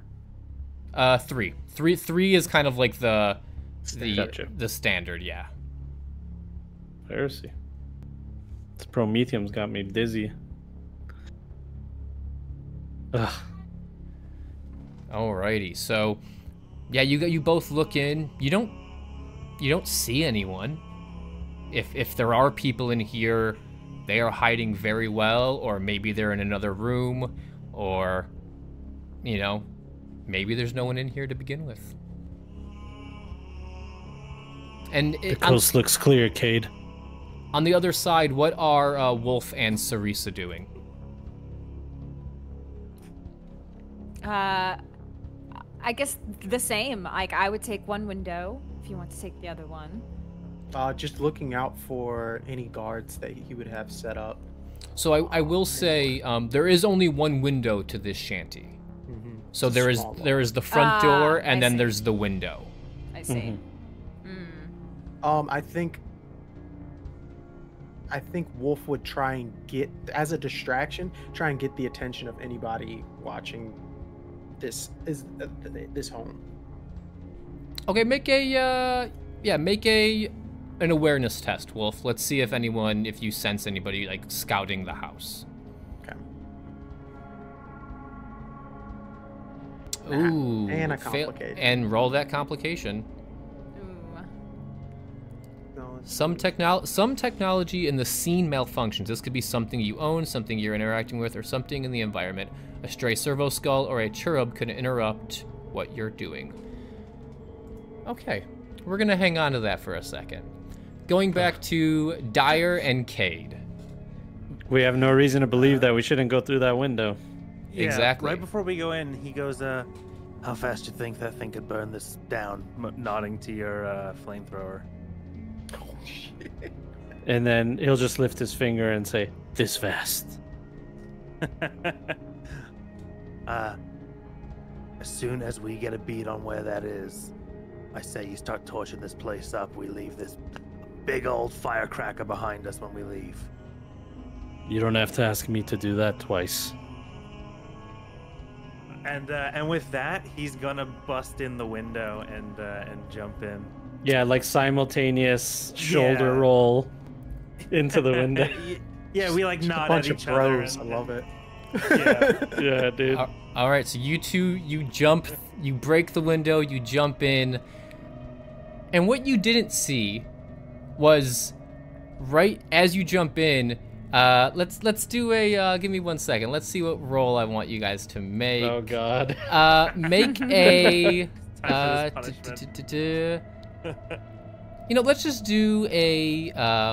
3. 3 is kind of like the Gotcha. the standard, yeah. Heresy. This Prometheum's got me dizzy. Ugh. Alrighty, so yeah, you both look in. You don't see anyone. If there are people in here, they are hiding very well, or maybe they're in another room, or you know, maybe there's no one in here to begin with. And The coast looks clear, Cade. On the other side, what are Wolf and Sarisa doing? I guess the same. Like, I would take one window if you want to take the other one. Just looking out for any guards that he would have set up. So I will say there is only one window to this shanty. Mm-hmm. So there is the front door, and I then see. there's the window. I see. I think Wolf would try and get, as a distraction, try and get the attention of anybody watching this home. Okay, make an awareness test, Wolf. Let's see if you sense anybody like scouting the house. Okay. Ooh, and a complicated. And roll that complication. Some technology in the scene malfunctions. This could be something you own, something you're interacting with, or something in the environment. A stray servo skull or a cherub could interrupt what you're doing. Okay, we're gonna hang on to that for a second. Going back to Dyer and Cade. We have no reason to believe that we shouldn't go through that window. Yeah, Exactly. Right before we go in, he goes, how fast you think that thing could burn this down? Nodding to your flamethrower. Oh, shit. And then he'll just lift his finger and say, "This fast." As soon as we get a beat on where that is, I say you start torching this place up. We leave this big old firecracker behind us when we leave. You don't have to ask me to do that twice. And with that, he's gonna bust in the window and jump in. Yeah, like simultaneous shoulder roll into the window. Yeah, we like nod A bunch at of each bros. other. I love it. Yeah. Yeah, dude. All right, so you two, you break the window, you jump in, and what you didn't see was right as you jump in. Let's do a. Give me 1 second. Let's see what roll I want you guys to make. Oh God. Make a. Time for this punishment. You know, let's just do a